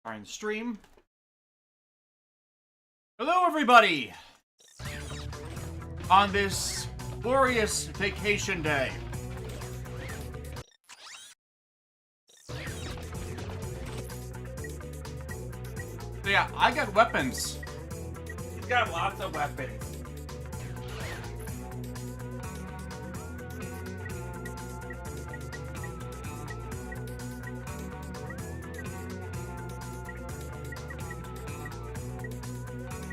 Starting the stream. Hello, everybody! On this glorious vacation day. So yeah, I got weapons. He's got lots of weapons.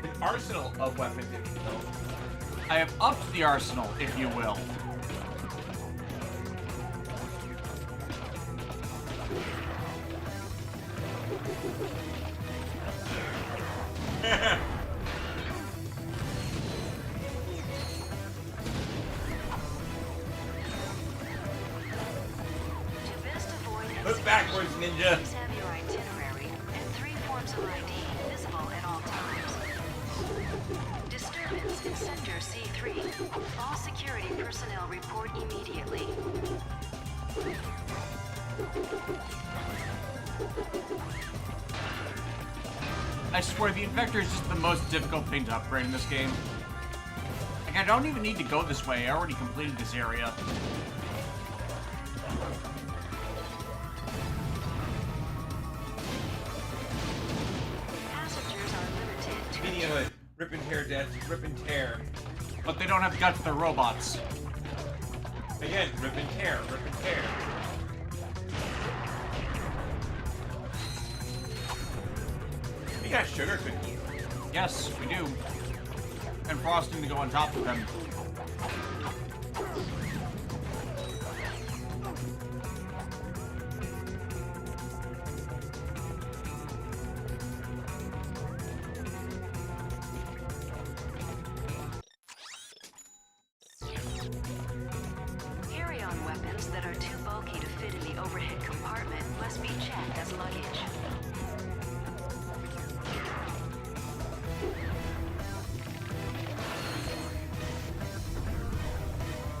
An arsenal of weapons, if you will. I have upped the arsenal, if you will. Look backwards, ninja. Please have your itinerary and 3 forms of ID visible at all times. Disturbance in Sector C3. All security personnel report immediately. I swear, the Infector is just the most difficult thing to upgrade in this game. Like, I don't even need to go this way. I already completed this area. Passengers are limited to Meaning of a rip and tear death, rip and tear. But they don't have guts, they're robots. Again, rip and tear, rip and tear. We got sugar cookies. Yes, we do. And frosting to go on top of them. carry-on weapons that are too bulky to fit in the overhead compartment must be checked as luggage.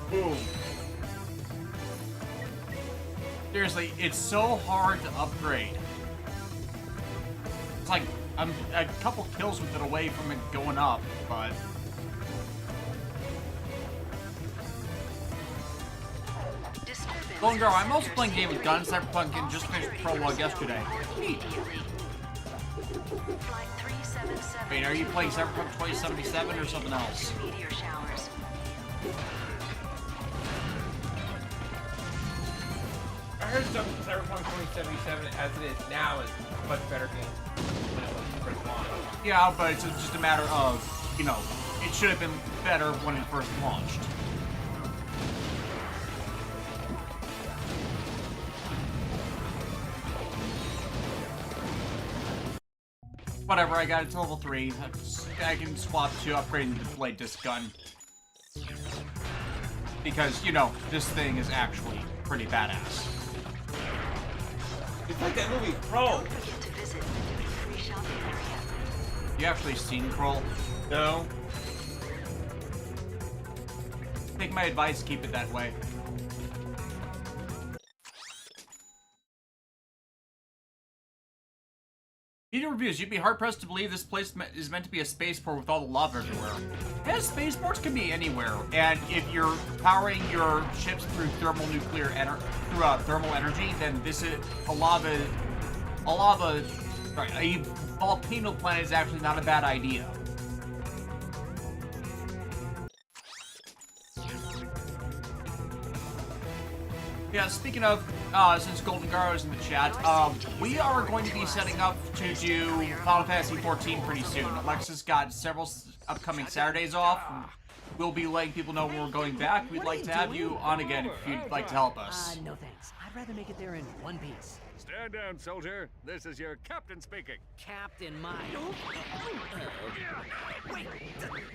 Boom. Seriously, it's so hard to upgrade. It's like I'm a couple kills with it away from it going up, but Golden Girl, I'm also playing a game with guns. Cyberpunk and just finished prologue yesterday. Neat. Wait, are you playing Cyberpunk 2077 or something else? Meteor showers. I heard some Cyberpunk 2077 as it is now is a much better game when it was first launched. Yeah, but it's just a matter of, you know, it should have been better when it first launched. Whatever, I got it to level 3. I can swap to upgrading the blade disc gun. Because, you know, this thing is actually pretty badass. It's like that movie, Pro. Don't forget to visit the free shopping area. You actually seen Kroll? No. Take my advice, keep it that way. Video reviews. You'd be hard-pressed to believe this place is meant to be a spaceport with all the lava everywhere. Yeah, spaceports can be anywhere, and if you're powering your ships through thermal energy, then this is a volcano planet is actually not a bad idea. Yeah, speaking of, since Golden Garo is in the chat, we are going to be setting up to do Final Fantasy XIV pretty soon. Alexis got several upcoming Saturdays off. We'll be letting people know when we're going back. We'd like to have you on again if you'd like to help us. No thanks. I'd rather make it there in one piece. Stand down, soldier. This is your captain speaking. Captain Mine. Wait!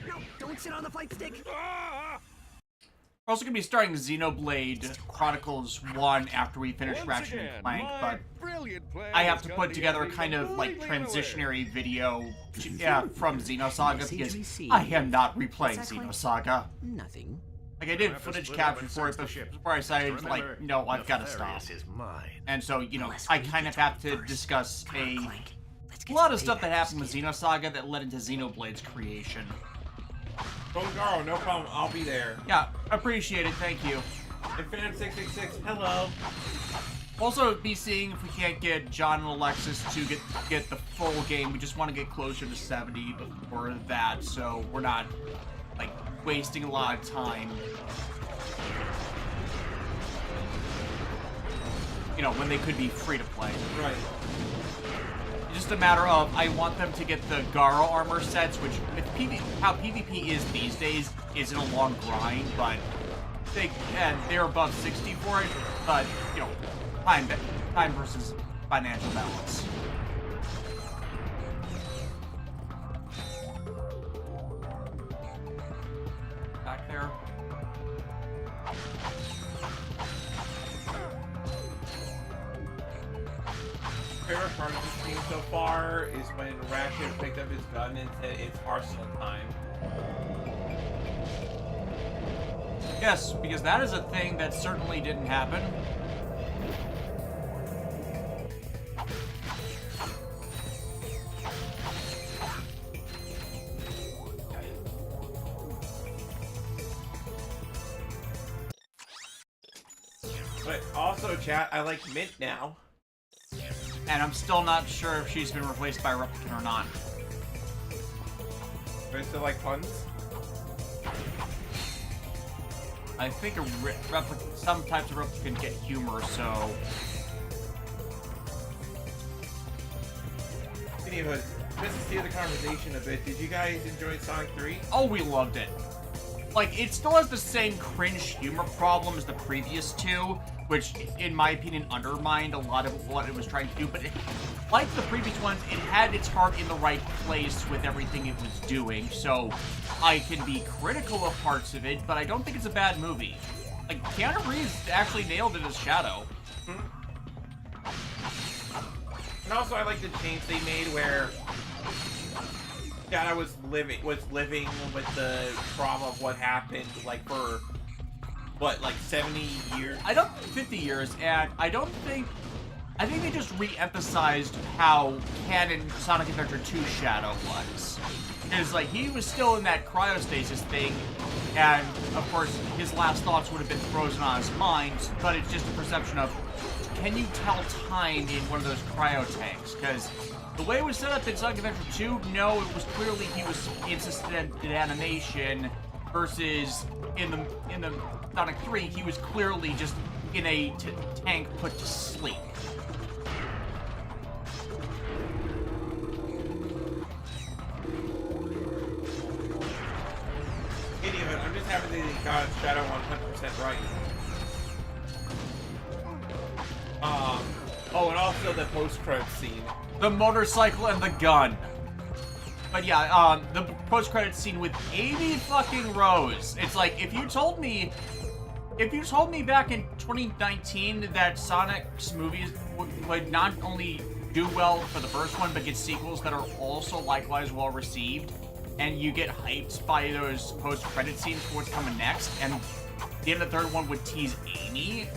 No! Don't sit on the flight stick! We're also going to be starting Xenoblade Chronicles 1 after we finish Ratchet and Clank, but I have to put together a kind of, like, transitionary video from Xenosaga, because I am not replaying Xenosaga. Nothing. Like, I did footage capture for it, but before I decided, like, no, I've got to stop. And so, you know, I kind of have to discuss a A lot of stuff that happened with Xenosaga that led into Xenoblade's creation. Golden Garo, no problem. I'll be there. Yeah, appreciate it. Thank you. Infinite666, hello. Also, be seeing if we can't get John and Alexis to get the full game. We just want to get closer to 70 before that, so we're not, like, wasting a lot of time. You know, when they could be free to play. Right. It's just a matter of, I want them to get the Garo armor sets, which, with how PvP is these days, isn't a long grind, but they're above 60 for it, but, you know, time versus financial balance. Back there. Favorite part of this game so far is when Ratchet picked up his gun and said it's arsenal time. Yes, because that is a thing that certainly didn't happen. But also, chat, I like Mint now. And I'm still not sure if she's been replaced by a replicant or not. But I still like puns. I think some types of replicant get humor, so... Anywho, just to steer the conversation a bit, did you guys enjoy Sonic 3? Oh, we loved it. Like, it still has the same cringe humor problem as the previous two, which, in my opinion, undermined a lot of what it was trying to do, but like the previous ones, it had its heart in the right place with everything it was doing, so I can be critical of parts of it, but I don't think it's a bad movie. Like, Keanu Reeves actually nailed it as Shadow. And also, I like the change they made where Shadow was living with the trauma of what happened, like, for what, like 70 years? 50 years, and I think they just re-emphasized how canon Sonic Adventure 2 Shadow was. Because, like, he was still in that cryostasis thing, and, of course, his last thoughts would have been frozen on his mind, but it's just a perception of, can you tell time in one of those cryo tanks? Because the way it was set up in Sonic Adventure 2, no, it was clearly he was in suspended animation, versus in the Sonic 3, he was clearly just in a tank put to sleep. Anyway, I'm just happy that they got Shadow 100% right. Oh, and also the post-credit scene. The motorcycle and the gun. But yeah, the post-credit scene with Amy fucking Rose. It's like, if you told me back in 2019 that Sonic's movies would not only do well for the first one, but get sequels that are also likewise well received, and you get hyped by those post-credit scenes for what's coming next, and the end of the third one would tease Amy,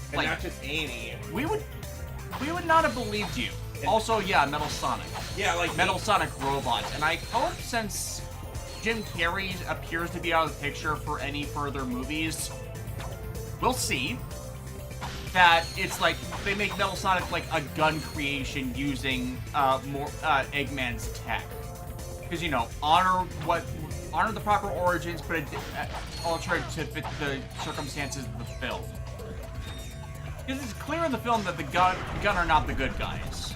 And like, not just Amy. we would not have believed you. Also, yeah, Metal Sonic. Yeah, like Metal Sonic robots. And I hope, since Jim Carrey appears to be out of the picture for any further movies, we'll see, that it's like they make Metal Sonic like a gun creation using more Eggman's tech. Because, you know, honor the proper origins, but alter it to fit the circumstances of the film. Because it's clear in the film that the gun are not the good guys.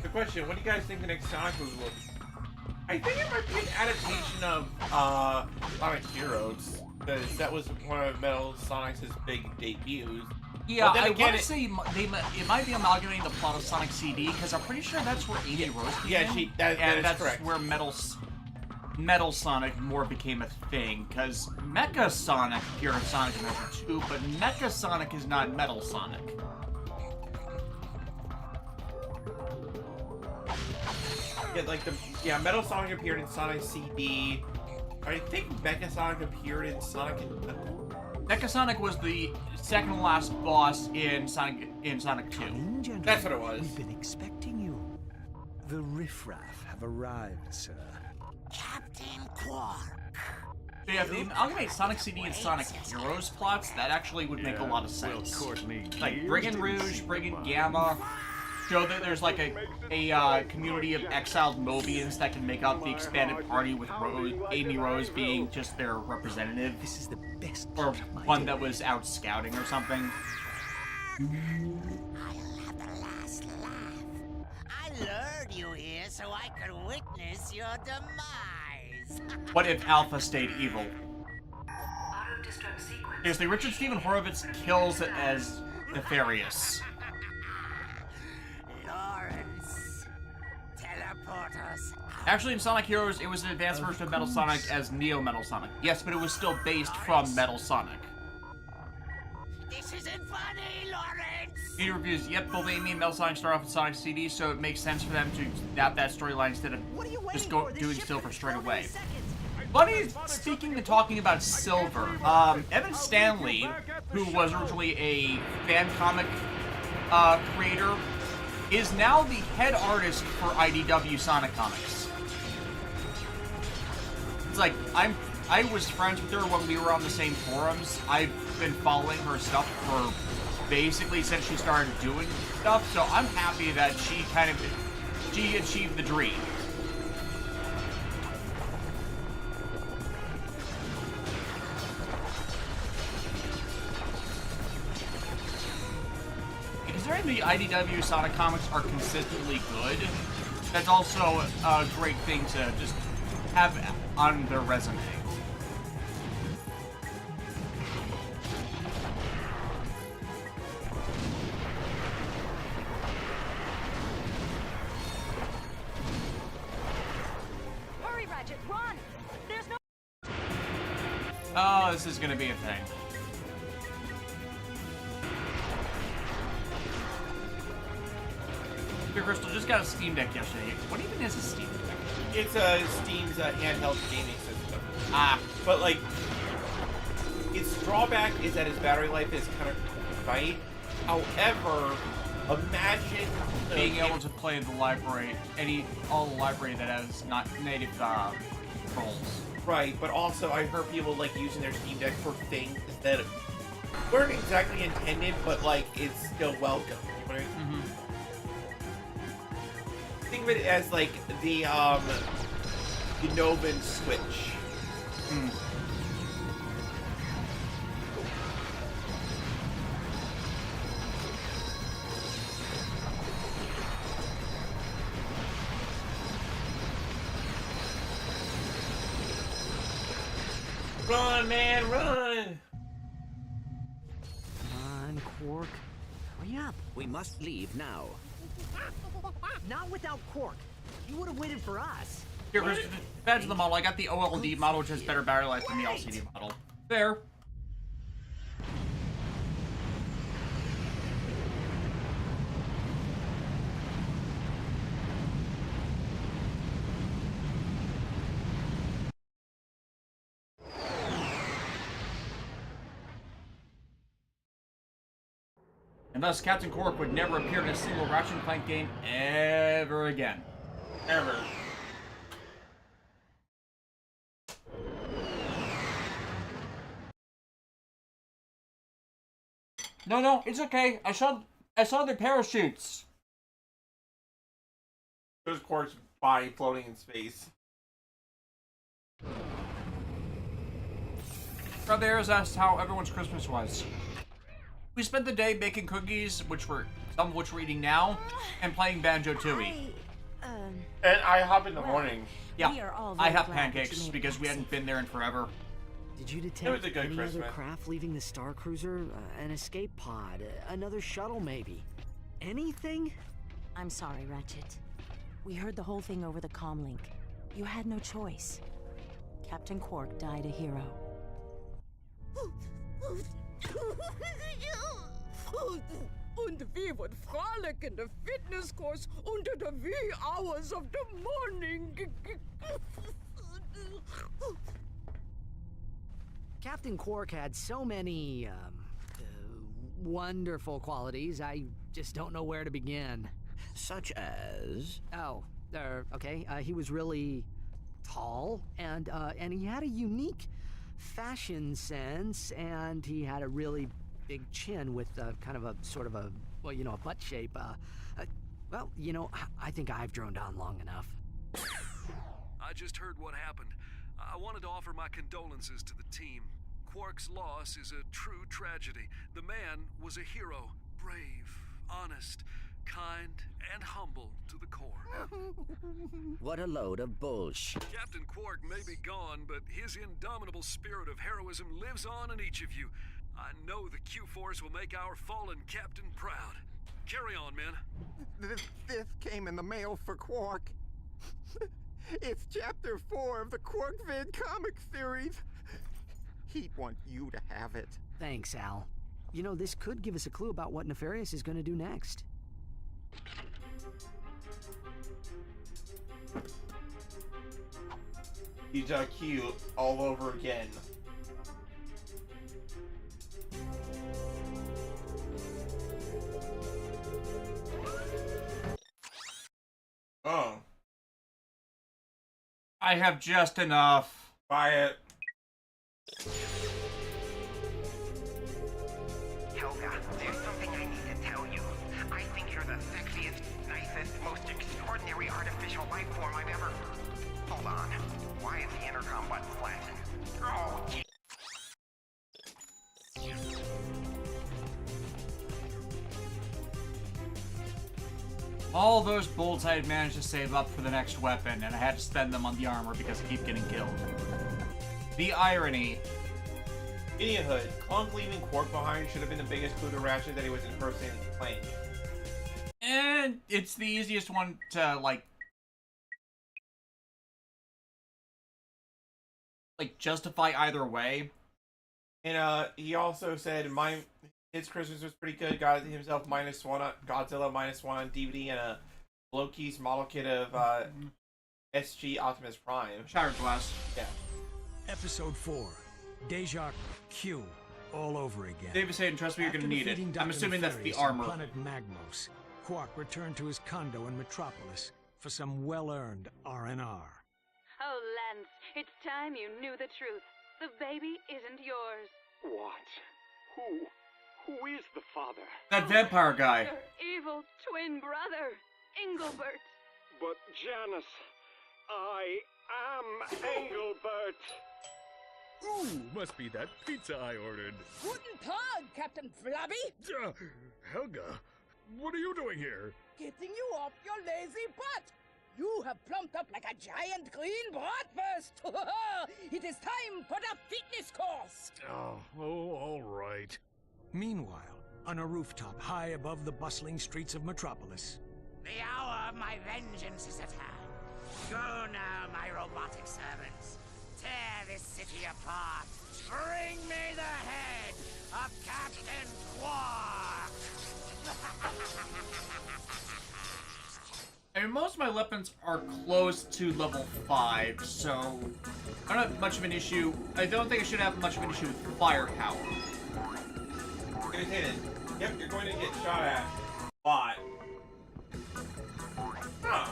The question, what do you guys think the next Sonic movie will be? I think it might be an adaptation of Sonic Heroes, because that was one of Metal Sonic's big debuts. Yeah, I want to say it might be amalgamating the plot of Sonic CD, because I'm pretty sure that's where Amy Rose came in. That's correct. Where Metal Sonic more became a thing, because Mecha Sonic appeared in Sonic Adventure 2, but Mecha Sonic is not Metal Sonic. Yeah, Metal Sonic appeared in Sonic CD. I think Mecha Sonic appeared in Sonic and Sonic was the second to last boss in Sonic 2. Gentlemen, That's what it was. We've been expecting you. The riffraff have arrived, sir. Captain Quark. So yeah, if they amalgamate Sonic CD and Sonic Heroes plots, that actually would make a lot of sense. Like, bring in Rouge, bring in Gamma, show that there's like a community of exiled Mobians that can make up the expanded party with Amy Rose being just their representative. This is the best Or part of my one day. that was out scouting or something. I'll have the last laugh. I lured you here so I could witness your demise. What if Alpha stayed evil? Auto-destruct sequence. Seriously, Richard Steven Horowitz kills it as nefarious. Lawrence, teleport us. Actually, in Sonic Heroes, it was an advanced version of Metal Sonic as Neo Metal Sonic. Yes, but it was still based from Metal Sonic. This isn't funny, Lawrence. Media reviews, yep, both Amy and Metal Sonic start off with Sonic CD, so it makes sense for them to adapt that storyline instead of What are you waiting just for? This doing ship Silver could straight explode away. any second. Funny, speaking and talking about Silver, Evan Stanley, who was originally a fan comic creator, is now the head artist for IDW Sonic Comics. It's like, I was friends with her when we were on the same forums. I've been following her stuff for basically since she started doing stuff, so I'm happy that she achieved the dream. Considering the IDW Sonic comics are consistently good, that's also a great thing to just have on their resume. Hurry, Ratchet, run! There's no... Oh, this is gonna be a thing. Dear Crystal just got a Steam Deck yesterday. What even is a Steam Deck? It's Steam's handheld gaming system. Ah, But like, its drawback is that its battery life is kind of tight. However, imagine being able to play the library, all the library that has not native controls. Right, but also I heard people like using their Steam Deck for things that weren't exactly intended, but like it's still welcome. You know what I mean? Think of it as like the Novan Switch. Run, man, run! Come on, Quark. Hurry up. We must leave now. Not without Quark. You would have waited for us. Here, Chris, back to the model. I got the OLED model, which has better battery life than the LCD model. There. And thus, Captain Quark would never appear in a single Ratchet and Clank game ever again. Ever. No, it's okay. I saw their parachutes. There's Quark's body floating in space. There's asked how everyone's Christmas was. We spent the day baking cookies, some of which we're eating now, and playing Banjo-Tooie. And I hop in the morning. Yeah, We are all I very have glad that you pancakes made it because we back hadn't been there in forever. Did you It detect was a good any Christmas. other craft leaving the Star Cruiser? An escape pod? Another shuttle, maybe? Anything? I'm sorry, Ratchet. We heard the whole thing over the comlink. You had no choice. Captain Quark died a hero. Und we would frolic in the fitness course unter the wee hours of the morning. Captain Quark had so many, wonderful qualities, I just don't know where to begin. Such as? Oh, okay, he was really tall, and he had a unique fashion sense, and he had a really big chin with kind of a sort of a, well, you know, a butt shape. Well, you know, I think I've droned on long enough. I just heard what happened. I wanted to offer my condolences to the team. Quark's loss is a true tragedy. The man was a hero, brave, honest, kind, and humble to the core. What a load of bullshit. Captain Quark may be gone, but his indomitable spirit of heroism lives on in each of you. I know the Q-Force will make our fallen captain proud. Carry on, men. This came in the mail for Quark. It's Chapter 4 of the QuarkVid comic series. He'd want you to have it. Thanks, Al. You know, this could give us a clue about what Nefarious is going to do next. Deja Q all over again. Oh. I have just enough. Buy it. Helga, there's something I need to tell you. I think you're the sexiest, nicest, most extraordinary artificial life form I've ever... Hold on. Why is the intercom button flashing? Oh, gee. All those bullets I had managed to save up for the next weapon, and I had to spend them on the armor because I keep getting killed. The irony. Idiothood. Clunk leaving Quark behind should have been the biggest clue to Ratchet that he was impersonating Clank. And it's the easiest one to, like, justify either way. And he also said his Christmas was pretty good. Got himself Godzilla -1 on DVD and a Loki's model kit of SG Optimus Prime. Shattered Glass. Yeah. Episode 4. Deja Q. All over again. David Hayden, trust me, you're gonna need it. After I'm defeating assuming that's the Nefarious on armor. Planet Magmos, Quark returned to his condo in Metropolis for some well-earned R&R. Oh, Lance, it's time you knew the truth. The baby isn't yours. What? Who is the father? That vampire guy. Your evil twin brother, Engelbert. But Janice, I am Engelbert. Ooh, must be that pizza I ordered. Guten Tag, Captain Flabby. Helga, what are you doing here? Getting you off your lazy butt. You have plumped up like a giant green bratwurst. It is time for the fitness course. Oh, all right. Meanwhile, on a rooftop high above the bustling streets of Metropolis. The hour of my vengeance is at hand. Go now, my robotic servants. Tear this city apart. Bring me the head of Captain Quark. I mean, most of my weapons are close to level 5, so I don't have much of an issue. I don't think I should have much of an issue with firepower. Yep, you're going to get shot at. But... Huh.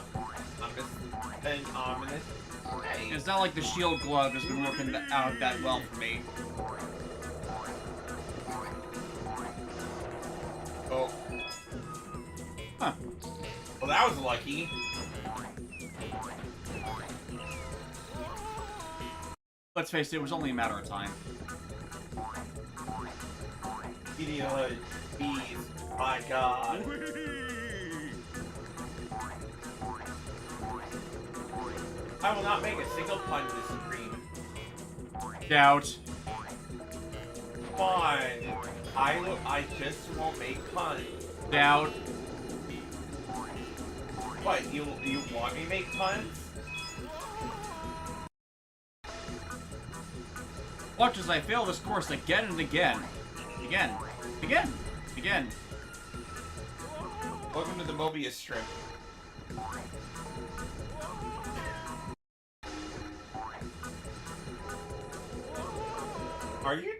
Ominous. Hey. It's not like the shield glove has been working out that well for me. Oh. Huh. Well, that was lucky. Let's face it, it was only a matter of time. Idiothood. Bees. My god. I will not make a single pun this stream. Doubt. Fine. I just won't make puns. Doubt. What, you want me to make puns? Watch as I fail this course again and again. Again. Again. Again. Welcome to the Mobius strip. Are you?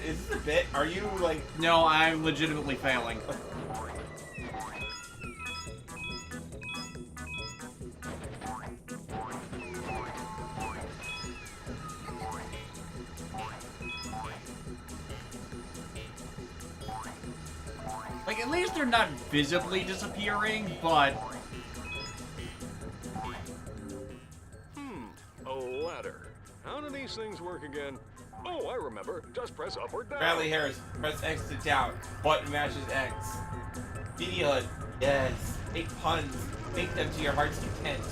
Is this a bit? Are you, like... No, I'm legitimately failing. Like, at least they're not visibly disappearing, but... A ladder. How do these things work again? Oh, I remember. Just press up or down. Bradley Harris, press X to down. Button matches X. Video, yes. Make puns. Make them to your heart's content.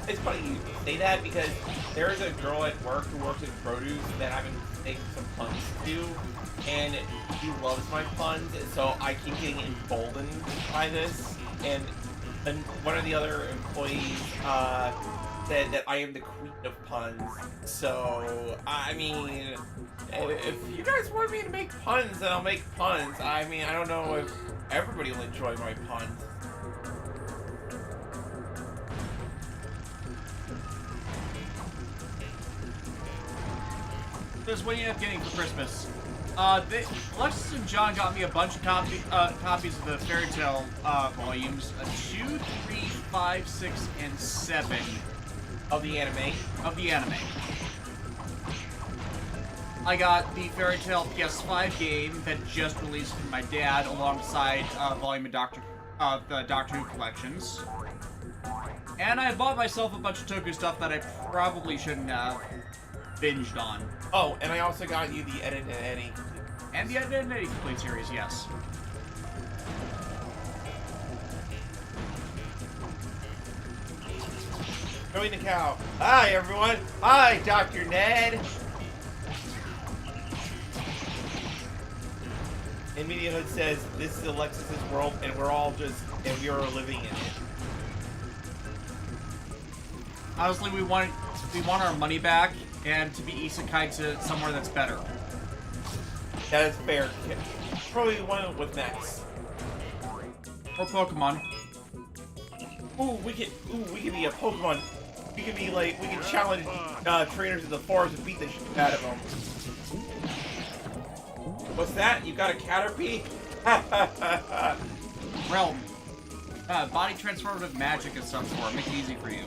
It's funny you say that because there is a girl at work who works in produce that I've been making some puns to, and she loves my puns, so I keep getting emboldened by this. And one of the other employees said that I am the queen of puns. So, I mean, if you guys want me to make puns, then I'll make puns. I mean, I don't know if everybody will enjoy my puns. Just what you end up getting for Christmas. Alexis and John got me a bunch of copies of the fairy tale volumes, 2, 3, 5, 6, and 7 of the anime. I got the fairy tale PS5 game that just released from my dad, alongside a volume of the Doctor Who collections. And I bought myself a bunch of Toku stuff that I probably shouldn't have binged on. Oh, and I also got you the Ed and Eddie. And the Ed and Eddie complete series, yes. Joey the cow. Hi, everyone. Hi, Dr. Ned. And Media Hood says, this is Alexis's world, and we are living in it. Honestly, we want our money back, and to be isekai to somewhere that's better. That is fair. Probably one with Max. Or Pokemon. We could be a Pokemon. We could be like, we could challenge trainers in the forest and beat the shit out of them. What's that? You got a Caterpie? Realm. Body transformative magic of some sort. Make it easy for you.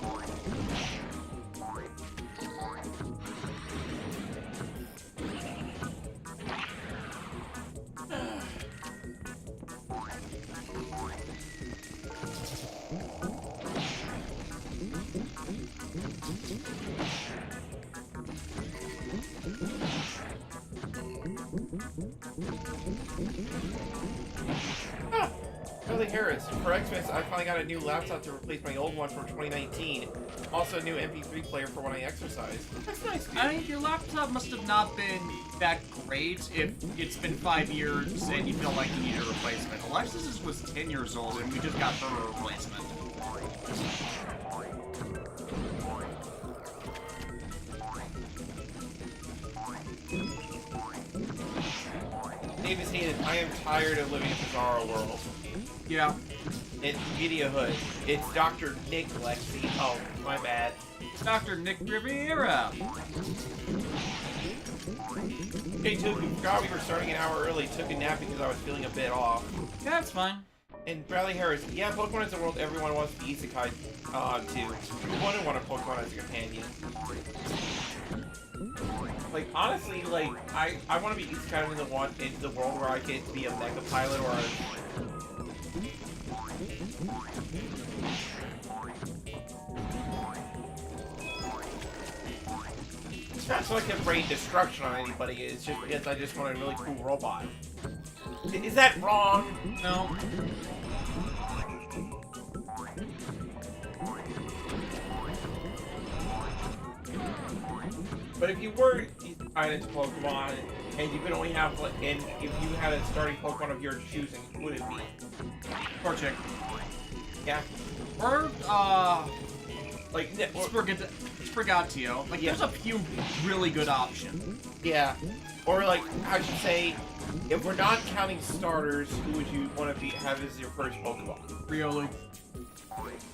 Billy Harris, for Xmas, I finally got a new laptop to replace my old one from 2019. Also a new MP3 player for when I exercise. That's nice, dude. I think your laptop must have not been that great if it's been 5 years and you feel like you need a replacement. Alexis's was 10 years old and we just got her a replacement. Davis hated, I am tired of living in Bizarro World. Yeah. It's Media Hood. It's Dr. Nick Lexi. Oh, my bad. Dr. Nick Riviera. Hey, Took, we forgot we were starting an hour early. Took a nap because I was feeling a bit off. Yeah, that's fine. And Bradley Harris, yeah, Pokemon is the world everyone wants to be isekai to. Who wouldn't want a Pokemon as a companion? Like, honestly, like, I want to be isekai into the world where I get to be a mega pilot or a... It's not so I can bring destruction on anybody, it's just because I just want a really cool robot. Is that wrong? No. But if you were tied into Pokemon and you could only have, like, and if you had a starting Pokemon of your choosing, who would it be? Torchic. Yeah. Or, like, Sprigatio. Like, yeah. There's a few really good options. Yeah. Or, like, I should say, if we're not counting starters, who would you want to have as your first Pokemon? Riolu.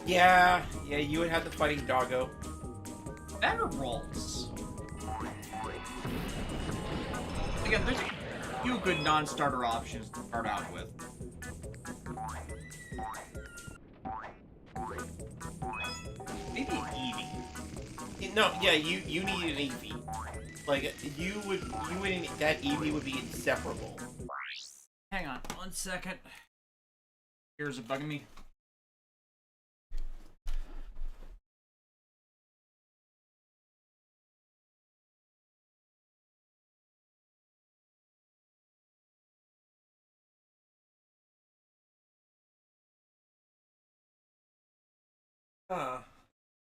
Yeah, you would have the Fighting Doggo. Better rolls. again, there's a few good non-starter options to start out with. Maybe Eevee. No, yeah, you need an Eevee. Like that Eevee would be inseparable. Hang on 1 second. Ears are bugging me.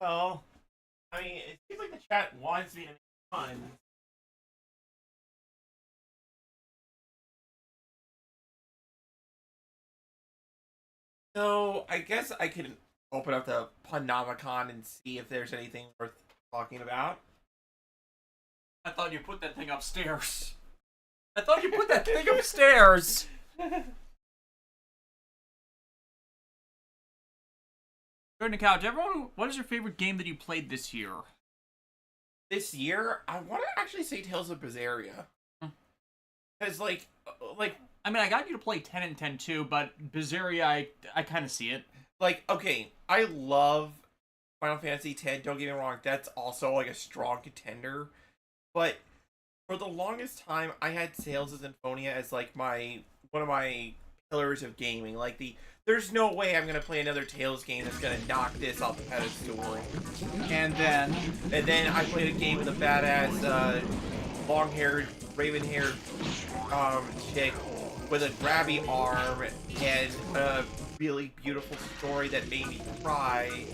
Well, I mean, it seems like the chat wants me to make fun. So, I guess I can open up the Panomicon and see if there's anything worth talking about. I thought you put that thing upstairs. I thought you put that thing upstairs! Jordan Couch, everyone, what is your favorite game that you played this year? This year, I want to actually say Tales of Berseria. Because, like, I mean, I got you to play 10 and 10 too, but Berseria, I kind of see it. Like, okay, I love Final Fantasy X, don't get me wrong, that's also, like, a strong contender. But for the longest time, I had Tales of Symphonia as, like, one of my pillars of gaming. Like, there's no way I'm going to play another Tales game that's going to knock this off the pedestal. And then I played a game with a badass, long-haired, raven-haired, chick with a grabby arm and a really beautiful story that made me cry.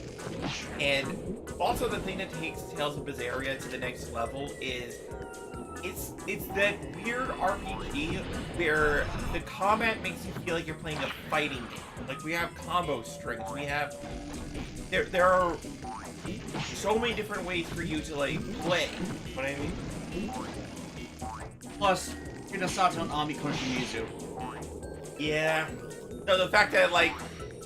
And also the thing that takes Tales of Berseria to the next level is it's that weird RPG where the combat makes you feel like you're playing a fighting game. Like, we have combo strings, we have... There are so many different ways for you to, like, play. You know what I mean? Plus, Hinasato and Ami Koshimizu. Yeah. No, the fact that, like,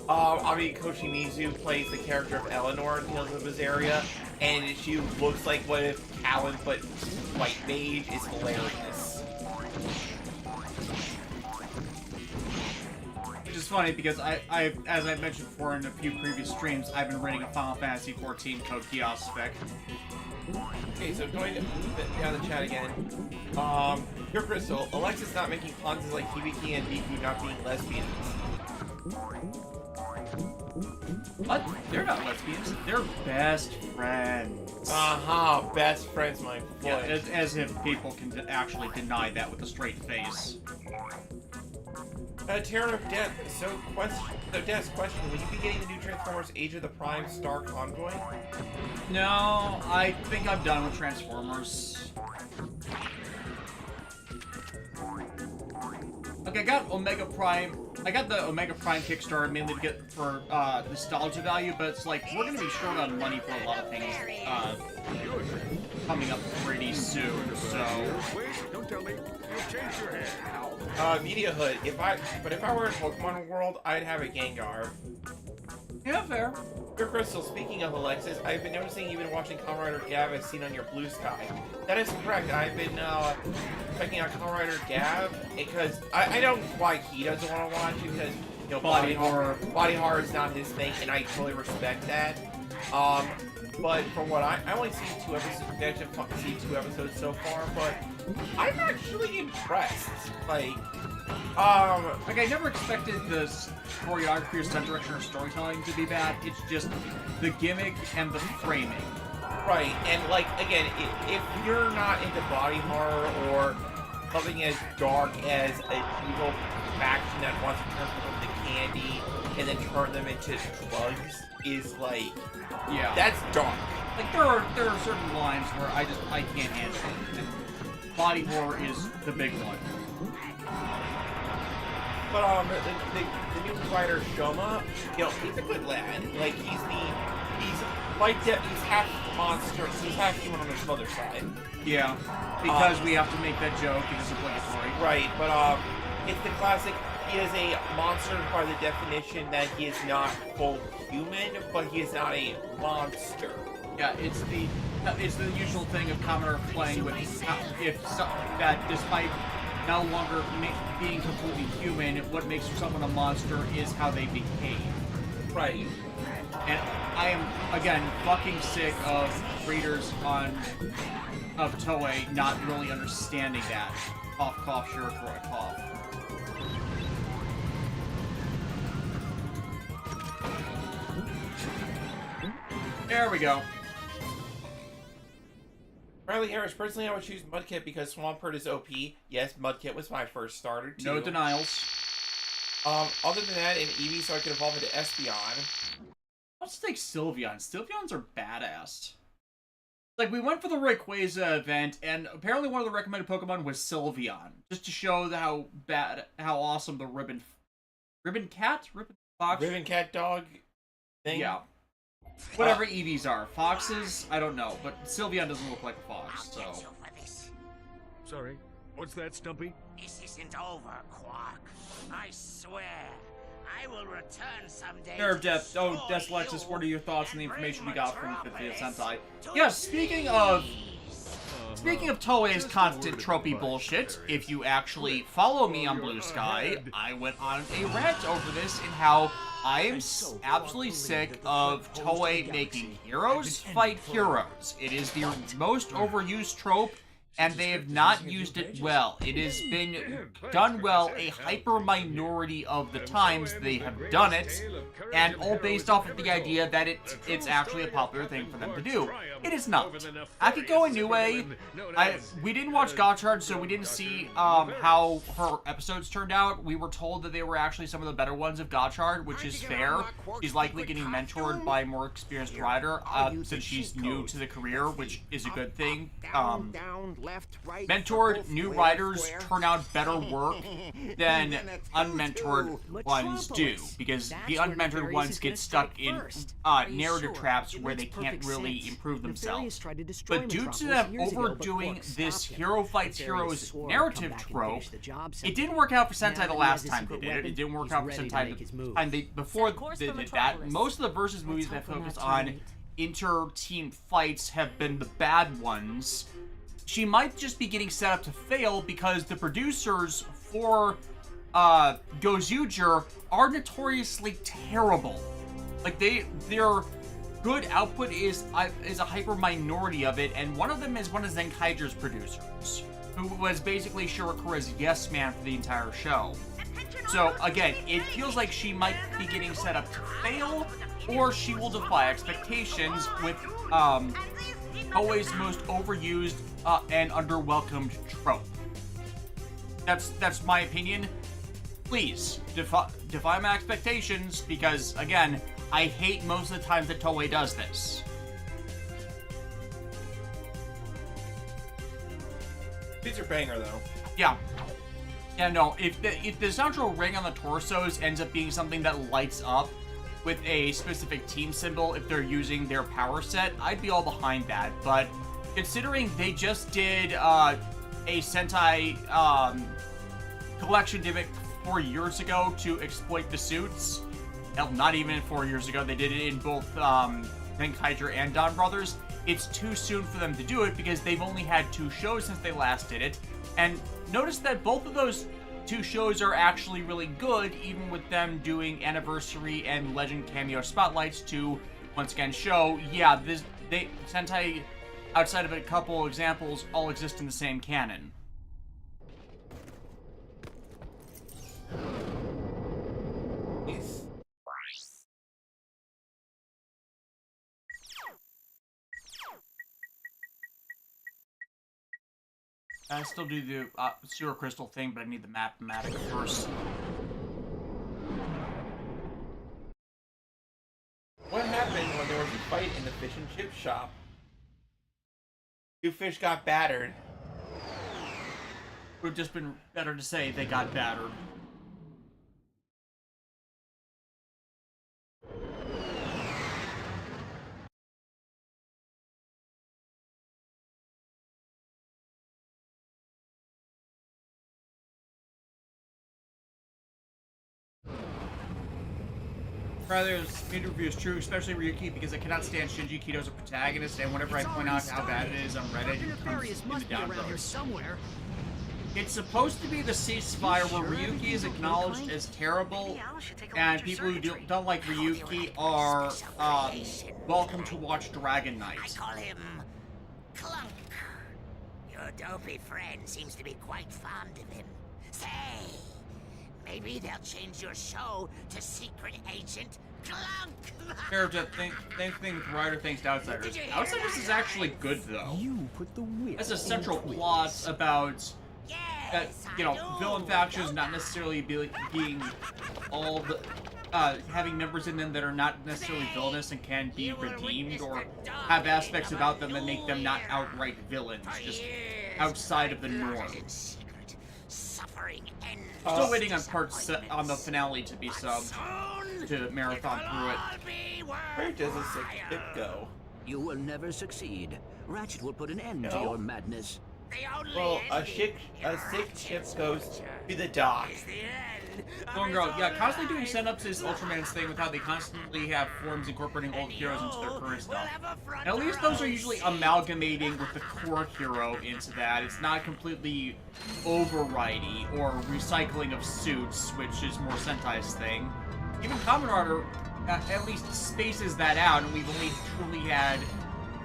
Ami Koshimizu plays the character of Eleanor in Tales of Berseria, and she looks like what if Alan but white mage is hilarious. Which is funny because as I mentioned before in a few previous streams, I've been running a Final Fantasy XIV code kiosk spec. Okay, so going down the chat again. Your Crystal, Alexis not making clones like Hibiki and Miku not being lesbians. What? They're not lesbians. They're best friends. Best friends, my boy. Yeah, as if people can actually deny that with a straight face. Terror of Death. So, Death's question, will you be getting the new Transformers Age of the Prime Star Convoy? No, I think I'm done with Transformers. Okay, I got Omega Prime. I got the Omega Prime Kickstarter mainly to get for nostalgia value, but it's like we're gonna be short on money for a lot of things coming up pretty soon. So. Wait, don't tell me. You changed your hair. Media Hood. If I were in Pokemon World, I'd have a Gengar. Yeah, fair. Your Crystal, speaking of Alexis, I've been noticing you've been watching Kamen Rider Gav as seen on your Blue Sky. That is correct. I've been checking out Kamen Rider Gav because I know why he doesn't want to watch it because body horror is not his thing, and I totally respect that. But from what I only seen 2 episodes. I've seen 2 episodes so far, but I'm actually impressed. Like I never expected the choreography or stunt direction or storytelling to be bad. It's just the gimmick and the framing. Right, and like again, if you're not into body horror or something as dark as an evil faction that wants to turn people into candy and then turn them into drugs, is like, yeah, that's dark. Like there are certain lines where I can't handle it. And body horror is the big one. But the new writer Shoma, he's a good lad. Like he's half monster, he's half human on his mother's side. Yeah, because we have to make that joke. It's obligatory. Right, but it's the classic. He is a monster by the definition that he is not full human, but he is not a monster. Yeah, it's the usual thing of Commoner playing with that despite no longer being completely human. What makes someone a monster is how they behave. Right. And I am, again, fucking sick of readers of Toei not really understanding that. Cough, cough, sure, cough. There we go. Riley Harris, personally I would choose Mudkip because Swampert is OP. Yes, Mudkip was my first starter too. No denials. Other than that, in Eevee, so I could evolve into Espeon. Let's take Sylveon. Sylveons are badass. Like, we went for the Rayquaza event, and apparently one of the recommended Pokemon was Sylveon. Just to show how awesome the Ribbon Fox? Ribbon Cat Dog thing? Yeah. Whatever Eevees are. Foxes, I don't know, but Sylveon doesn't look like a fox, so... Sorry, what's that, Stumpy? This isn't over, Quark. I swear. I will return someday. Nerve Death. Oh, Deslexis, what are your thoughts on the information we got from 50th Sentai? Yeah, speaking of Toei's constant tropey bullshit, if you actually follow me on Blue Sky, I went on a rant over this in how I am absolutely sick of Toei making heroes fight heroes. It is the most overused trope, and they have not used it well. It has been done well a hyper minority of the times they have done it, and all based off of the idea that it's actually a popular thing for them to do. It is not. Akiko Inoue, we didn't watch Gotchard, so we didn't see how her episodes turned out. We were told that they were actually some of the better ones of Gotchard, which is fair. She's likely getting mentored by a more experienced writer since she's new to the career, which is a good thing. Mentored new writers turn out better work than unmentored ones do, because the unmentored ones get stuck in narrative traps where they can't really improve themselves. But due to them overdoing this hero fights heroes narrative trope, it didn't work out for Sentai the last time they did it. It didn't work out for Sentai the time before they did that. Most of the Versus movies that focus on inter-team fights have been the bad ones. She might just be getting set up to fail because the producers for Gozuger are notoriously terrible. Like, their good output is a hyper minority of it, and one of them is one of Zenkaiger's producers, who was basically Shirakura's yes man for the entire show. So again, it feels like she might be getting set up to fail, or she will defy expectations with always most overused and underwelcomed trope. That's my opinion. Please defy my expectations, because again, I hate most of the time that Toei does this. These are banger though. Yeah. Yeah, no, if the central ring on the torsos ends up being something that lights up with a specific team symbol if they're using their power set, I'd be all behind that. But considering they just did a Sentai collection gimmick 4 years ago to exploit the suits, hell, not even 4 years ago, they did it in both Zenkaiger and Don Brothers, it's too soon for them to do it because they've only had 2 shows since they last did it. And notice that both of those 2 shows are actually really good, even with them doing anniversary and legend cameo spotlights to once again show, yeah, Sentai, outside of a couple examples, all exist in the same canon. I still do the sewer crystal thing, but I need the mathematic first. What happened when there was a fight in the fish and chip shop? 2 fish got battered. It would have just been better to say they got battered. Rather, this review is true, especially Ryuki, because I cannot stand Shinji Kito as a protagonist, and whenever I point out how bad it is on Reddit, it comes in the downvotes. It's supposed to be the ceasefire where Ryuki is acknowledged as terrible, and people who don't like Ryuki are welcome to watch Dragon Knight. I call him Clunk. Your dopey friend seems to be quite fond of him. Say, maybe they'll change your show to Secret Agent Clunk. Fair to think with writer thanks to Outsiders. Outsiders is actually good though. You put the whip. That's a central plot about villain factions not necessarily being all the having members in them that are not necessarily villainous and can be redeemed, or have aspects about them that make them not outright villains, just outside of the norm. Still waiting on on the finale to be subbed to marathon through it. Where does a sick ship go? You will never succeed. Ratchet will put an end to your madness. Well, a sick ship goes to the dock. Golden Girl, yeah, constantly doing setups is Ultraman's thing with how they constantly have forms incorporating old heroes into their current stuff. And at least those are usually amalgamating with the core hero into that. It's not completely overridey or recycling of suits, which is more Sentai's thing. Even Kamen Rider at least spaces that out, and we've only truly had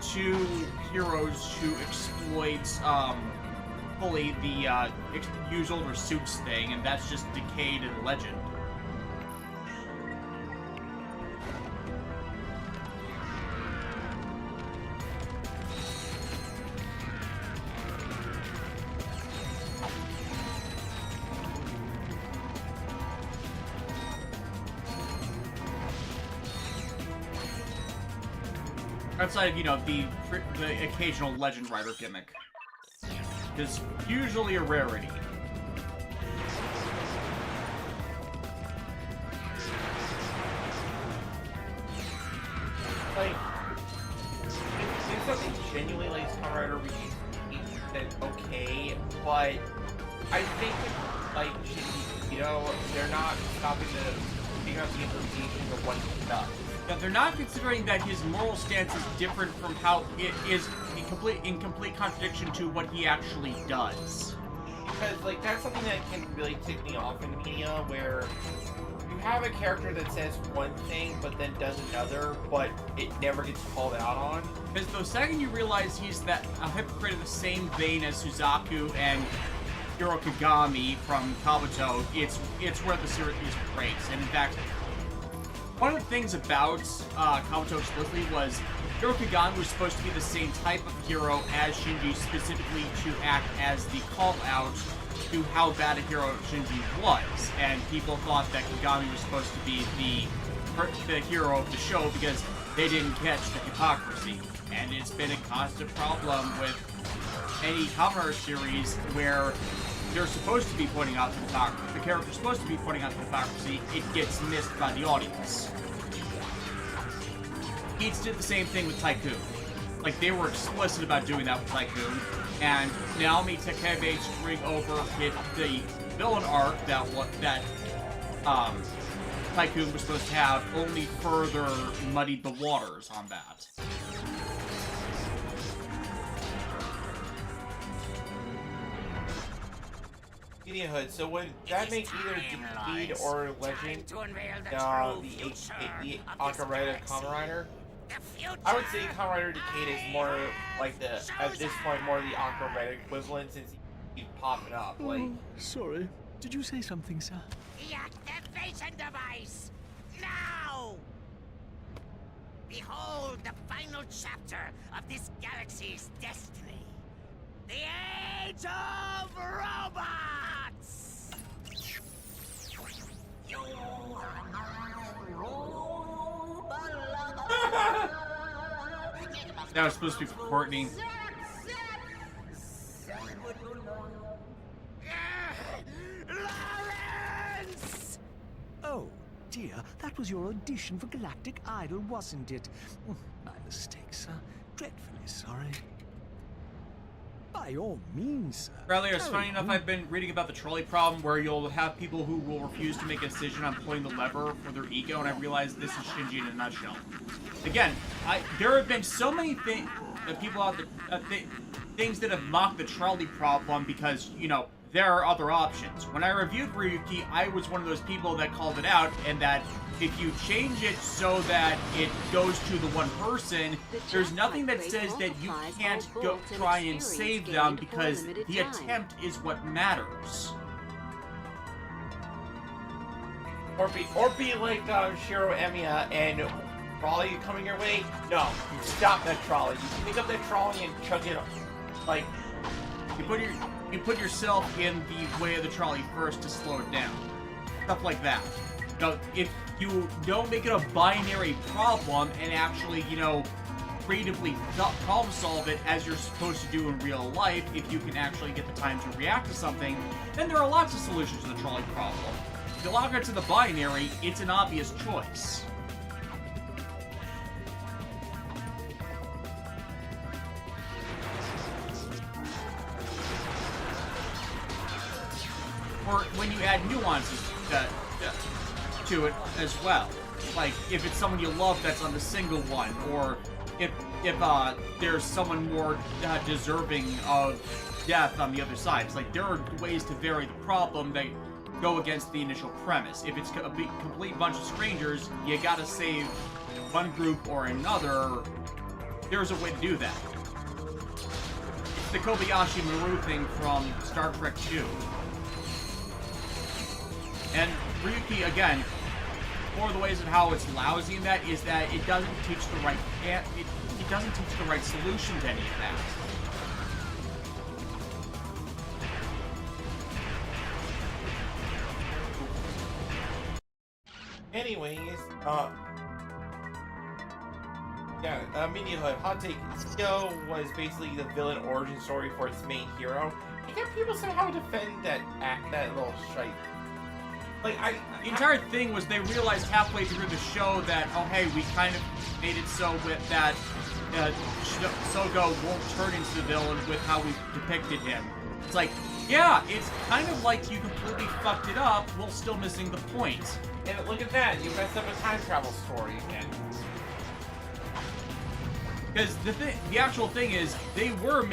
2 heroes who exploit fully the use older suits thing, and that's just Decayed and Legend. Outside of, the occasional Legend Rider gimmick. Is usually a rarity. Like, if something genuinely like Kamen Rider Reach, then okay, but I think, like, they're not stopping to figure out the implications of what he does. Yeah, they're not considering that his moral stance is different from how it is in complete contradiction to what he actually does. Because, like, that's something that can really tick me off in media, where you have a character that says one thing, but then does another, but it never gets called out on. Because the second you realize he's a hypocrite of the same vein as Suzaku and Hiro Kagami from Kabuto, it's where the series breaks. And in fact, one of the things about Kabuto explicitly was Hiro Kagami was supposed to be the same type of hero as Shinji, specifically to act as the call-out to how bad a hero Shinji was. And people thought that Kagami was supposed to be the hero of the show because they didn't catch the hypocrisy. And it's been a constant problem with any Kamen Rider series where they're supposed to be pointing out the character's supposed to be pointing out the hypocrisy, it gets missed by the audience. Beats did the same thing with Tycoon. Like, they were explicit about doing that with Tycoon, and Naomi Takebe screwing over the villain arc that Tycoon was supposed to have only further muddied the waters on that. Hood. So would that make either Decayed or Legend the Kamen Rider? I would say Kamen Rider Decayed is more like at this point, more the Kamen Rider equivalent, since he's popping up. Like, sorry. Did you say something, sir? The activation device! Now! Behold the final chapter of this galaxy's destiny. The Age of Robots! You are my robot. That was supposed to be for Courtney. Lawrence! Oh, dear. That was your audition for Galactic Idol, wasn't it? My mistake, sir. Dreadfully sorry. By all means, sir. Bradley, it's funny enough, I've been reading about the trolley problem where you'll have people who will refuse to make a decision on pulling the lever for their ego, and I realized this is Shinji in a nutshell. Again, there have been so many people out there, things that have mocked the trolley problem because, there are other options. When I reviewed Ryuki, I was one of those people that called it out, and that if you change it so that it goes to the one person, there's nothing that says that you can't go try and save them, because the attempt is what matters. Or be like Shiro Emiya and trolley coming your way. No, stop that trolley. You pick up that trolley and chug it up. Like, you put yourself in the way of the trolley first to slow it down. Stuff like that. Now, if you don't make it a binary problem and actually, you know, creatively problem solve it as you're supposed to do in real life, if you can actually get the time to react to something, then there are lots of solutions to the trolley problem. If you log it to the binary, it's an obvious choice. Or when you add nuances to it as well. Like, if it's someone you love that's on the single one, or if there's someone more deserving of death on the other side. It's like, there are ways to vary the problem that go against the initial premise. If it's a complete bunch of strangers, you gotta save one group or another. There's a way to do that. It's the Kobayashi Maru thing from Star Trek 2. And Ryuki, again, one of the ways of how it's lousy in that is that it doesn't teach the right it doesn't teach the right solution to any of that. anyways, immediately, hot take. Cio was basically the villain origin story for its main hero. And yet people somehow defend that little shite. Like, the entire thing was they realized halfway through the show that, oh hey, we kind of made it so with that Sogo won't turn into the villain with how we depicted him. It's like, yeah, it's kind of like you completely fucked it up while still missing the point. And look at that, you messed up a time travel story again. Because the actual thing is, they were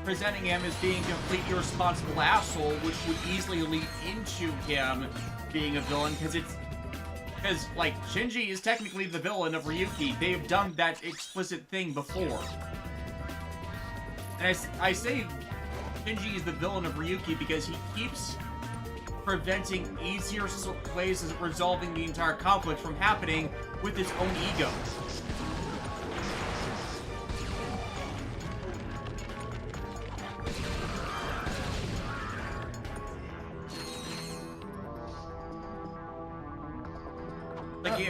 presenting him as being a complete irresponsible asshole, which would easily lead into him being a villain, because like, Shinji is technically the villain of Ryuki. They've done that explicit thing before. And I say Shinji is the villain of Ryuki because he keeps preventing easier ways of resolving the entire conflict from happening with his own ego. Like,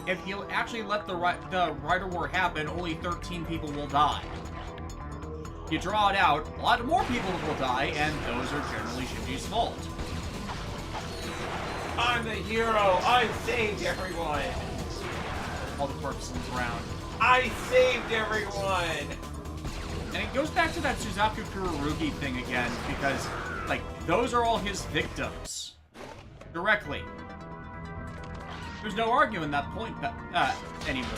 if you actually let the Rider War happen, only 13 people will die. You draw it out, a lot more people will die, and those are generally Shinji's fault. I'm the hero! I saved everyone! All the corpses on the ground. I saved everyone! And it goes back to that Suzaku Kururugi thing again, because, like, those are all his victims. Directly. There's no arguing that point anymore.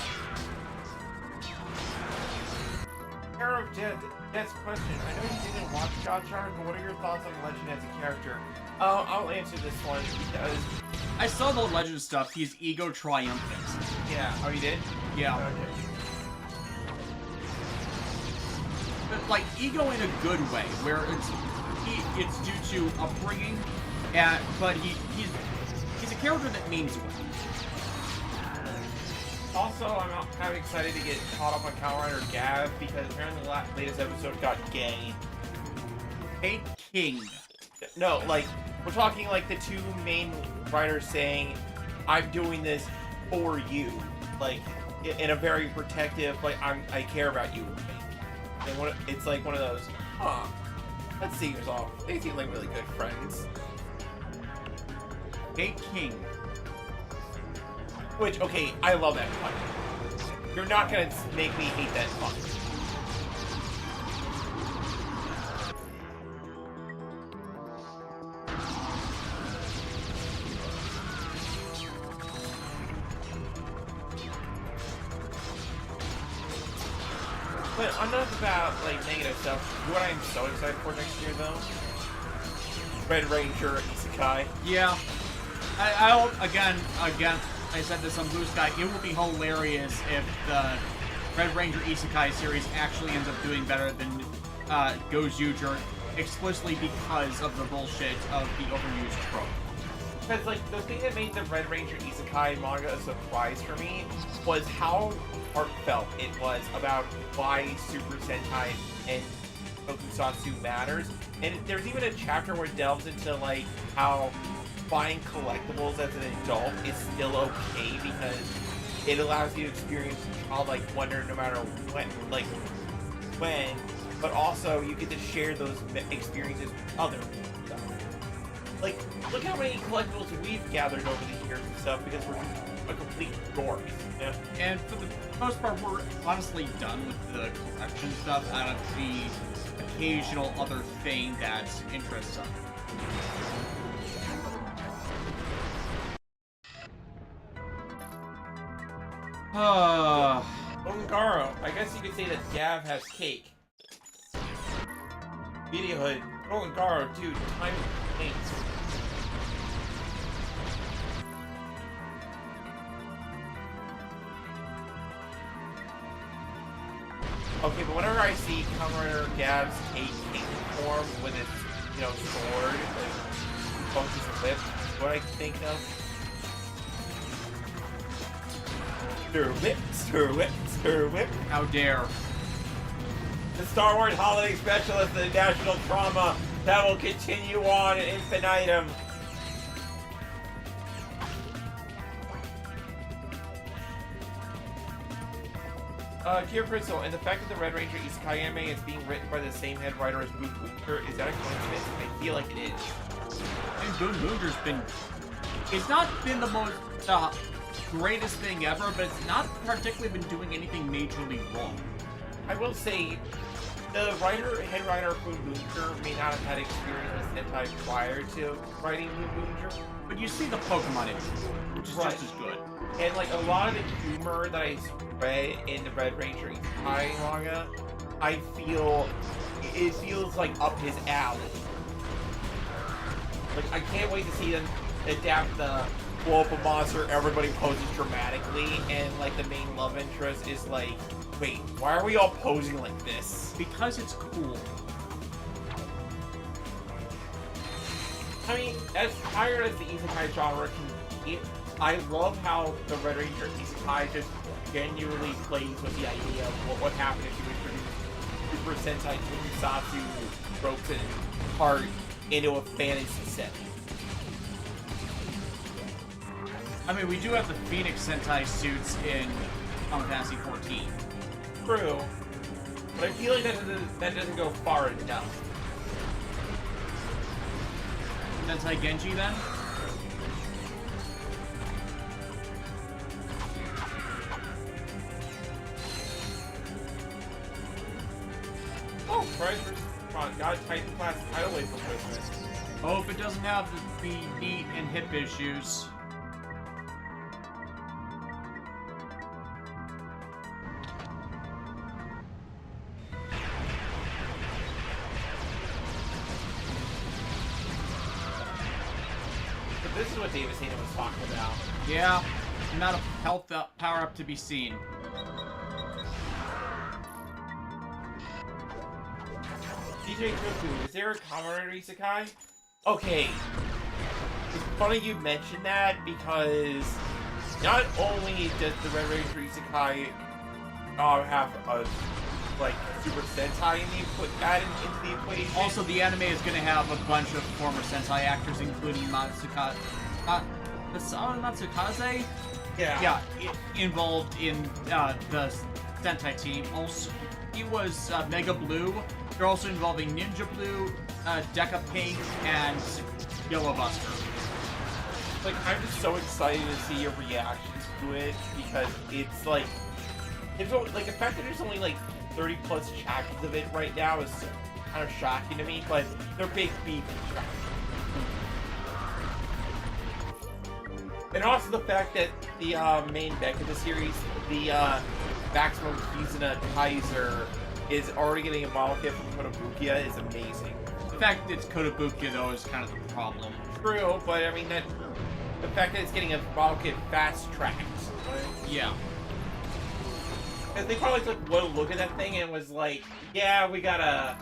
Care of Death's question. I know you didn't watch Gotchard, but what are your thoughts on Legend as a character? I'll answer this one because I saw the Legend stuff. He's ego triumphant. Yeah. Oh, you did? Yeah. Okay. But, like, ego in a good way, where it's due to upbringing, but he's a character that means well. Also, I'm kind of excited to get caught up on Kamen Rider Gav because apparently the latest episode got gay. Hey, King. No, like, we're talking like the two main writers saying, I'm doing this for you. Like, in a very protective, like, I care about you. And it's like one of those, that seems off. They seem like really good friends. Hey, King. Which, okay, I love that fuck. You're not gonna make me hate that fuck. But enough about, like, negative stuff. What I'm so excited for next year, though, Red Ranger Isekai. Yeah. I'll again, I said this on Blue Sky, it would be hilarious if the Red Ranger Isekai series actually ends up doing better than Gojuger, explicitly because of the bullshit of the overused trope. Because, like, the thing that made the Red Ranger Isekai manga a surprise for me was how heartfelt it was about why Super Sentai and Tokusatsu matters. And there's even a chapter where it delves into, like, how buying collectibles as an adult is still okay because it allows you to experience childlike wonder no matter when, but also you get to share those experiences with others. So, like, look how many collectibles we've gathered over the years and stuff because we're a complete dork. Yeah. And for the most part, we're honestly done with the collection stuff out of the occasional other thing that interests us. Ongaro, I guess you could say that Gav has cake. Video Hood, Ongaro, dude, time thanks. Okay, but whenever I see Kamen Gav's cake form with its, you know, sword, like, functions of whip, what I think of? Stir whip, stir whip, stir whip. How dare. The Star Wars Holiday Special is the national trauma that will continue on in infinitum. Dear Crystal, and the fact that the Red Ranger Isekai anime is being written by the same head writer as Boon Boonker, is that a coincidence? I feel like it is. And Boon Boonker's been... It's not been the most... greatest thing ever, but it's not particularly been doing anything majorly wrong. I will say, the head writer Boon Boonker may not have had experience with Sentai prior to writing Boon Boonker. But you see the Pokemon in it, which is right. just as good. And like a lot of the humor that I read in the Red Ranger Isekai manga, I feel it feels like up his alley. Like I can't wait to see them adapt the blow up a monster, everybody poses dramatically, and like the main love interest is like, wait, why are we all posing like this? Because it's cool. I mean, as tired as the Isekai genre can get, I love how the Red Ranger Isekai just genuinely plays with the idea of what would happen if you introduced Super Sentai Tokusatsu tropes and part into a fantasy setting. I mean, we do have the Phoenix Sentai suits in Final Fantasy 14. True. But I feel like that doesn't go far enough. Sentai Genji, then? Oh, prize for God Titan class title wait for Christmas. Hope it doesn't have the knee and hip issues. This is what Davis Hayden was talking about. Yeah, amount of health power up to be seen. DJ Goku, is there a Kamen Isekai? Okay. It's funny you mentioned that because not only does the Red Ranger Isekai have a like Super Sentai added into the equation. Also, the anime is going to have a bunch of former Sentai actors, including Matsukaze. Yeah, involved in the Sentai team. Also, he was Mega Blue. They're also involving Ninja Blue, Deca Pink, and Yellow Buster. Like, I'm just so excited to see your reactions to it because it's like, the fact that there's only like 30 plus chapters of it right now is kind of shocking to me, but they're big beefy chapters. And also the fact that the main deck of the series, the Maximum Kizuna Kaiser, is already getting a model kit from Kotobukiya is amazing. fact that it's Kotobukiya, though, is kind of the problem. True, but I mean, that the fact that it's getting a model kit fast-tracked. Right? Yeah. And they probably took one look at that thing and was like, yeah, we gotta...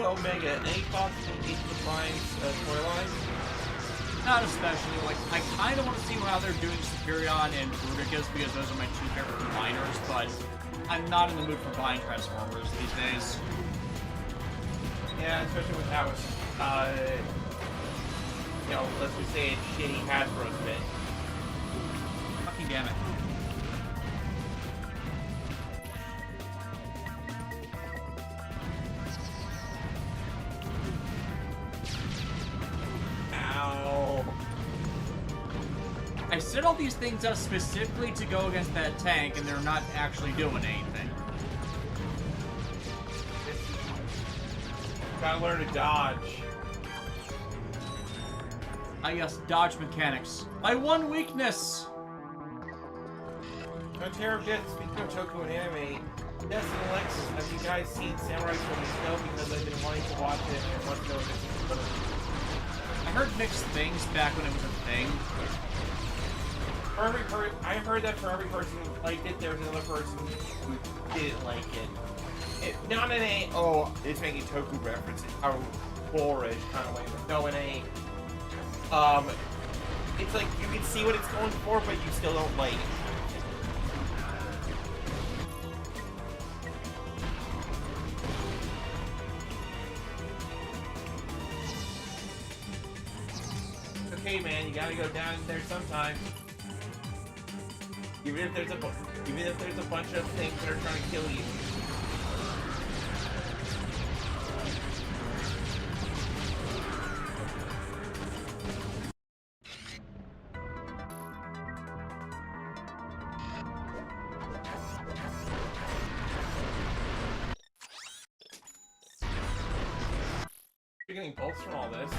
Omega, any thoughts on each Defiance storyline? Not especially. Like, I kind of want to see how they're doing Superion and Bruticus because those are my two favorite combiners, but I'm not in the mood for buying Transformers these days. Yeah, especially with how it's, you know, let's just say it's shitty Hasbro's bit. Fucking damn it. I set all these things up specifically to go against that tank, and they're not actually doing anything. Gotta learn to dodge. I guess dodge mechanics. My one weakness! On Terror of Death, speaking of Toku and anime, Des and Alexis, have you guys seen Samurai Sword Snow? Because I've been wanting to watch it and want to know if it's good. I heard mixed things back when it was a thing. For every I heard that for every person who liked it, there was another person who didn't like it. Not in a, oh, it's making Toku references, how boorish kind of way, but no, in a, it's like you can see what it's going for, but you still don't like it. Okay, man, you gotta go down there sometime. Even if there's a bunch of things that are trying to kill you. You're getting bolts from all this.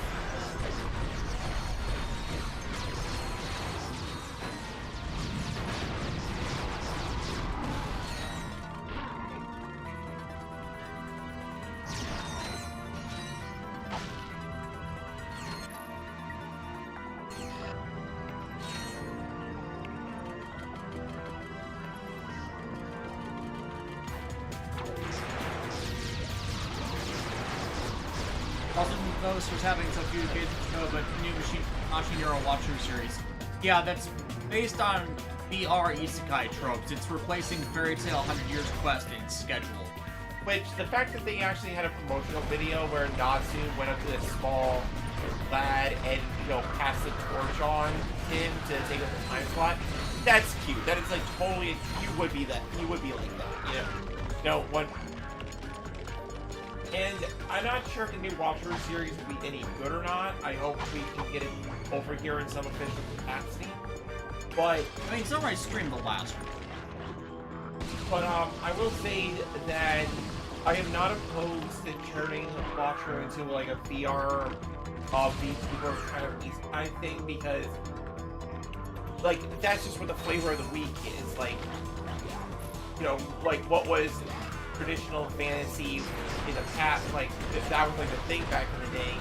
Also, those was having some few kids know about the new Mashiniro Watcher series. Yeah, that's based on BR Isekai tropes. It's replacing Fairy Tail 100 Years Quest in schedule. Which, the fact that they actually had a promotional video where Natsu went up to this small lad and, you know, passed the torch on him to take up the time slot, that's cute. That is, like, totally, you would be like that, you know, one. And I'm not sure if the new Watcher series will be any good or not. I hope we can get it over here in some official capacity. But I mean, Samurai streamed the last one. But I will say that I am not opposed to turning Watcher into like a VR VTuber kind of Isekai thing, because like that's just what the flavor of the week is. Like, you know, like what was traditional fantasy in the past, like that was like the thing back in the day.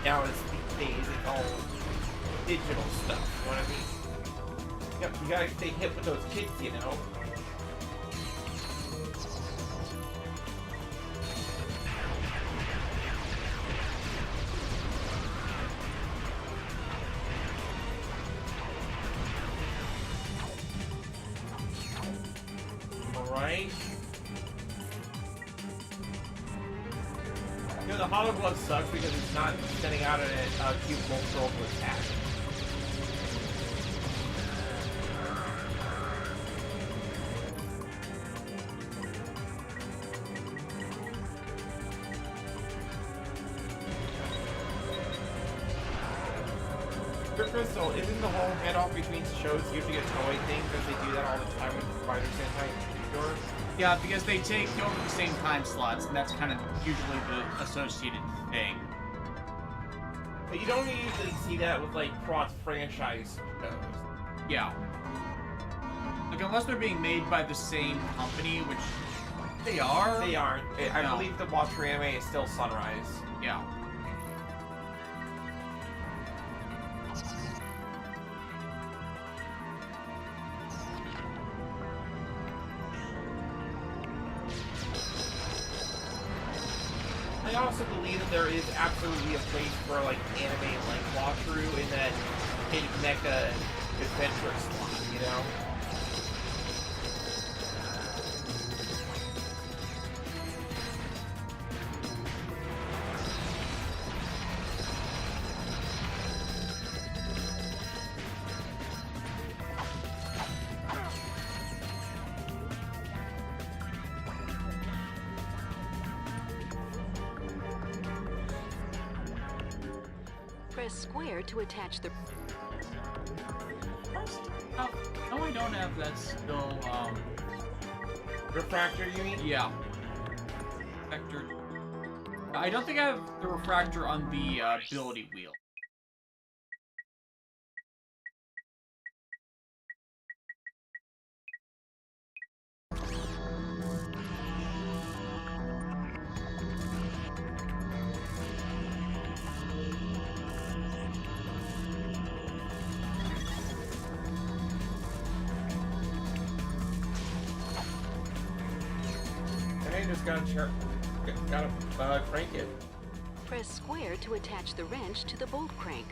Now these days it's all digital stuff, you know what I mean? Yep, you gotta stay hip with those kids, you know? Alright. You know, the Hollow Glove sucks because it's not sending out a cube control to attack. Crystal, isn't the whole head off between shows usually a toy thing because they do that all the time with Spider Sentai stores? Yeah, because they take over the same time slots, and that's kind of usually the associated thing. But you don't usually see that with, like, cross-franchise shows. Yeah. Like, unless they're being made by the same company, which they are. They aren't. I believe the Watcher anime is still Sunrise. Yeah. I also believe that there is absolutely a place for, like, anime like walkthrough in that you can connect a adventure slot, you know? Press square to attach the... Oh, no, I don't have that still, Refractor, you mean? Yeah. Refractor. I don't think I have the refractor on the, ability wheel. I just gotta crank it. Press square to attach the wrench to the bolt crank.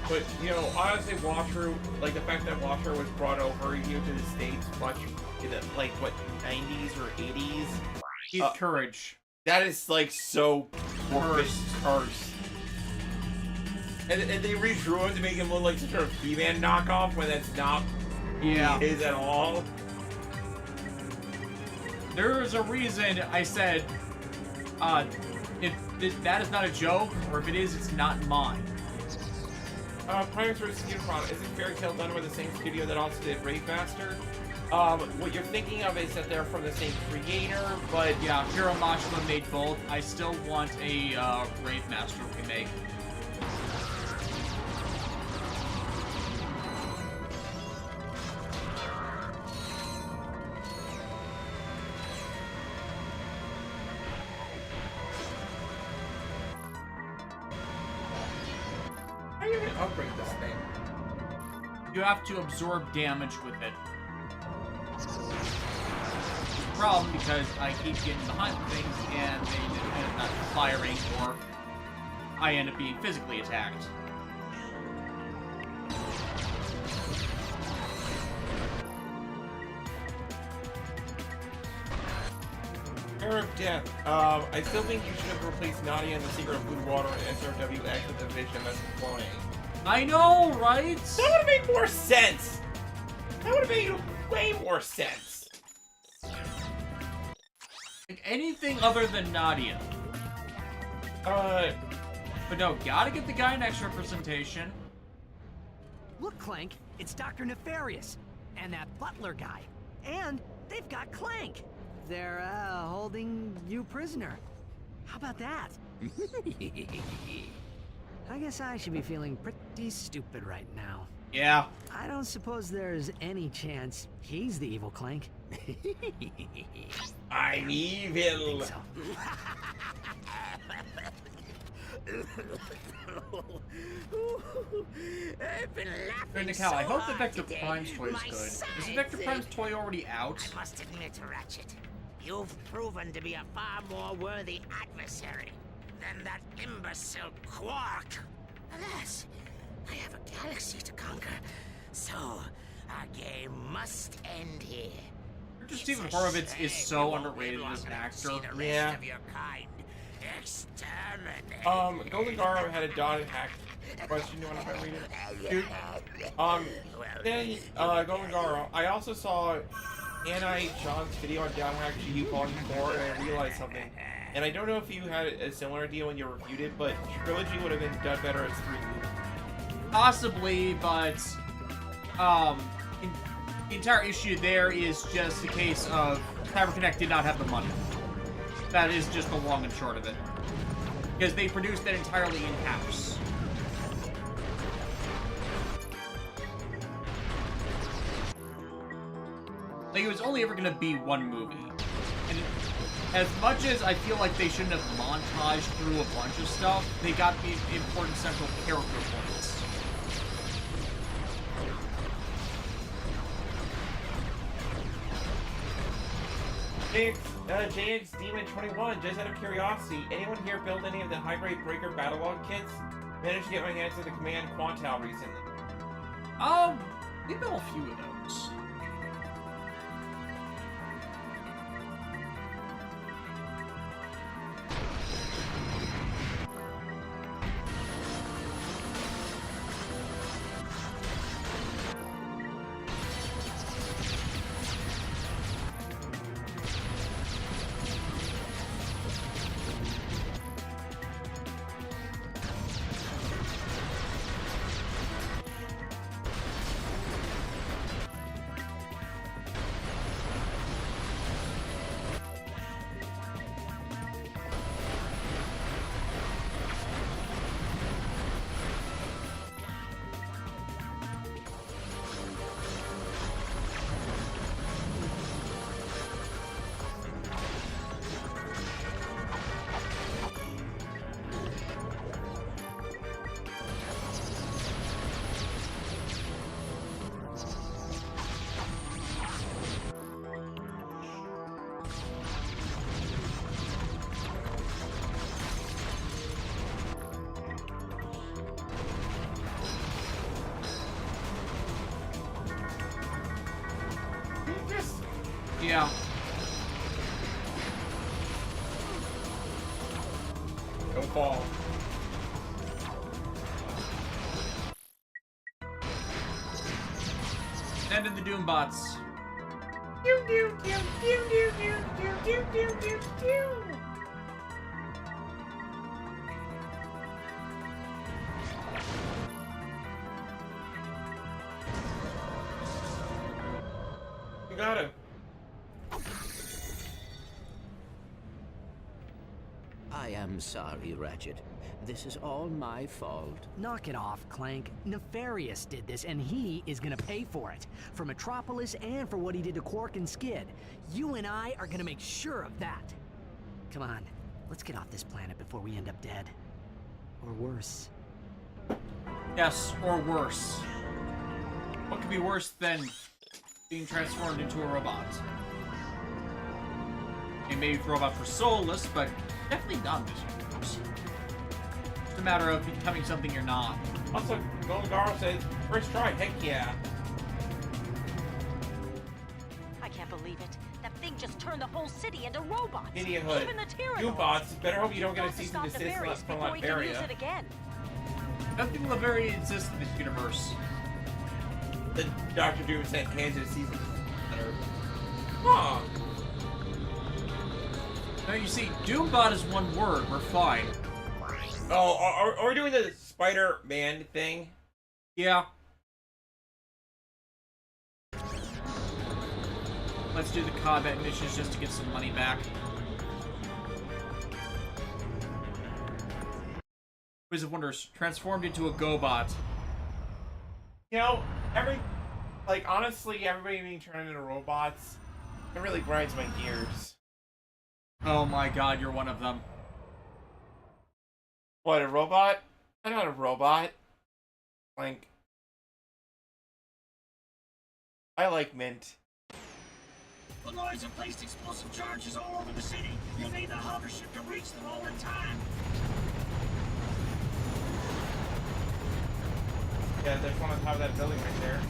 But, you know, honestly, Watcher, like, the fact that Watcher was brought over here to the States much in the, like, what, 90s or 80s? Keep courage. That is, like, so cursed. And they redrew him to make him look like some sort of He-Man knockoff when that's not who he is at all. There is a reason I said, if that is not a joke, or if it is, it's not mine. Pirates vs. Unicron, isn't Fairy Tail done by the same studio that also did Rave Master? What you're thinking of is that they're from the same creator, but... Yeah, Hiro Mashima made both. I still want a, Rave Master remake. How are you gonna upgrade this thing? You have to absorb damage with it. Problem because I keep getting behind things and they end up not firing, or I end up being physically attacked. Air of Death. I still think you should have replaced Nadia in The Secret of Blue Water and SRWX with the Vision that's cloning. I know, right? That would have made more sense! That would have made way more sense! Like anything other than Nadia. But no, gotta get the guy next representation. Look, Clank, it's Dr. Nefarious and that butler guy. And they've got Clank. They're, holding you prisoner. How about that? I guess I should be feeling pretty stupid right now. Yeah. I don't suppose there's any chance he's the evil Clank. I'm evil. I've been laughing Nicole, I so hope the hard Vector today. Prime's toy is My good. Is the sides Vector ache. Prime's toy already out? I must admit, Ratchet, you've proven to be a far more worthy adversary than that imbecile Quark. Alas, I have a galaxy to conquer, so our game must end here. Stephen Horowitz is so underrated as an actor. Yeah. Golden Garo had a dotted hack question. You want to read it? Dude. Then, Golden Garo, I also saw Anna John's video on Down Hack GU Volume 4, and I realized something. And I don't know if you had a similar idea when you reviewed it, but Trilogy would have been done better as 3 movies. Possibly, but the entire issue there is just a case of CyberConnect did not have the money. That is just the long and short of it. Because they produced that entirely in-house. Like, it was only ever going to be one movie. And as much as I feel like they shouldn't have montaged through a bunch of stuff, they got the important central character points. JX Demon 21, just out of curiosity, anyone here build any of the high-grade breaker battle log kits? Managed to get my hands on the Command Quantal recently. We built a few of those. Yeah. Don't fall. And in the Doom bots. You got him. I am sorry, Ratchet. This is all my fault. Knock it off, Clank. Nefarious did this, and he is gonna pay for it. For Metropolis and for what he did to Quark and Skid. You and I are gonna make sure of that. Come on, let's get off this planet before we end up dead. Or worse. Yes, or worse. What could be worse than being transformed into a robot? I mean, maybe robot for soulless, but definitely not in this universe. It's a matter of becoming something you're not. Also, Golden Garo says, first try, heck yeah. I can't believe it. That thing just turned the whole city into robots. Idiothood. Even the Tyrannoids. You bots, better hope you don't get a Got to cease stop and desist Nefarious from before he can use Latveria. it again. I think Latveria exists in this universe. The Dr. Doom sent hands in a cease and desist letter. Huh. Now you see, Doombot is one word. We're fine. Oh, are we doing the Spider-Man thing? Yeah. Let's do the combat missions just to get some money back. Wizard of Wonders transformed into a GoBot. You know, honestly, everybody being turned into robots, it really grinds my gears. Oh my god, you're one of them. What, a robot? I'm not a robot. Clank. I like mint. The Lloyds have placed explosive charges all over the city. You'll need the hover ship to reach them all in time. Yeah, there's one on top of that building right there.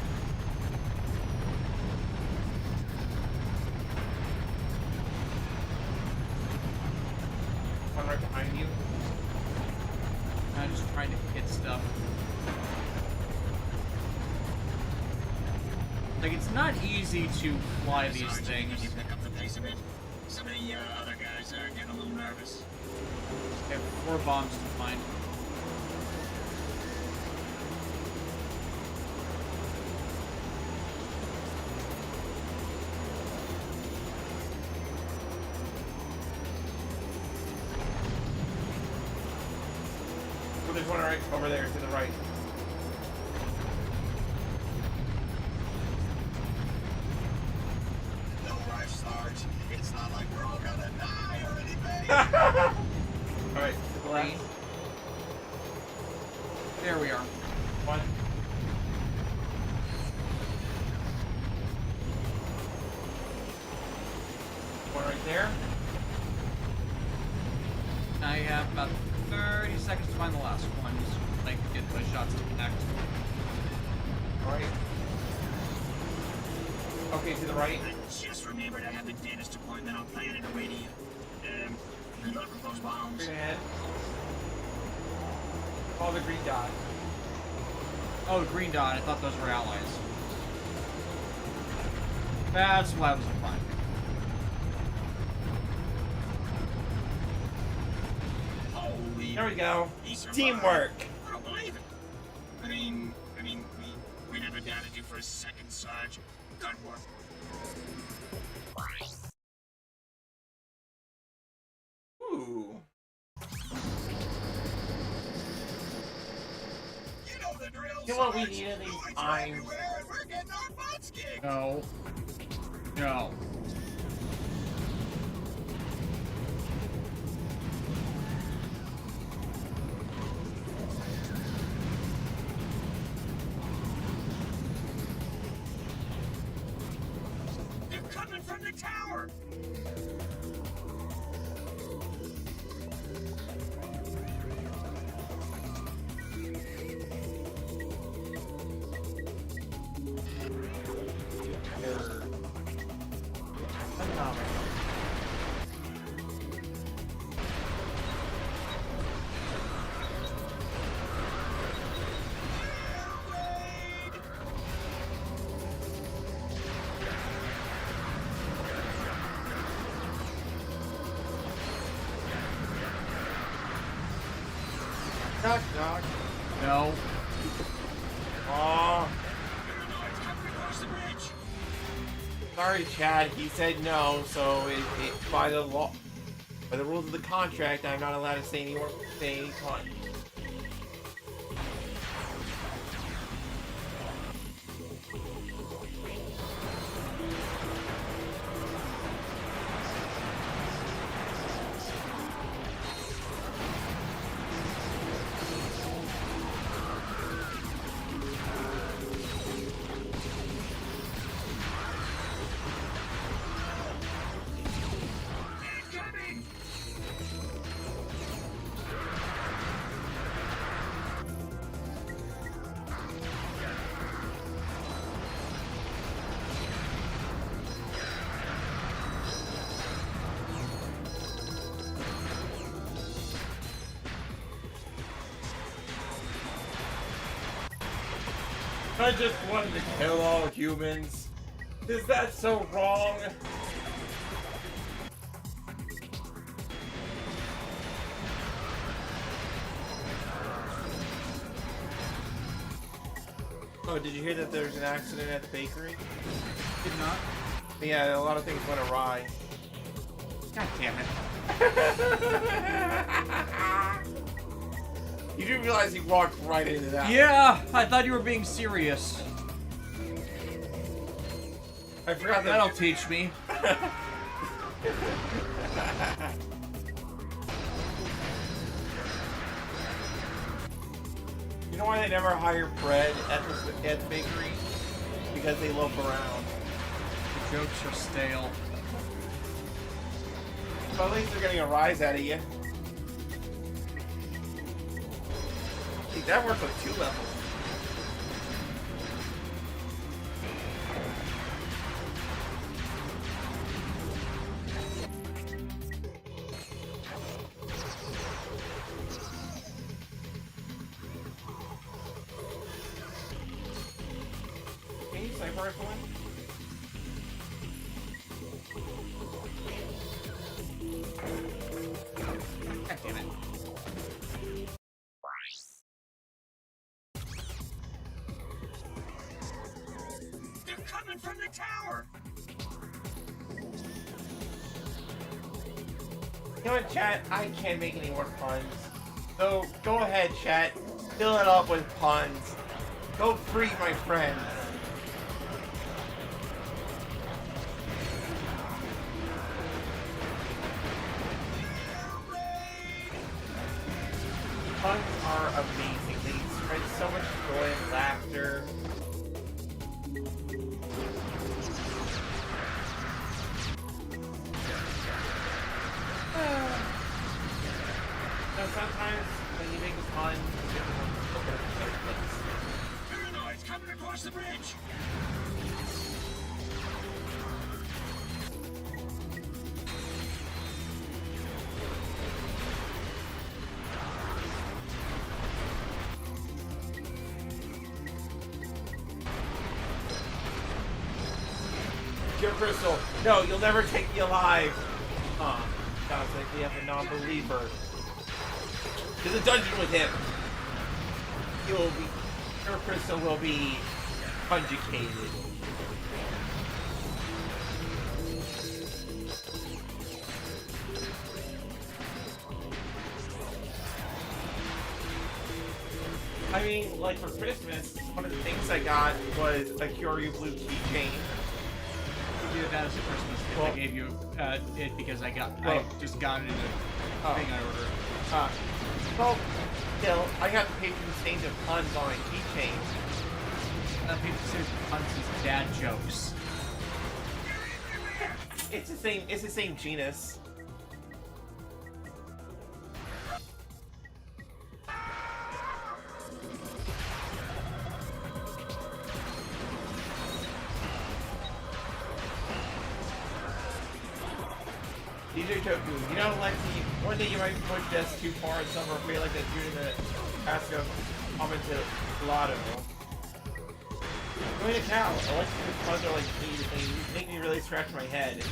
One right behind you. I'm just trying to hit stuff. Like, it's not easy to fly these things. Can you pick up the pace of it? Some of the other guys are getting a little nervous. I have 4 bombs to find. one right over there to the right. No rush, Sarge. It's not like we're all gonna die or anything. Alright, to the left. There we are. One. One right there. Now you have about 30 seconds to find the last one. Just like get the shots to connect. Alright. Okay, to the right. I just remembered I have the dentist appointment on Planet Iridium. Good luck with those bombs. Straight ahead. Follow the green dot. Oh, green dot. I thought those were allies. That's why I was fine. Holy. There we go. He survived. Teamwork. I don't believe it. I mean, we never doubted you for a second, Sarge. Good work. Ooh. You know the drill, You know what we Sarge. need in these Noise times? everywhere and we're getting our butts kicked. No. No. They're coming from the tower. Knock, knock. No. Aw. Sorry, Chad. He said no, so by the law, by the rules of the contract, I'm not allowed to say any more. Say any con. I just wanted to kill all humans. Is that so wrong? Oh, did you hear that there's an accident at the bakery? Did not. Yeah, a lot of things went awry. God damn it. You didn't realize he walked right into that. Yeah, I thought you were being serious. I forgot that. That'll teach me. You know why they never hire bread at the bakery? Because they loaf around. The jokes are stale. But at least they're getting a rise out of you. See, that works with 2 levels. Can you sniper rifle him? God damn it. They're coming from the tower. You know what, chat? I can't make any more puns. So, go ahead, chat. Fill it up with puns. Go free, my friends. Puns are amazing. They spread so much joy and laughter. Now, sometimes when you make a pun, you get the one Paranoid's coming across the bridge! Pure Crystal, no, you'll never take me alive. Sounds like we have a non-believer. To the dungeon with him. He will be. Pure Crystal will be conjugated. I mean, like for Christmas, one of the things I got was a Kyoryu Blue keychain. Yeah, that is a Christmas gift. I gave you it because I just got it in the thing I ordered. Well, still, I got the patron saint of puns on my keychain. Patron saint of puns is dad jokes. It's the same genus. DJ Toku, you know, Lexi, one day you might push this too far and suffer a fate like that due to the task of Amontillado. Going to cow, Alexi's puns are like me, they make me really scratch my head.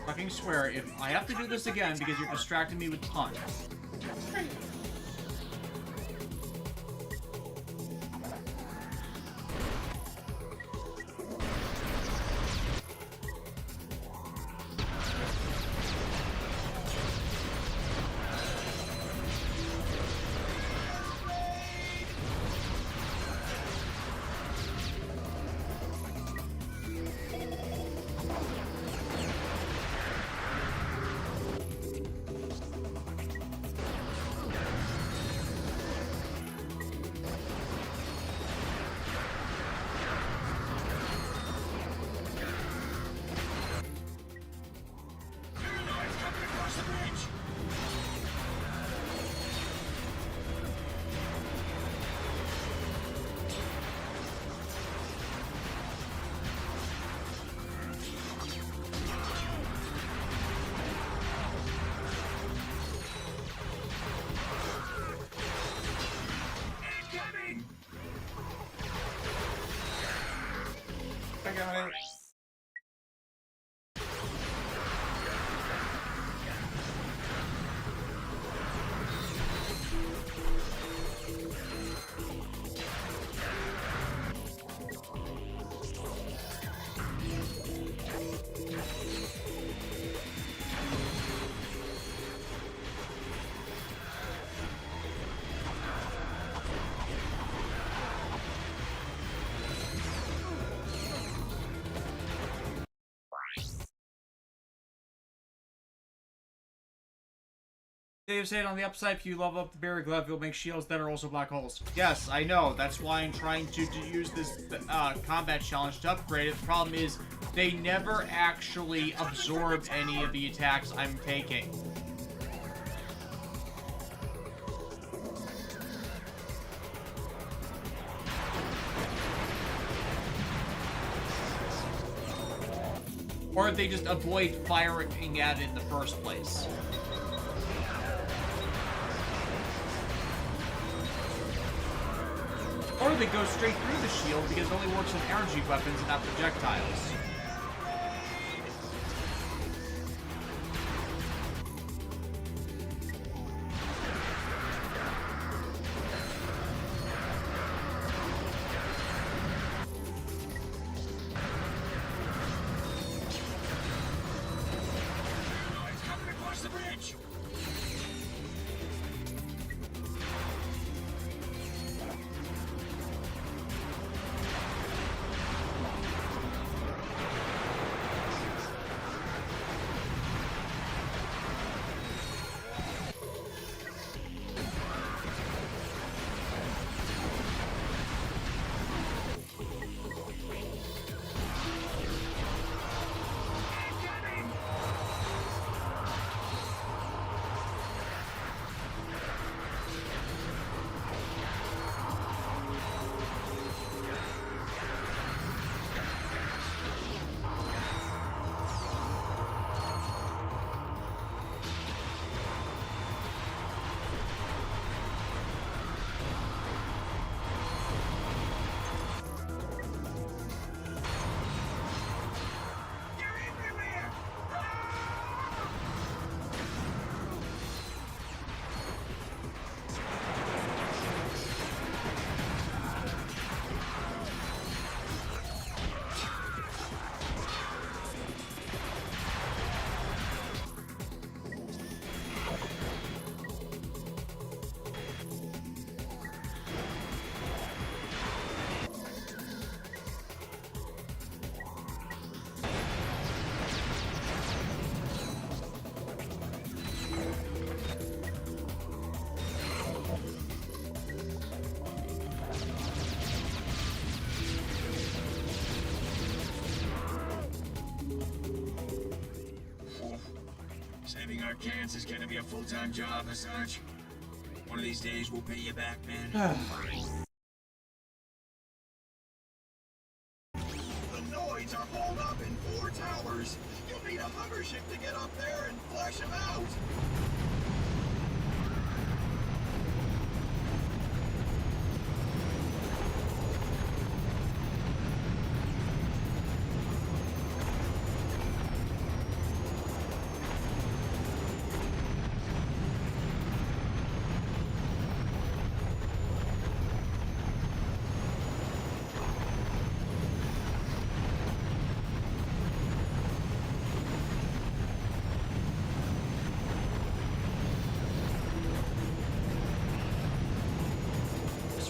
Fucking swear, if I have to do this again because you're distracting me with puns. I got it. Dave said on the upside, if you level up the Berry Glove, you'll make shields that are also black holes. Yes, I know. That's why I'm trying to use this combat challenge to upgrade it. The problem is, they never actually absorb any of the attacks I'm taking. Or they just avoid firing at it in the first place. Or they go straight through the shield because it only works with energy weapons and not projectiles. Loading our cans is gonna be a full-time job, Assange. One of these days we'll pay you back, man. The Noids are holed up in 4 towers. You'll need a hover ship to get up there and flush them out.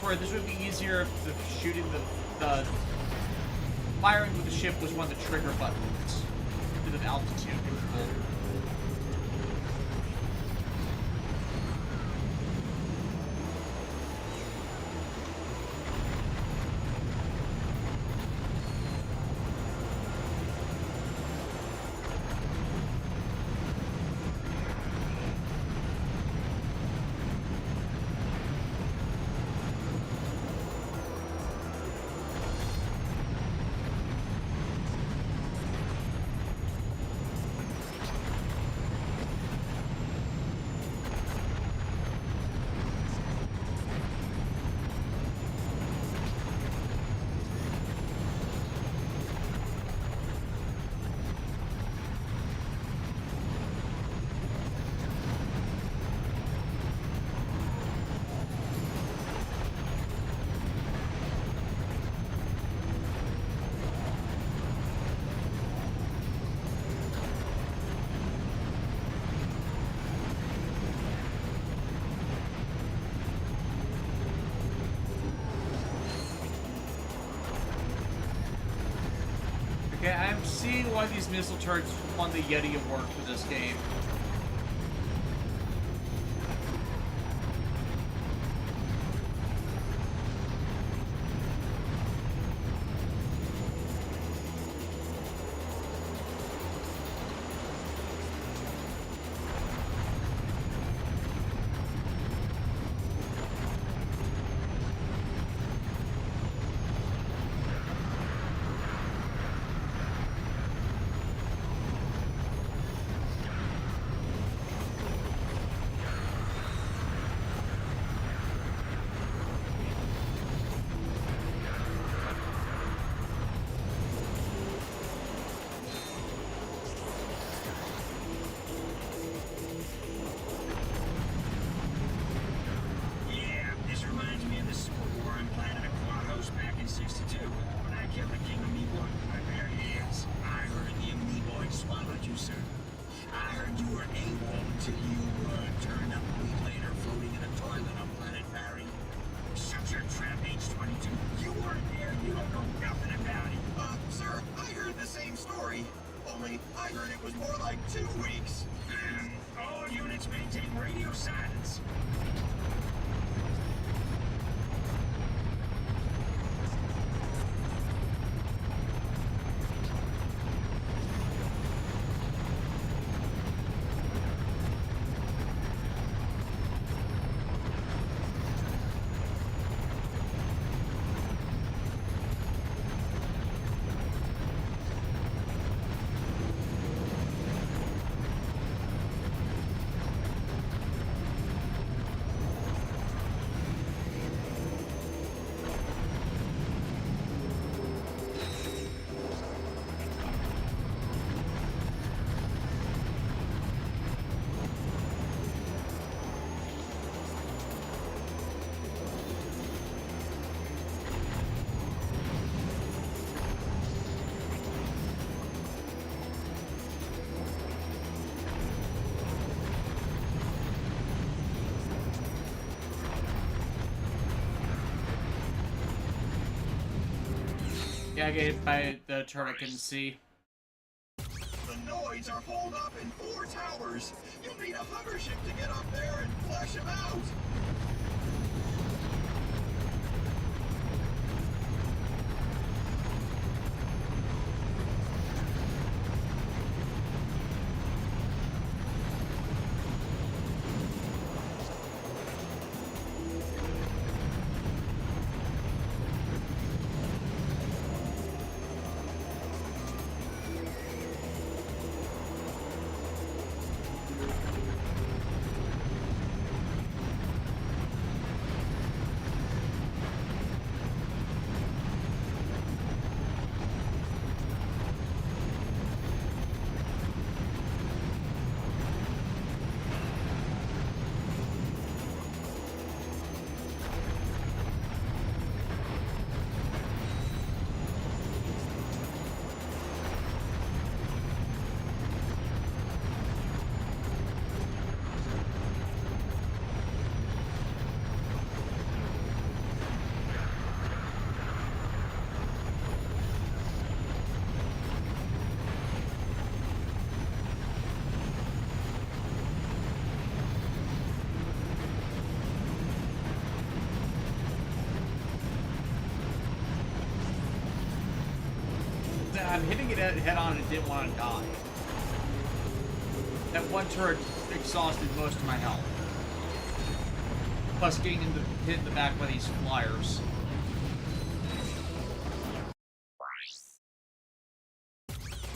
Where this would be easier if the shooting the firing with the ship was one of the trigger buttons instead of altitude control. Okay, I'm seeing why these missile turrets won the Yeti Award for this game. I heard it was more like 2 weeks. All units maintain radio silence. Yeah, I get hit by the turret I couldn't see. The Noids are holed up in 4 towers. You'll need a hover ship to get up there and flush them out. I'm hitting it head on and it didn't want to die. That one turret exhausted most of my health. Plus getting hit in the back by these flyers.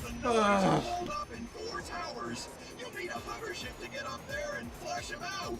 The noise are pulled up in 4 towers. You'll need a hover ship to get up there and flush them out.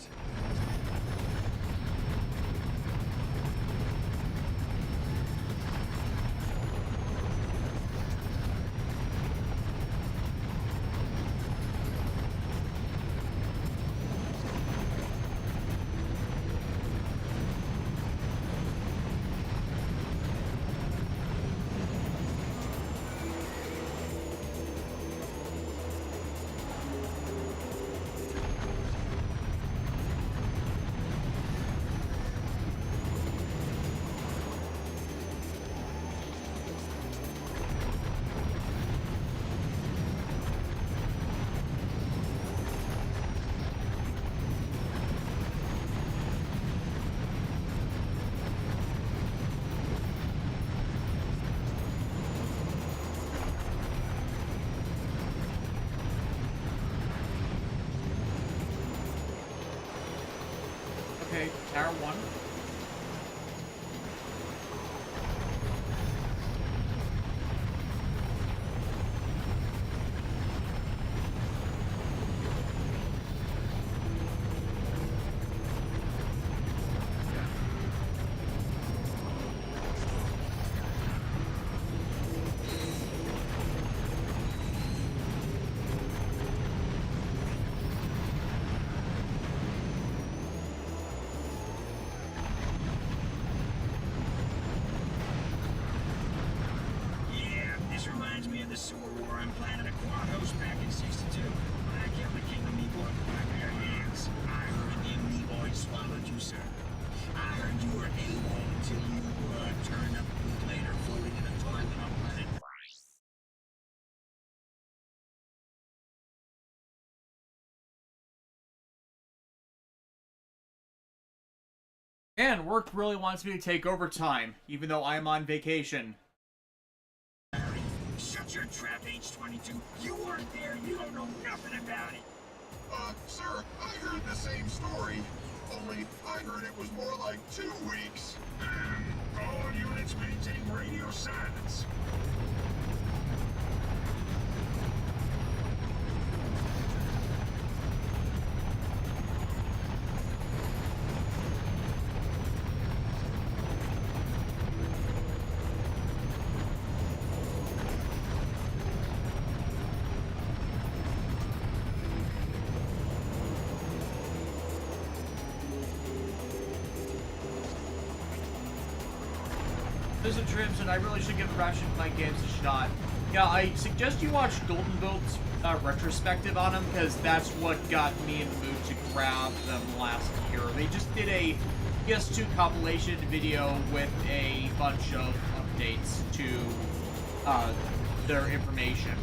Okay, Tower 1. sewer war on planet Aquatos back in '62. I kept the King of Meatboy in my bare hands. I heard the Meatboy swallowed you, sir. I heard you were able until you turned up a week later floating in a toilet on planet Price. And work really wants me to take overtime, even though I'm on vacation. Shut your trap, H-22. You weren't there, you don't know nothing about it. Sir, I heard the same story. Only I heard it was more like 2 weeks. All units maintain radio silence. Listen, Trims, and I really should give the Ratchet and Clank games a shot. Yeah, I suggest you watch Golden Boat's retrospective on them, because that's what got me in the mood to grab them last year. They just did a PS2 compilation video with a bunch of updates to their information.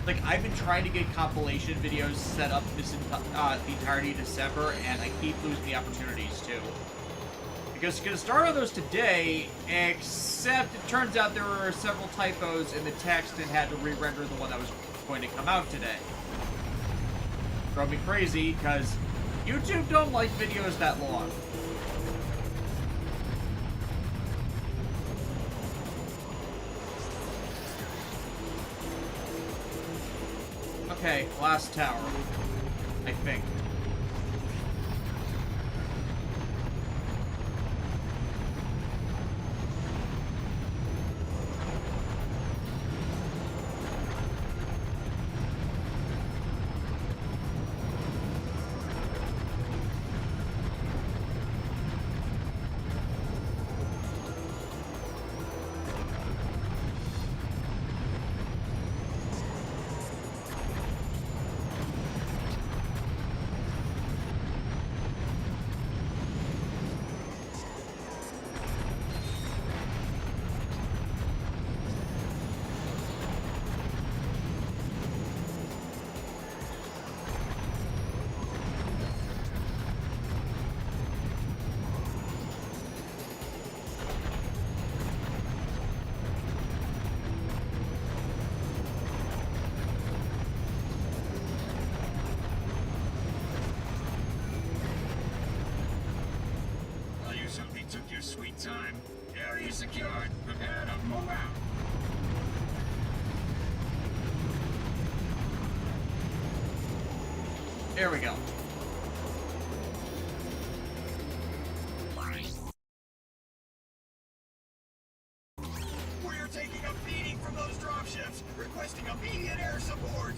Like, I've been trying to get compilation videos set up this the entirety of December, and I keep losing the opportunities to. Because I'm going to start on those today, except it turns out there were several typos in the text and had to re-render the one that was going to come out today. Drove me crazy, because YouTube don't like videos that long. Okay, last tower, I think. Wait time. Area secured. Prepare to move out. There we go. We're taking a beating from those dropships, requesting immediate air support.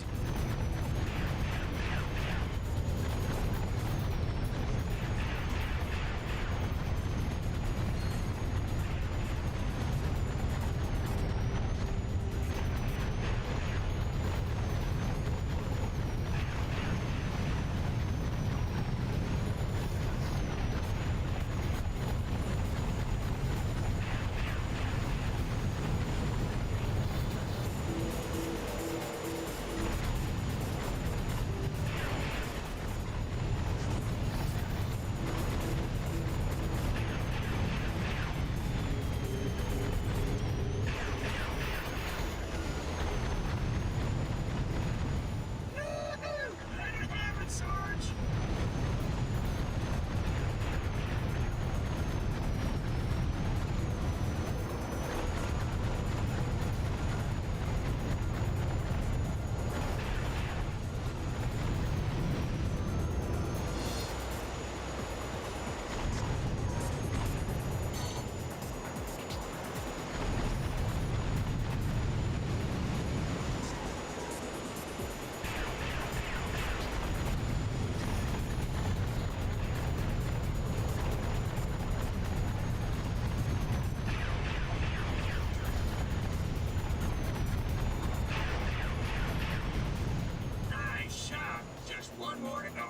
Nice shot. Just one more to go.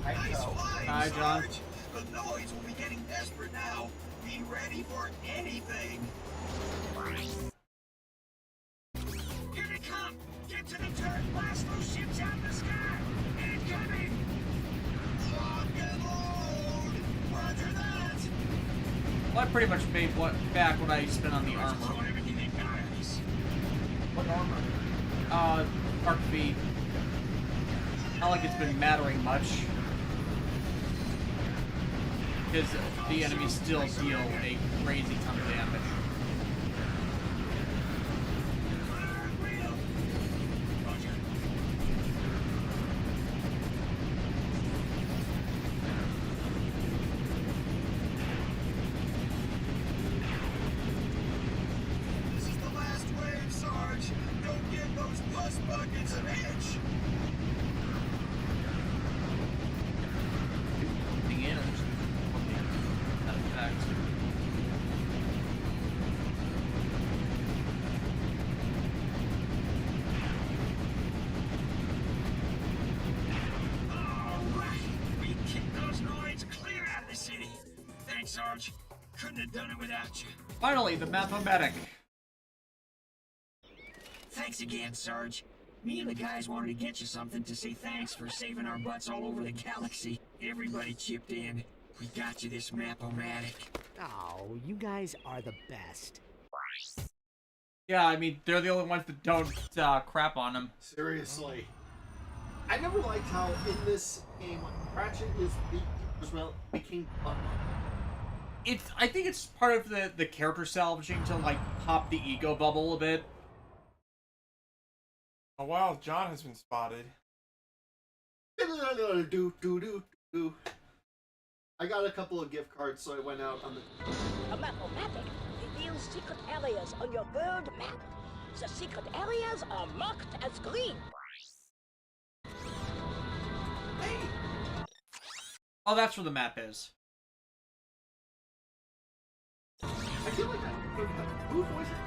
Nice flying, Hi, John. Sarge. The Noids will be getting desperate now. Be ready for anything. Here they come. Get to the turret. Blast those ships out of the sky. Incoming. Lock and load. Roger that. Well, I pretty much made back what I spent on the armor. Everything they got is. What armor? Arc V. Not like it's been mattering much. Because the enemies still deal a crazy ton of damage. This is the last wave, Sarge. Don't give those bus buckets an inch. Thing in and just that effect. Alright. We kicked those Noids clear out of the city. Thanks, Sarge. Couldn't have done it without you. Finally, the mathematic. Thanks again, Sarge. Me and the guys wanted to get you something to say thanks for saving our butts all over the galaxy. Everybody chipped in. We got you this map-o-matic. Oh, you guys are the best. Yeah, I mean, they're the only ones that don't crap on them. Seriously. I never liked how in this game Ratchet became I think it's part of the character salvaging to like pop the ego bubble a bit. A wild John has been spotted. I got a couple of gift cards, so I went out on the... A map-o-matic reveals secret areas on your world map. The secret areas are marked as green. Oh, that's where the map is. I feel like who voiced it?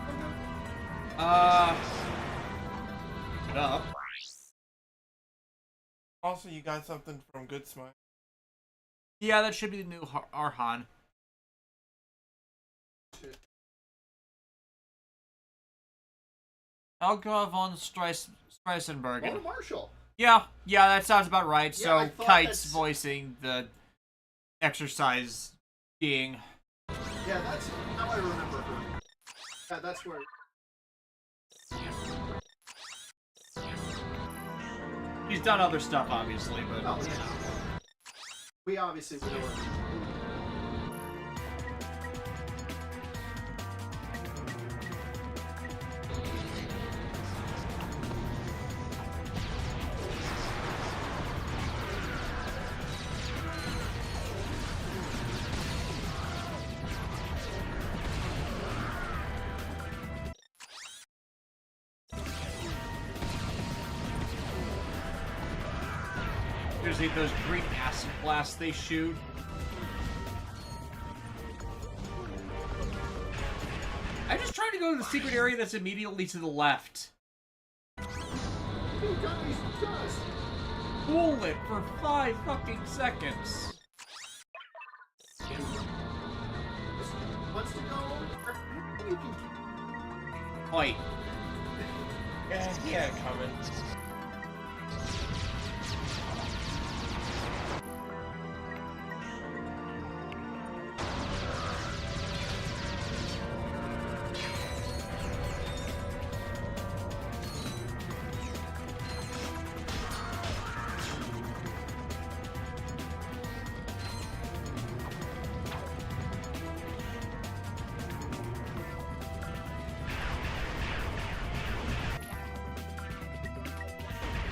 Pick it up. Also, you got something from Good Smile. Yeah, that should be the new Arhan. Alga von Streisenberg. Oh, Marshall. Yeah, that sounds about right. Yeah, I So thought Kite's that's- voicing the exercise being. Yeah, that's how I remember her. Yeah, that's where. He's done other stuff, obviously, but. Oh, yeah. We obviously would have. There's those green acid blasts they shoot. I'm just trying to go to the secret area that's immediately to the left. Cool it for 5 fucking seconds. Wants to go. Wait. Yeah, he had it coming.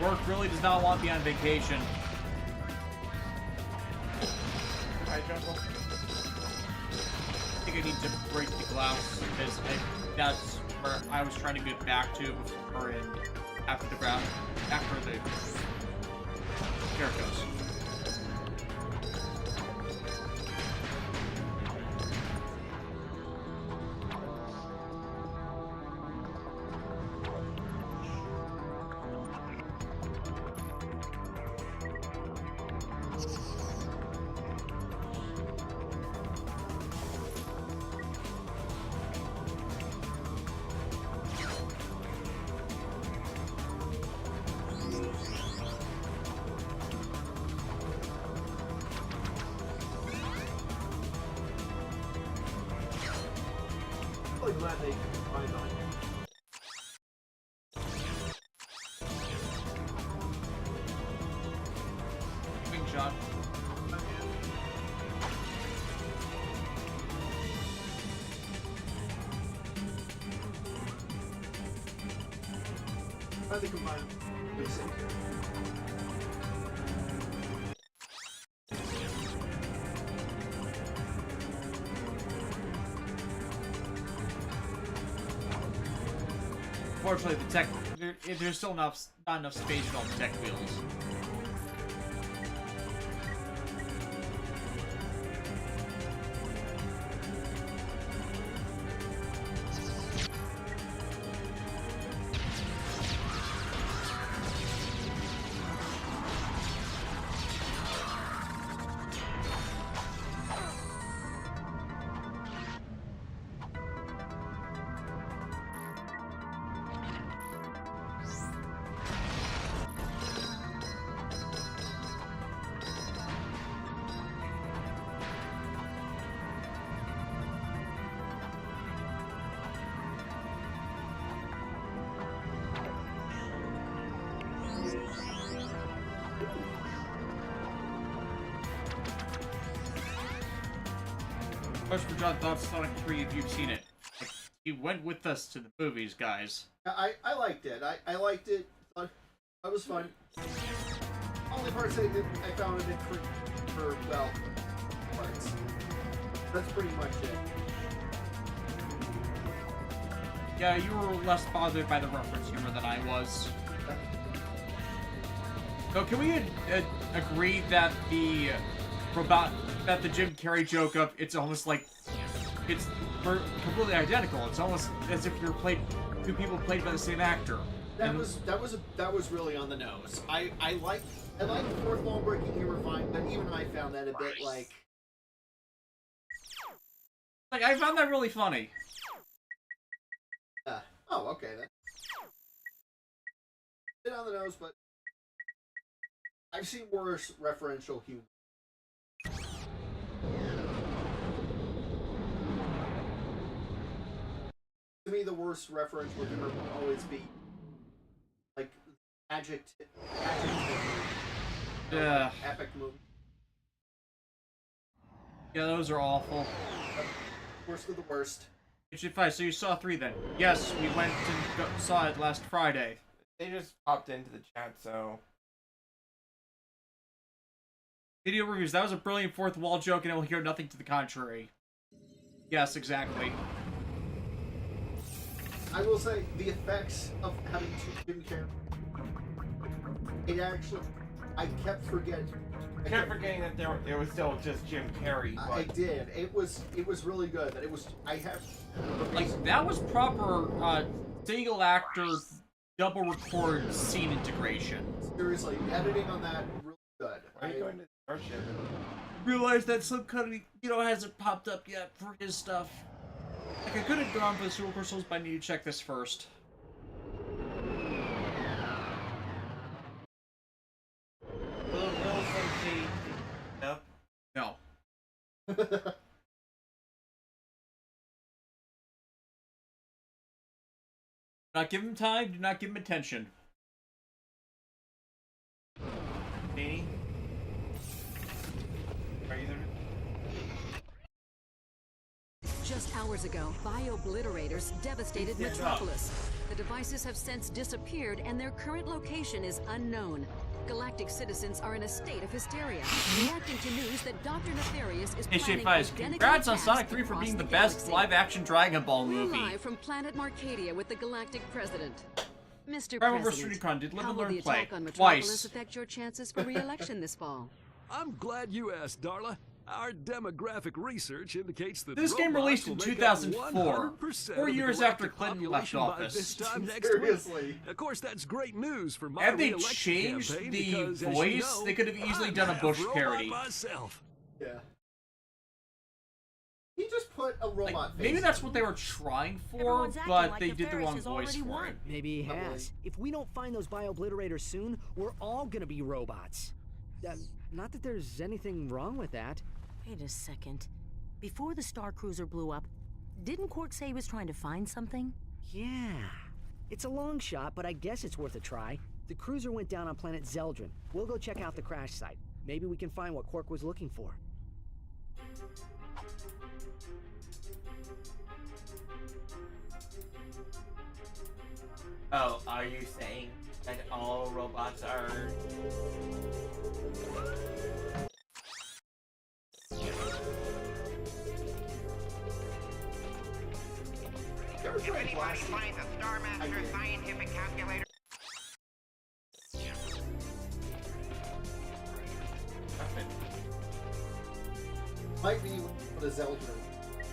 Work really does not want me on vacation. Hi, Jungle. I think I need to break the glass because that's where I was trying to get back to before and after the ground, after the characters. Really glad they combined on. Wing shot. Glad they combined. Fortunately, the tech there's still not enough space for all the tech wheels. Question for John, thoughts Sonic 3 if you've seen it. He went with us to the movies, guys. I liked it. I liked it. That was fun. Only parts I found a bit for well parts. That's pretty much it. Yeah, you were less bothered by the reference humor than I was. So can we agree that the Jim Carrey joke of it's almost like we're completely identical. It's almost as if two people played by the same actor. That was really on the nose. I like the fourth wall breaking humor fine, but even I found that a bit like I found that really funny. Oh, okay then. Bit on the nose, but I've seen worse referential humor. To me, the worst referential humor will always be like adjective Yeah. epic movie. Yeah, those are awful. Worst of the worst. HG5, so you saw 3 then? Yes, we went and saw it last Friday. They just popped into the chat, so... Video reviews. That was a brilliant fourth wall joke, and I will hear nothing to the contrary. Yes, exactly. I will say, the effects of having two Jim Carrey... It actually... I kept forgetting... I kept forgetting that there was still just Jim Carrey, but... I did. It was really good. That it was... I have... Like, that was proper, single actor, double record scene integration. Seriously, editing on that, really good. Why are you going to Starship? Realize that some kind of, hasn't popped up yet for his stuff. Like, I could have gone for the Super Crystals, but I need to check this first. No. Do not give him time, do not give him attention. Danny? Are you there? Just hours ago, bio-obliterators devastated Metropolis. The devices have since disappeared, and their current location is unknown. Galactic citizens are in a state of hysteria, reacting to news that Dr. Nefarious is planning identical congrats on attacks Sonic 3 for being the best live-action Dragon Ball movie. We're live from Planet Marcadia with the Galactic President. Mr. Travel President, Con did live how and will learn the play attack on Metropolis twice. affect your chances for re-election this fall? I'm glad you asked, Darla. Our demographic research indicates that This game robots released in will make up 2004, 100% 4 of the years after galactic Clinton left population by office. this time next Seriously. week. Of course, that's great news for my Have they re-election changed campaign the because, as you voice? know, They could have easily I'm done a half Bush robot parody. myself. Yeah. He just put a robot face. Maybe that's what they were trying for, Everyone's acting but like they did the Nefarious wrong has voice already for won. it. Maybe he has. If we don't find those bio-obliterators soon, we're all gonna be robots. Not that there's anything wrong with that. Wait a second. Before the Star Cruiser blew up, didn't Quark say he was trying to find something? Yeah. It's a long shot, but I guess it's worth a try. The cruiser went down on planet Zeldrin. We'll go check out the crash site. Maybe we can find what Quark was looking for. Oh, are you saying that all robots are... If anybody finds a Star Master scientific calculator... Might be the Zelda.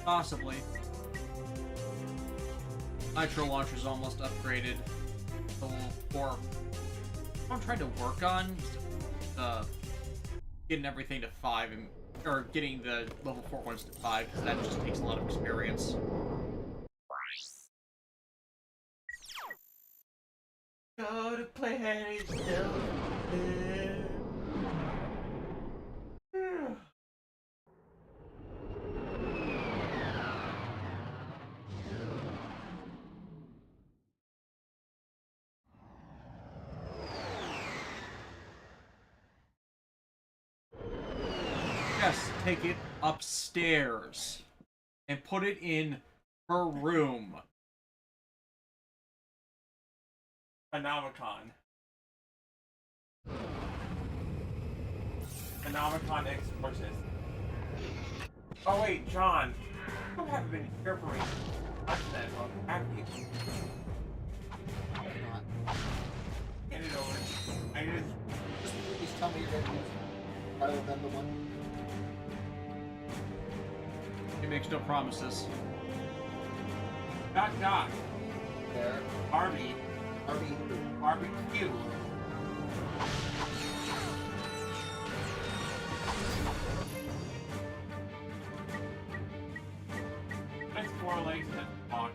Possibly. Nitro launcher's almost upgraded. So, or I'm trying to work on getting everything to 5 and or getting the level 4 ones to 5 because that just takes a lot of experience. Go to planet Zelda. Yes, take it upstairs and put it in her room. Anomicon. Anomicon Exorcist. Oh wait, John. You haven't been here for me. Watch that one. Have you? Hand it over. I Just please tell me you're gonna use it rather than the one. He makes no promises. Knock knock. There. Barbie. Barbecue. That's 4 legs that talk.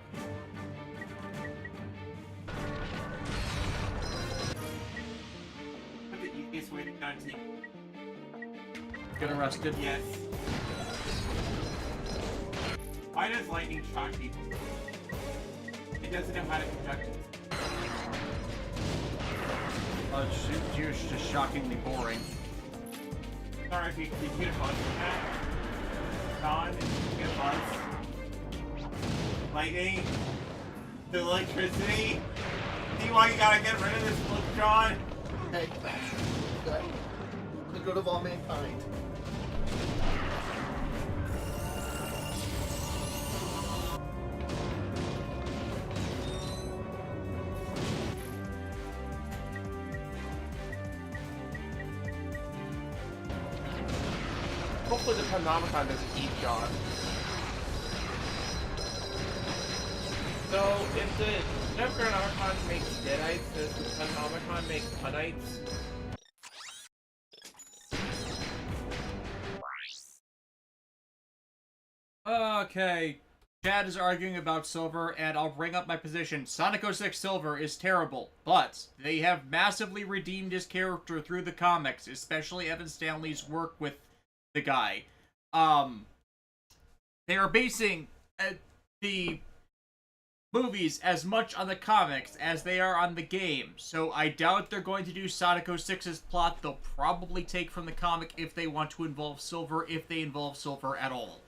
Put the easiest nice way to kind of Get arrested? Yes. Why does lightning shock people? It doesn't know how to conduct it. It's just shockingly boring. Sorry if you get a bunch of that. Gone, and you get a bunch. Lightning. The electricity. See why you gotta get rid of this book, John? Hey, good. The good of all mankind. Hopefully the Phenomicon doesn't eat John. So, if the Necronomicon makes Deadites, does the Phenomicon make Punites? Okay. Chad is arguing about Silver, and I'll bring up my position. Sonic 06 Silver is terrible, but they have massively redeemed his character through the comics, especially Evan Stanley's work with the guy. They are basing the movies as much on the comics as they are on the game, so I doubt they're going to do Sonic 06's plot. They'll probably take from the comic if they want to involve Silver, if they involve Silver at all.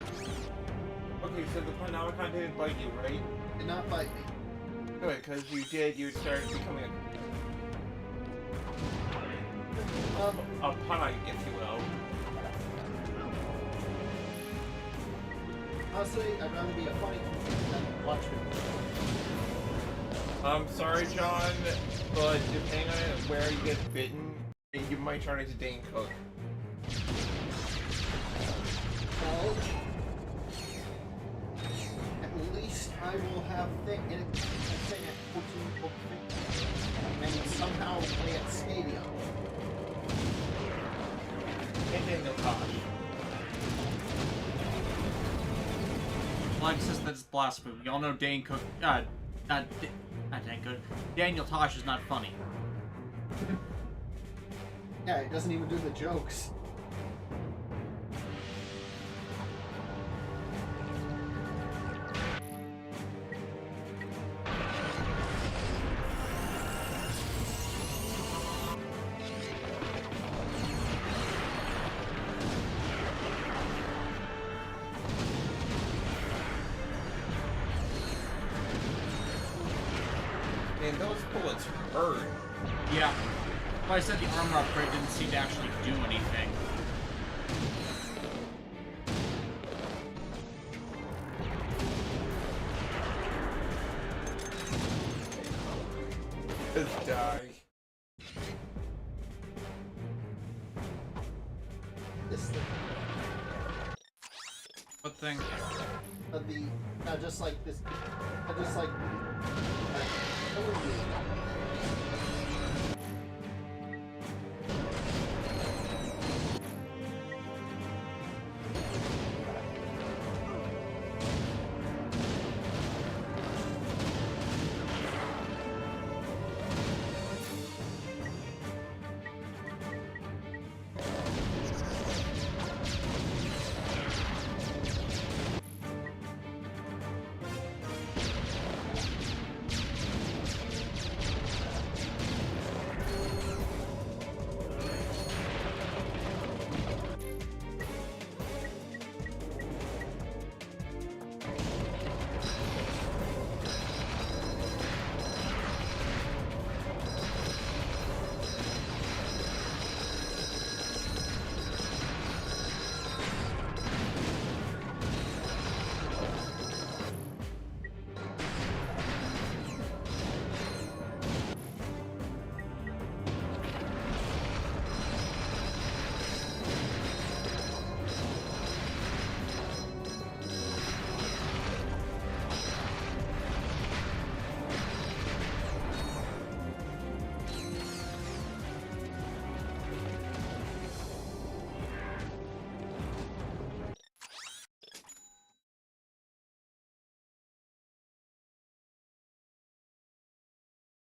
Okay, so the Phenomicon didn't bite you, right? Did not bite me. Good, because you did, you started becoming a Punite, if you will. Honestly, I'd rather be a funny than watch me. I'm sorry, John, but depending on where you get bitten, you might turn into Dane Cook. Well, at least I will have thing in a thing at 14 book and somehow play at Stadium. And then no Tosh. Like says that's blasphemy. Y'all know Dane Cook. Not Dane Cook. Daniel Tosh is not funny. Yeah, he doesn't even do the jokes. And those bullets hurt. Yeah. But I said the armor upgrade didn't seem to actually do anything. Just die. This thing. What thing? Just like this. Just like.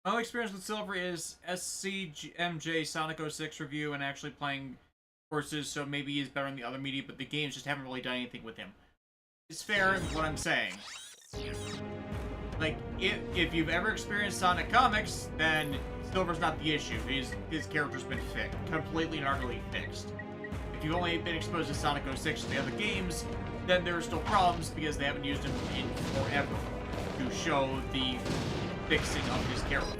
My only experience with Silver is SCMJ Sonic 06 review and actually playing courses, so maybe he's better in the other media, but the games just haven't really done anything with him. It's fair in what I'm saying. Like, if you've ever experienced Sonic comics, then Silver's not the issue. His character's been completely and utterly fixed. If you've only been exposed to Sonic 06 and the other games, then there are still problems because they haven't used him in forever to show the fixing of his character.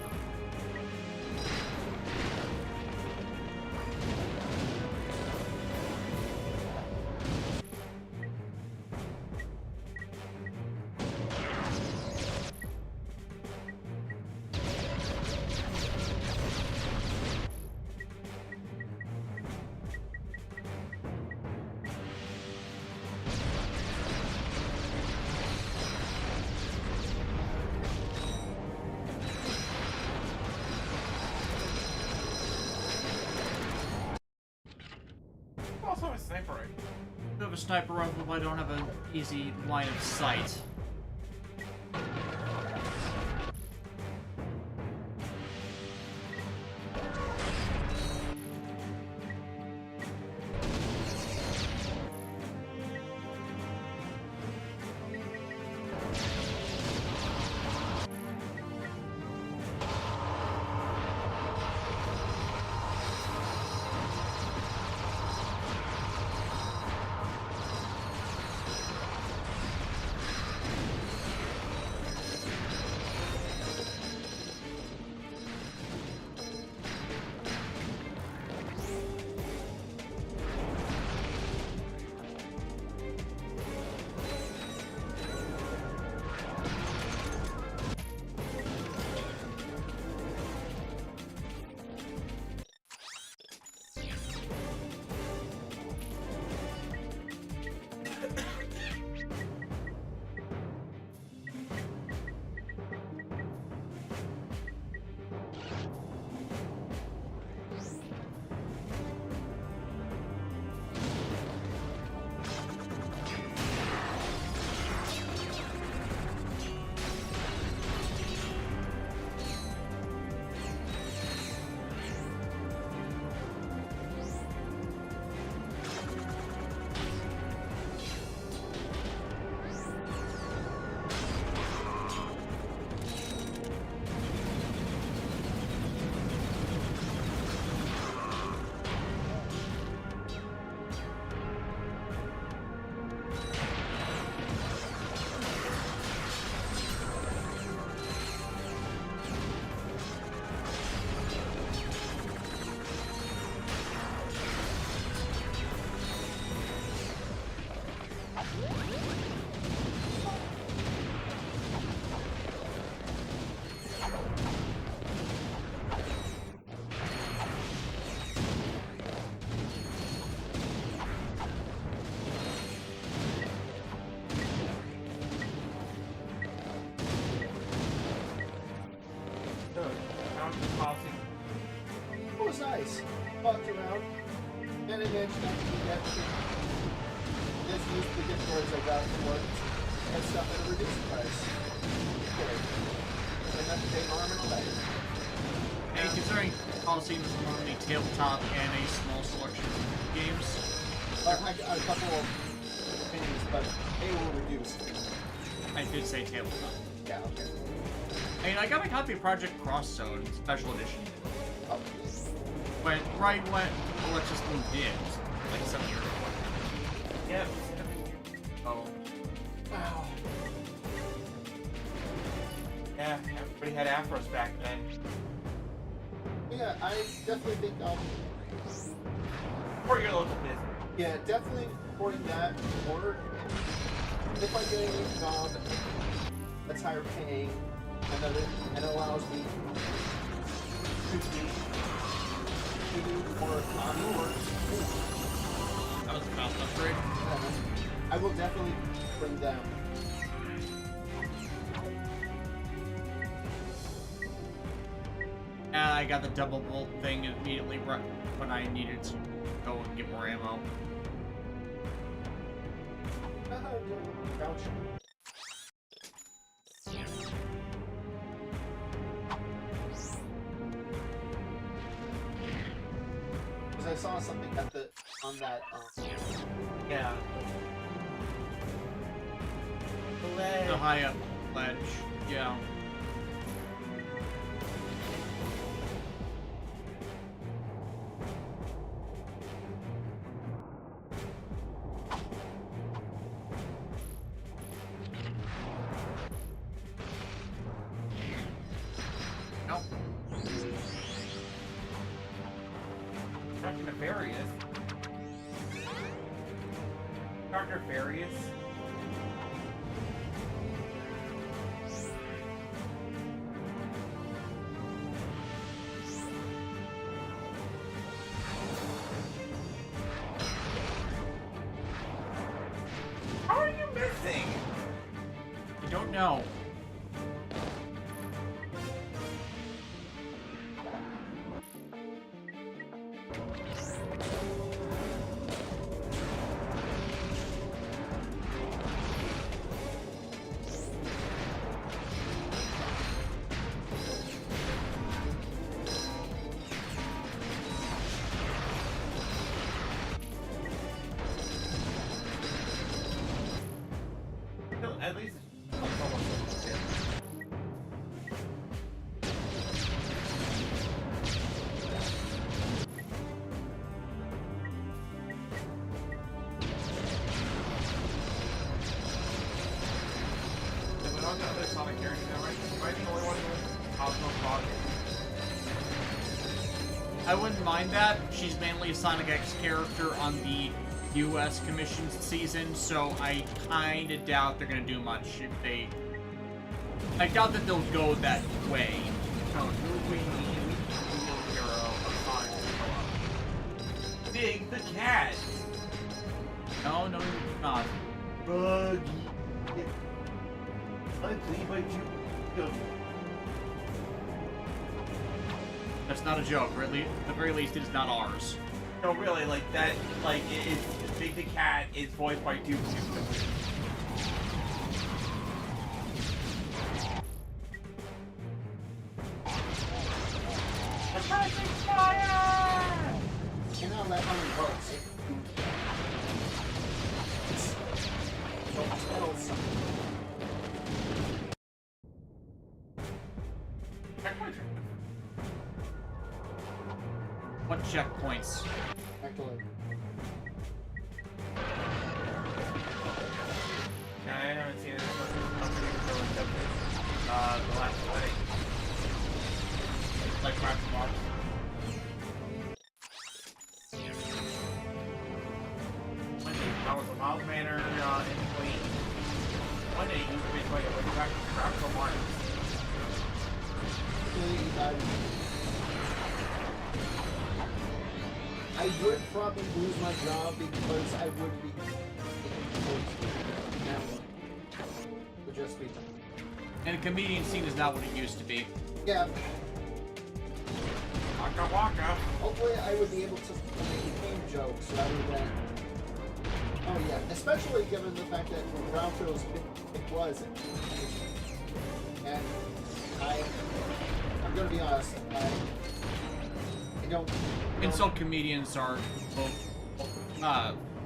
Also a sniper rifle. I have a sniper rifle, but I don't have an easy line of sight. It was nice. Walked around, and I managed to get just used the gift cards I got from work and stuff at a reduced price. Good. And not to pay arm and a leg. And considering Coliseum is normally tabletop and a small selection of games, I got a couple of opinions, but they were reduced. I did say tabletop. Yeah, okay. I mean, I got my copy of Project Cross Zone Special Edition. Oh. When Alexis moved in, like 7 years ago. Yep. Oh. Wow. Yeah, everybody had afros back then. Yeah, I definitely think Or your local business. yeah, definitely supporting that, or if I get a job that's higher paying and allows me to do more hobby work. That was a fast upgrade. I will definitely bring them. And I got the double bolt thing immediately right when I needed to go and get more ammo. I saw something at the on that. Yeah. The high up ledge. Yeah. Nope. Dr. Nefarious. Dr. Nefarious. How are you missing? I don't know. At least it's almost there. Then we're on the other Sonic character now, right? Am I the only one with Cosmo Fog? I wouldn't mind that. She's mainly a Sonic X character on the US commissioned season, so I kinda doubt they're gonna do much if they... I doubt that they'll go that way. No, who we need a hero of Sonic to show up. Dig the cat! No, no, not. Buggy. I believe I do. That's not a joke, or at the very least, it is not ours. No, really, like that, like, it's Big the Cat is voiced by Duke. Suppressing fire! You know that only works. Don't tell something. What checkpoints? Actually. Yeah, I haven't seen this one. I'm pretty sure it's the last wedding. Like Ratchet and Clank. I was a mild manner in between. One day you could play a way back to Ratchet Martin. I would probably lose my job because I would be would just be. And the comedian scene is not what it used to be. Yeah. Waka waka. Hopefully I would be able to make game jokes rather than. Oh yeah, especially given the fact that Groucho's it was. And I'm gonna be honest, I don't. Insult comedians are both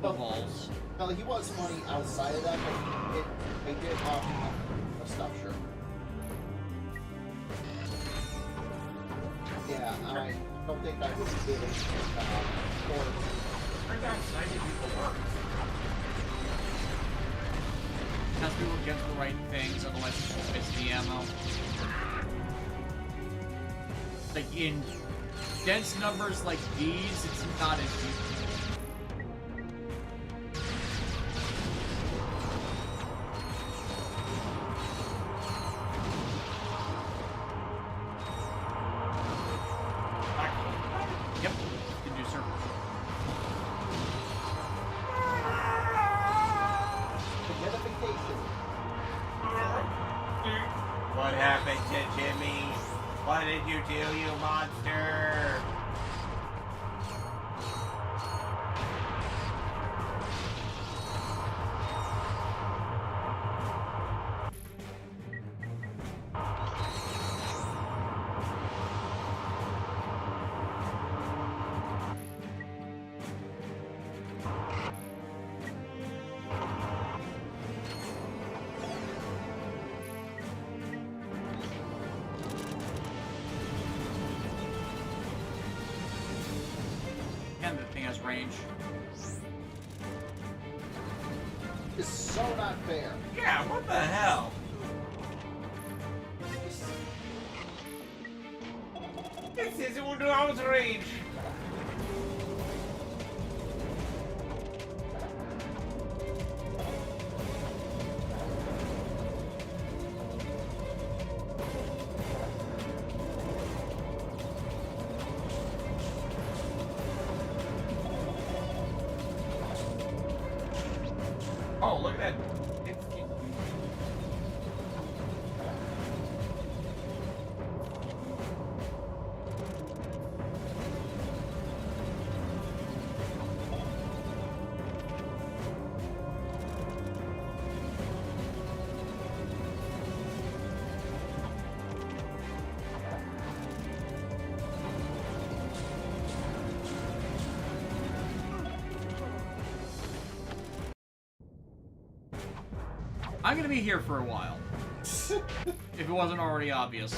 balls. No, he was funny outside of that, but it did have stuff, sure. Yeah, I don't think I would be able to or turns out 90 people work. Because people get the right things, otherwise it's the ammo. Like in dense numbers like these, it's not as deep. Yep, can do, sir. What happened to Jimmy? What did you do, you monster? range. It's so not fair. Yeah, what the hell? This isn't within arm's range. Oh, look at that. I'm gonna be here for a while. If it wasn't already obvious.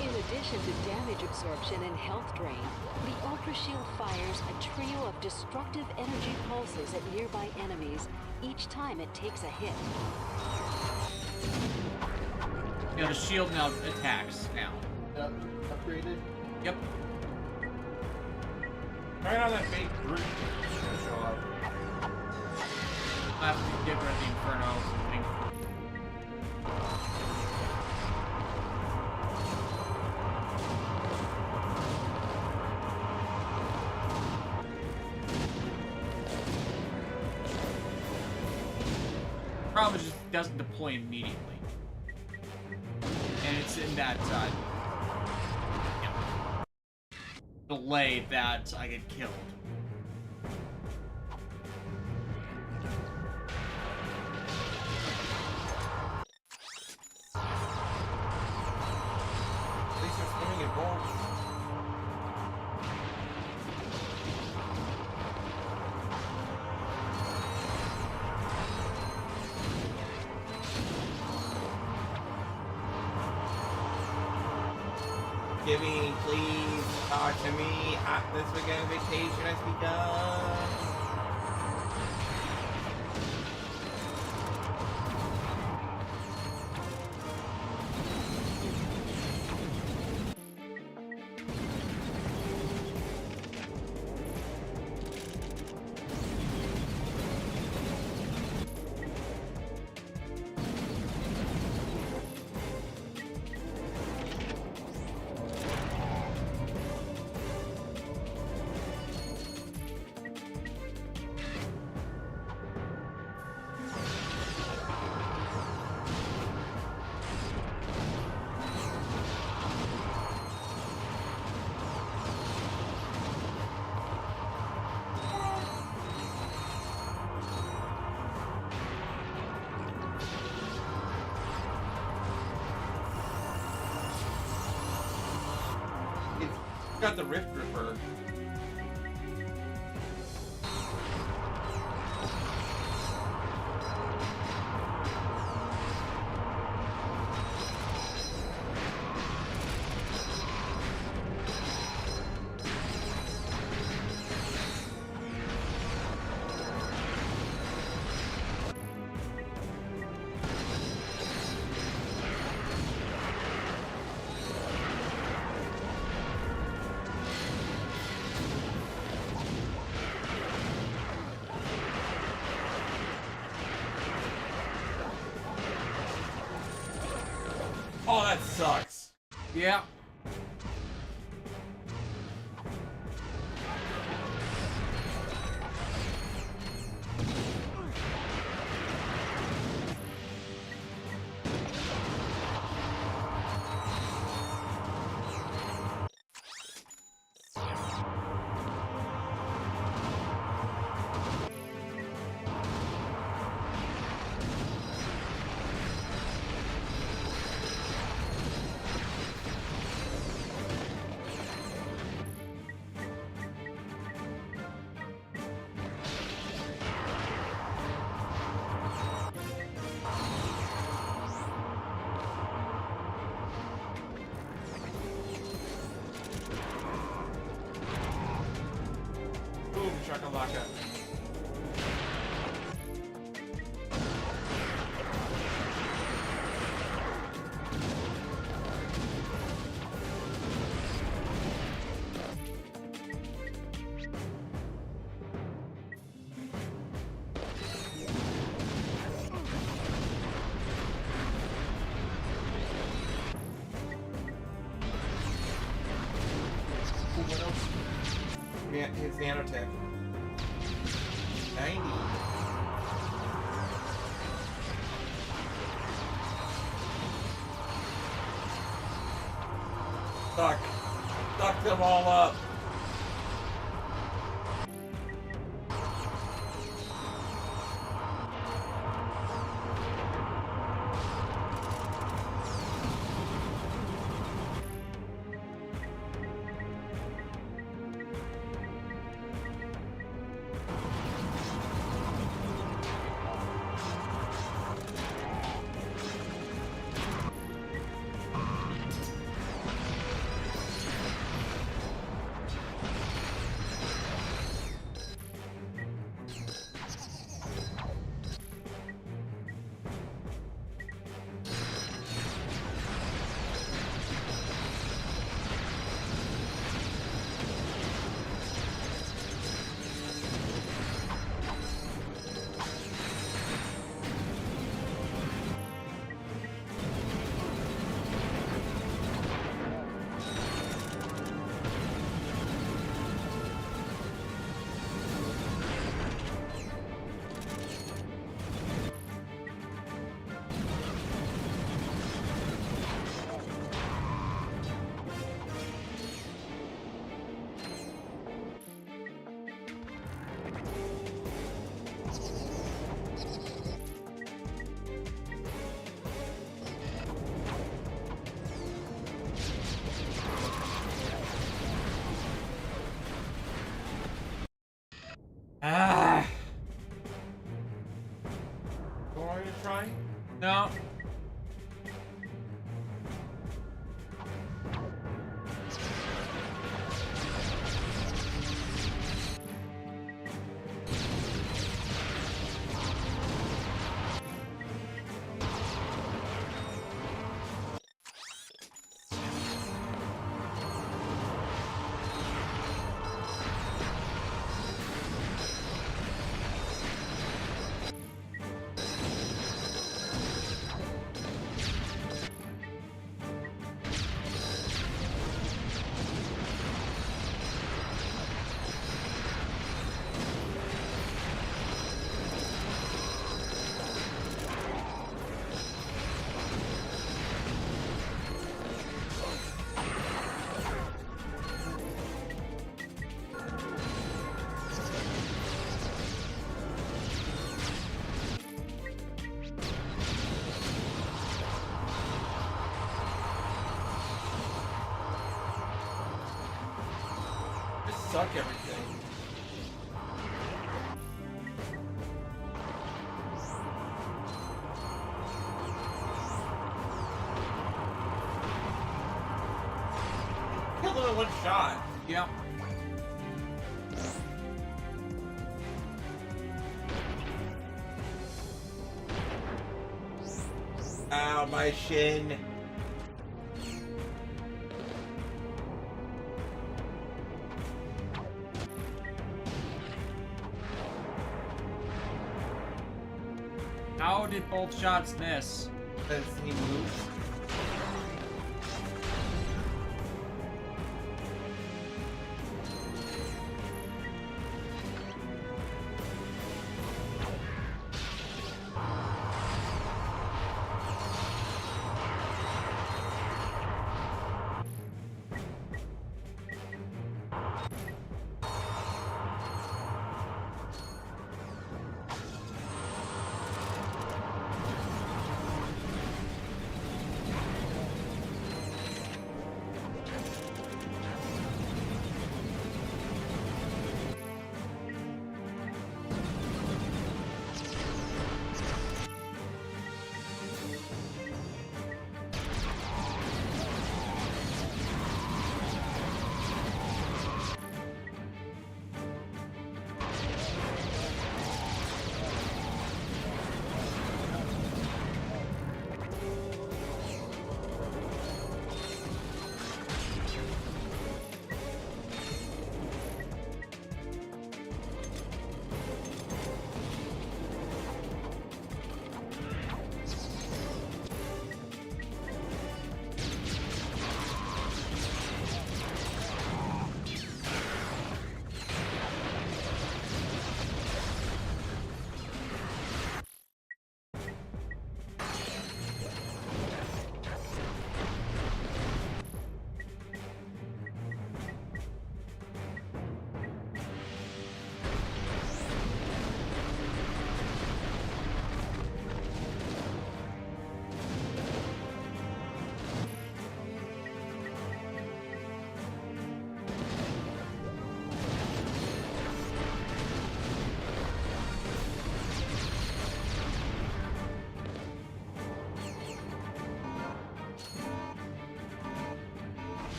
In addition to damage absorption and health drain, the Ultra Shield fires a trio of destructive energy pulses at nearby enemies each time it takes a hit. Yeah, the shield now attacks now. Upgraded? Yep. Right on that big brute. I have to get rid of the Inferno. Problem is, it doesn't deploy immediately. And it's in that delay that I get killed. At least it's swimming in balls. Gibby, please talk to me. This weekend vacation has begun. Got the Rift Ripper. Yeah. Boom, shakalaka. Ooh, what else? Yeah, his nanotech. 90. Suck them all up. Ah. Want me to try? No. Suck everything. Killed him in one shot. Yep. Ow, my shin. How did both shots miss? Because he moved.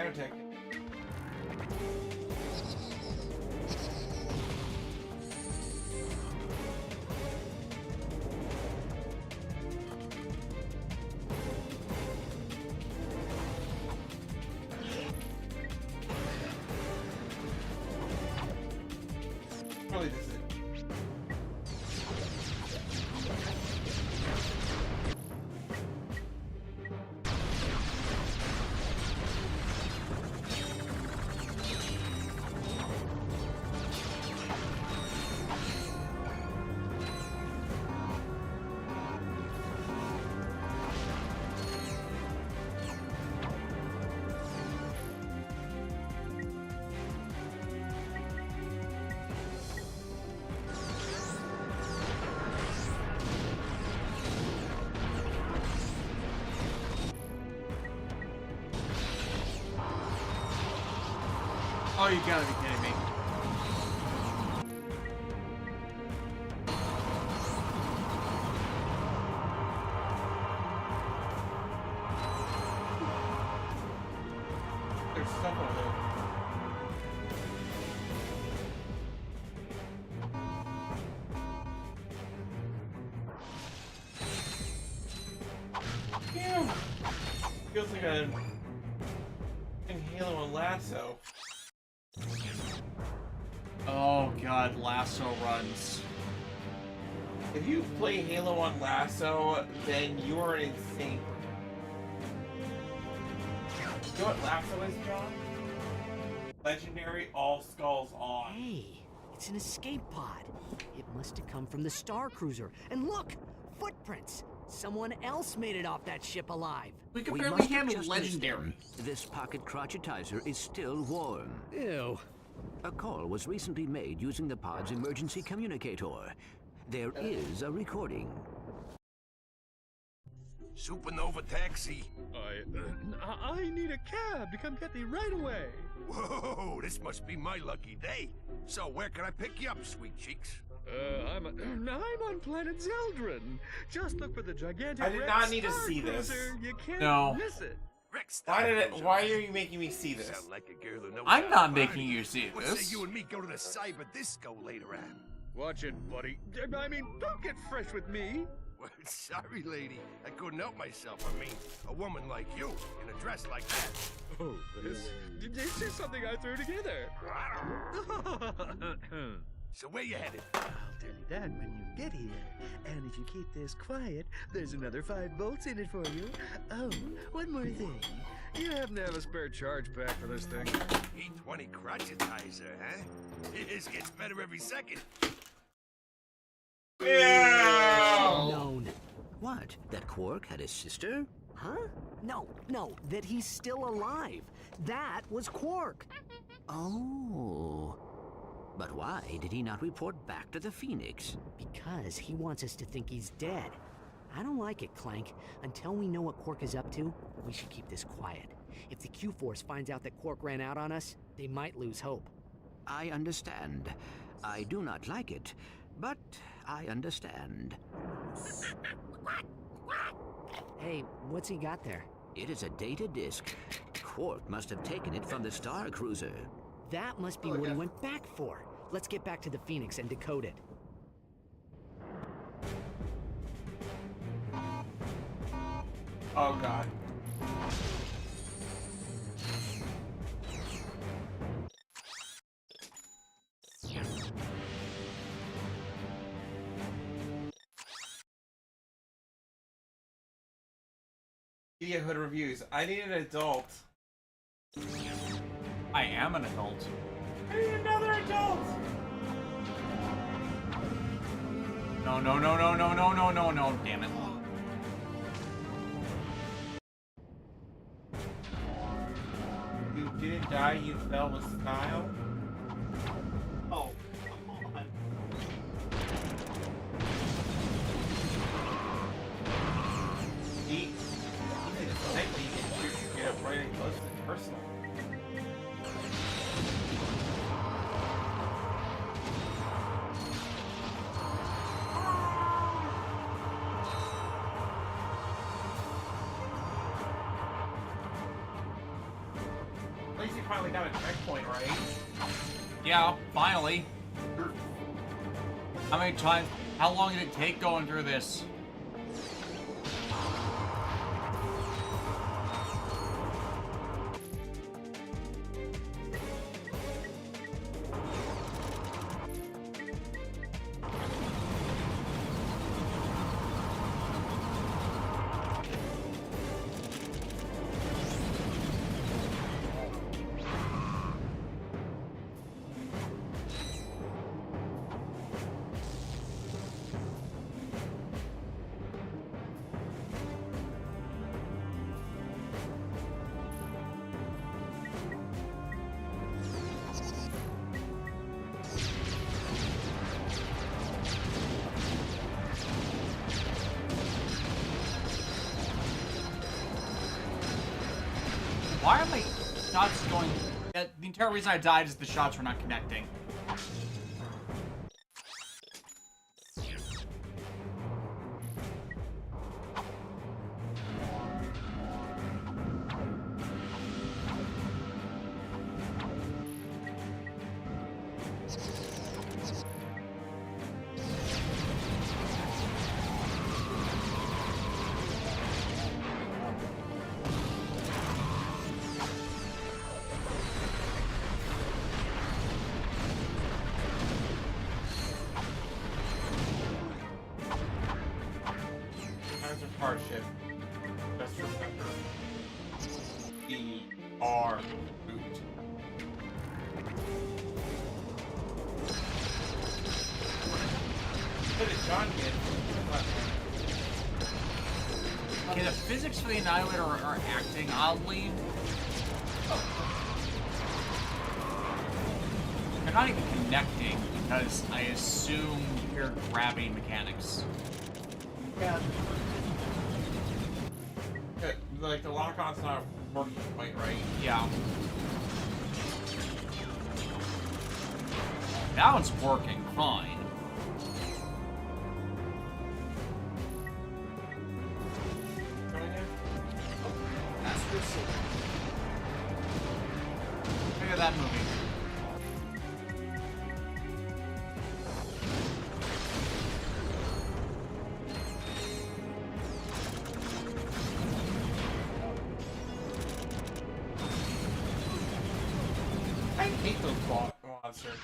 nanotech. Really does it. Oh, you gotta be kidding me. There's stuff over there. Damn. Feels like a Halo and Lasso. Oh god, lasso runs. If you play Halo on Lasso, then you are insane. You know what Lasso is, John? Legendary all skulls on. Hey, it's an escape pod. It must have come from the Star Cruiser. And look, footprints. Someone else made it off that ship alive. We can We barely must have handle just legendary. missed them. This pocket crotchetizer is still warm. Ew. A call was recently made using the pod's emergency communicator. There is a recording. Supernova taxi. I need a cab to come get me right away. Whoa, this must be my lucky day. So where can I pick you up, sweet cheeks? I'm on planet Zeldrin. Just look for the gigantic. I did not need to see this. You can't No. miss it. Why are you making me see this? Sound like a girl who knows I'm how not to making party. you see What this. say you and me go to the cyber disco later on? Watch it, buddy. I mean, don't get fresh with me. Well, sorry, lady. I couldn't help myself. I mean, a woman like you in a dress like that. Oh, this is something I threw together. So where you headed? I'll tell you that when you get here. And if you keep this quiet, there's another 5 bolts in it for you. Oh, one more thing. You happen to have a spare charge pack for this thing? E20 crotchetizer, huh? This gets better every second. Known. What? That Quark had a sister? Huh? No, that he's still alive. That was Quark. Oh. But why did he not report back to the Phoenix? Because he wants us to think he's dead. I don't like it, Clank. Until we know what Quark is up to, we should keep this quiet. If the Q-Force finds out that Quark ran out on us, they might lose hope. I understand. I do not like it, but I understand. Hey, what's he got there? It is a data disk. Quark must have taken it from the Star Cruiser. That must be what he went back for. Let's get back to the Phoenix and decode it. Oh god. Media Hood reviews. I need an adult. I am an adult. I need another adult. No, damn it. You didn't die, you fell with style? Oh, come on. See? Technically, you can get up right and close to personal. finally got a checkpoint, right? Yeah, finally. How many times? How long did it take going through this? Why are my shots going... The entire reason I died is the shots were not connecting. Hardship. Just remember. E-R boot. What did John get? Okay, the physics for the Annihilator are acting oddly. They're not even connecting because I assume you're grabbing mechanics. Yeah. Like, the lock-on's not working quite right. Yeah. That one's working fine. That's good. Look at that movie. I hate those monsters.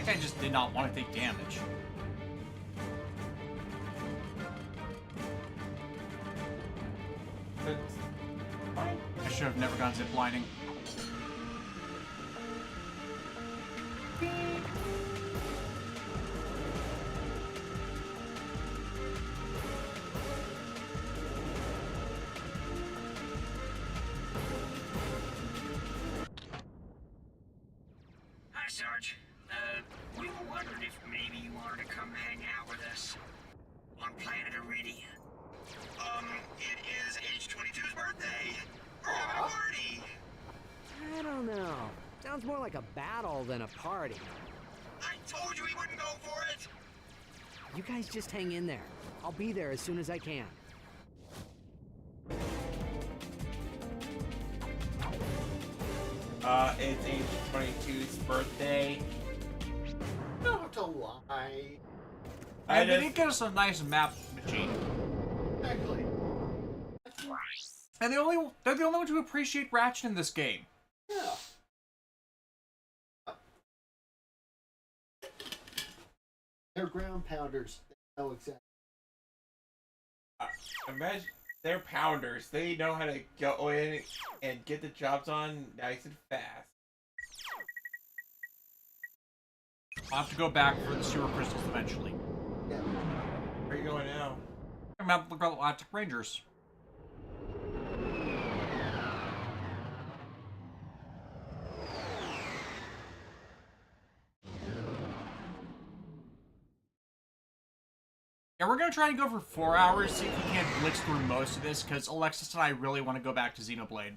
That guy just did not want to take damage. I should have never gone ziplining. Hi, Sarge. We were wondering if maybe you wanted to come hang out with us on planet Iridia. It is H22's birthday. We're having a party. I don't know. Sounds more like a battle than a party. I told you he wouldn't go for it. You guys just hang in there. I'll be there as soon as I can. It's H22's birthday. Not to lie. And they did get us a nice map machine. Exactly. And they're the only ones who appreciate Ratchet in this game. Yeah. They're ground pounders. They know exactly. Imagine they're pounders. They know how to go in and get the jobs on nice and fast. I'll have to go back for the sewer crystals eventually. Yeah. Where are you going now? I'm about to look at Galactic Rangers. Yeah, we're gonna try and go for 4 hours, see if we can't blitz through most of this, because Alexis and I really want to go back to Xenoblade.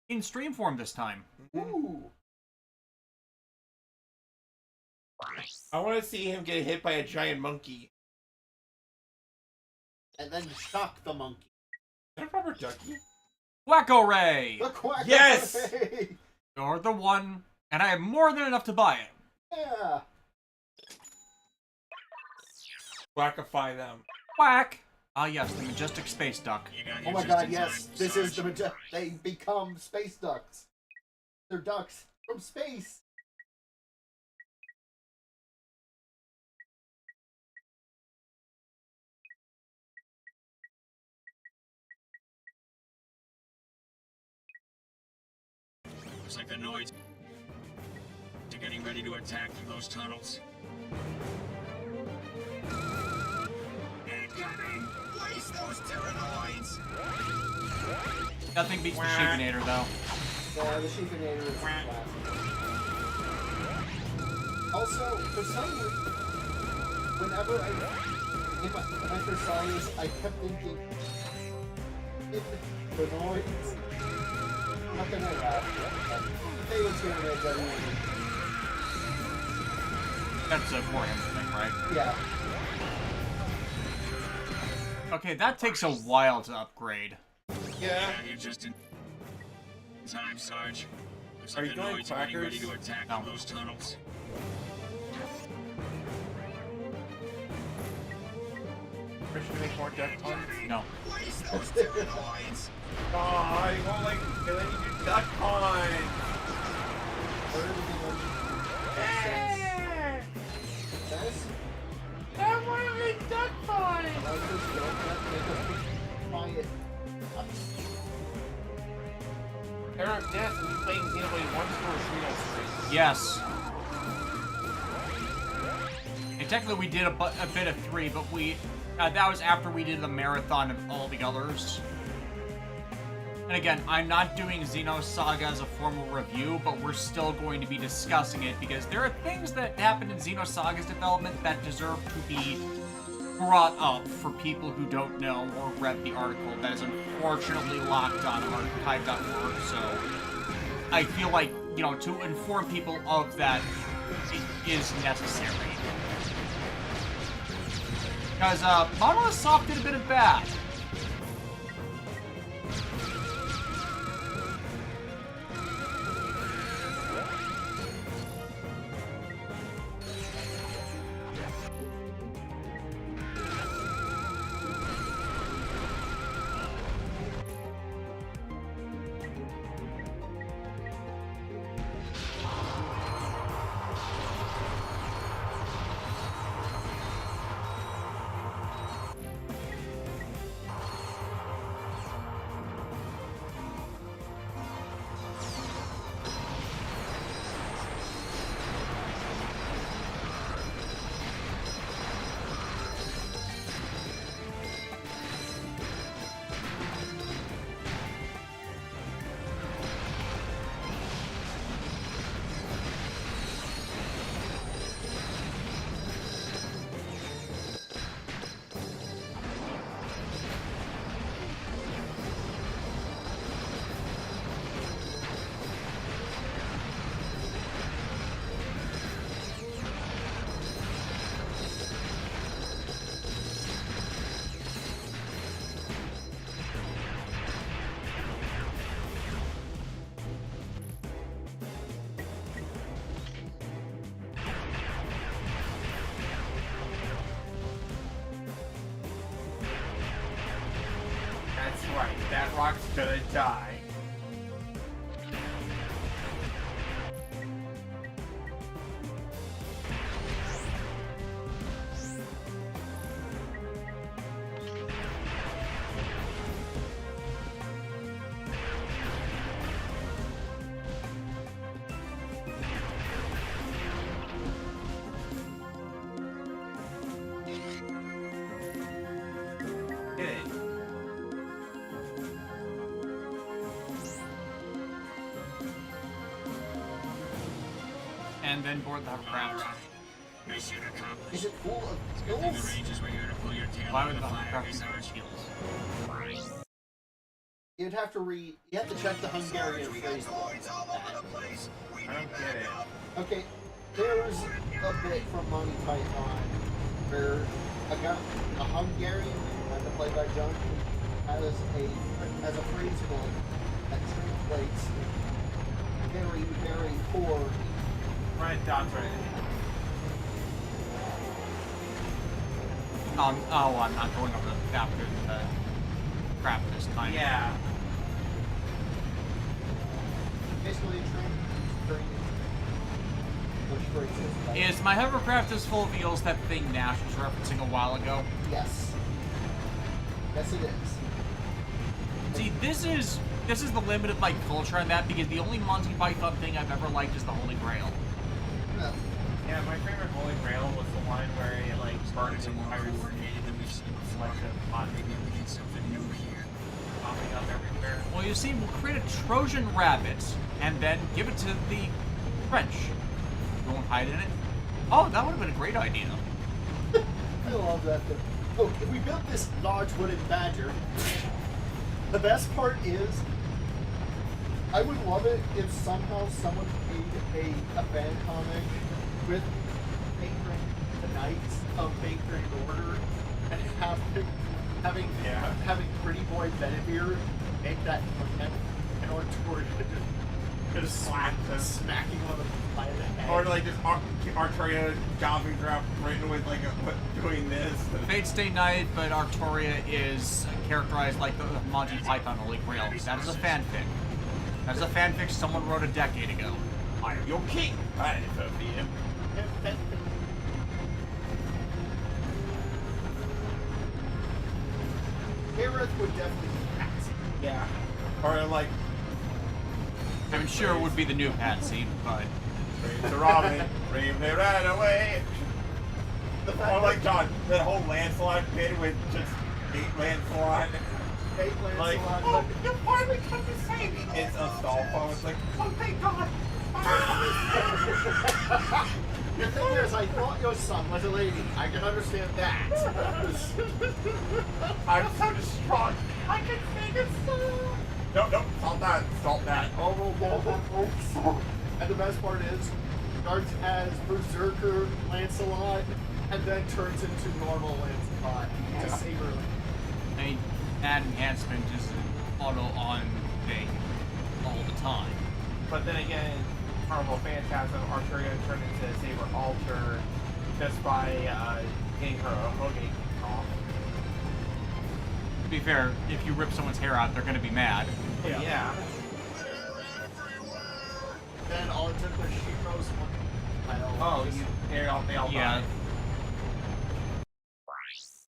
In stream form this time. Ooh. I want to see him get hit by a giant monkey. And then shock the monkey. Is that a proper ducky? Wacko Ray! The Quack Yes! Ray! You're the one, and I have more than enough to buy it. Yeah. Whackify them. Whack! Ah yes, the majestic space duck. Oh my god, yes. This is the they become space ducks. They're ducks from space. Looks like the Noids are getting ready to attack through those tunnels. Incoming! Place those Tyrannoids! Nothing beats the Sheepinator, though. Yeah, the Sheepinator is classic. Also, for some reason, whenever when I first saw this, I kept thinking, the Noids. Not gonna laugh. They would Tyrannoids anyway. That's a Warhammer thing, right? Yeah. Okay, that takes a while to upgrade. Yeah. You're just in time, Sarge. Looks Are like you the going Noids are getting ready crackers? to attack No. those tunnels. We're to make more duck puns? No. Place those Tyrannoids! Oh, you won't like let you do duck puns. Yes? I want to make duck puns. Quiet. Eric, Death, are you playing Xenoblade 1 or Xenoblade 3? Yes. And technically we did a bit of 3, but that was after we did the marathon of all the others. And again, I'm not doing Xenosaga as a formal review, but we're still going to be discussing it because there are things that happened in Xenosaga's development that deserve to be brought up for people who don't know or read the article that is unfortunately locked on archive.org, so I feel like, you know, to inform people of that is necessary. Because, Monolith Soft did a bit of bad. gonna die. And then board the hovercraft. Mission accomplished. Is it full of Good thing skills? the Rangers were here to pull your tail Why out would of the the fire, hovercraft be Sarge. skills? You'd have to read. You have to check the Hungarian We got phrase. droids all over the place. We I don't need get it. backup. Okay, there's a bit from Monty Python where a Hungarian man, played by John Cena, has a phrase book that translates very, very poor. Right, dots right. Oh, I'm not going over after the crap this time. Yeah. Basically, which phrases? Like, Is my hovercraft as full of eels that thing Nash was referencing a while ago? yes. Yes, it is. See, this is the limit of my culture on that because the only Monty Python thing I've ever liked is the Holy Grail. No. Yeah, my favorite Holy Grail was the one where it like burned in Pirates like a pot. Maybe we get something new here. Popping up everywhere. Well, you see, we'll create a Trojan rabbit and then give it to the French. You won't hide in it? Oh, that would have been a great idea. I love that thing. Oh, if we built this large wooden badger, the best part is, I would love it if somehow someone made a fan comic with Patron, the Knights of Patron Order, and having Pretty Boy Benevere make that comment in order to just smacking one of them by the head. Or like just Arturia jobbing around written with like doing this. Fate Stay Night, but Arturia is characterized like the Monty Python Holy Grail. That is a fanfic. That is a fanfic someone wrote a decade ago. I am your king. I deserve him. Aerith would definitely be Patsy. Yeah. Or like, I'm sure it would be the new Patsy, but Praise the Robin, brave they ran away. Or like John, that whole Lancelot bit with just Fate Lancelot. Fate Lancelot. Like, oh, you finally come to save me. It's a stall phone. It's like, oh thank God. The thing is, I thought your son was a lady. I can understand that. I'm so distraught. I can sing a song. No, salt that. Oh. And the best part is, starts as Berserker Lancelot, and then turns into normal Lancelot to Saber. I mean, that enhancement is an auto-on thing all the time. But then again, Marvel Phantasm, Arturia turned into Saber Alter just by getting her a Hogate off. To be fair, if you rip someone's hair out, they're going to be mad. Yeah. Then all it took was Shiro's one. They all Yeah. died.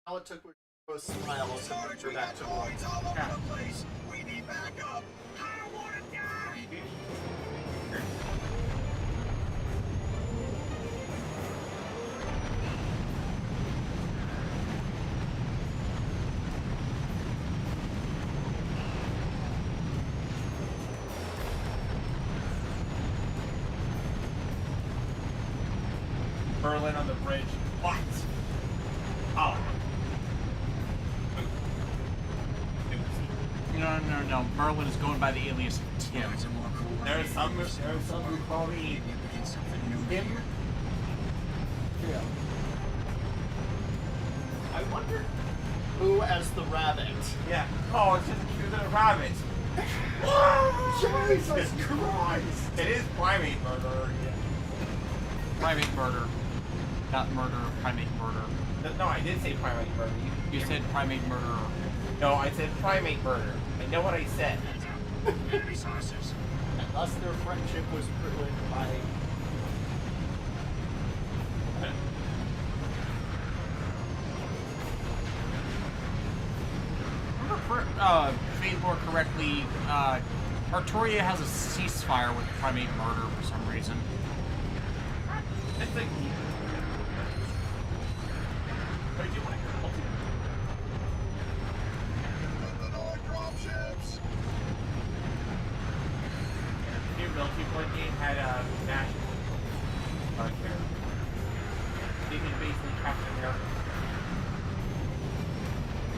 All it took was Shiro's smile to bring her back to life. All over the place. We need backup. I don't want to die. Berlin on the bridge. What? Oh. No. Merlin is going by the alias Tim. There's some who call me Tim. Yeah. I wonder who as the rabbit. Yeah. Oh, it's just cute little rabbit. Jesus Christ! It is primate murder. Yeah. Primate murder. Not murder, primate murder. No, I did say primate murder. You said primate murderer. No, I said primate murder. I know what I said. Resources. Unless their friendship was ruined by... Fade more correctly, Artoria has a ceasefire with primate murder for some reason. It's like... What do you want to hear? Dropships! The new multiplayer game had a national character. They can basically Captain America.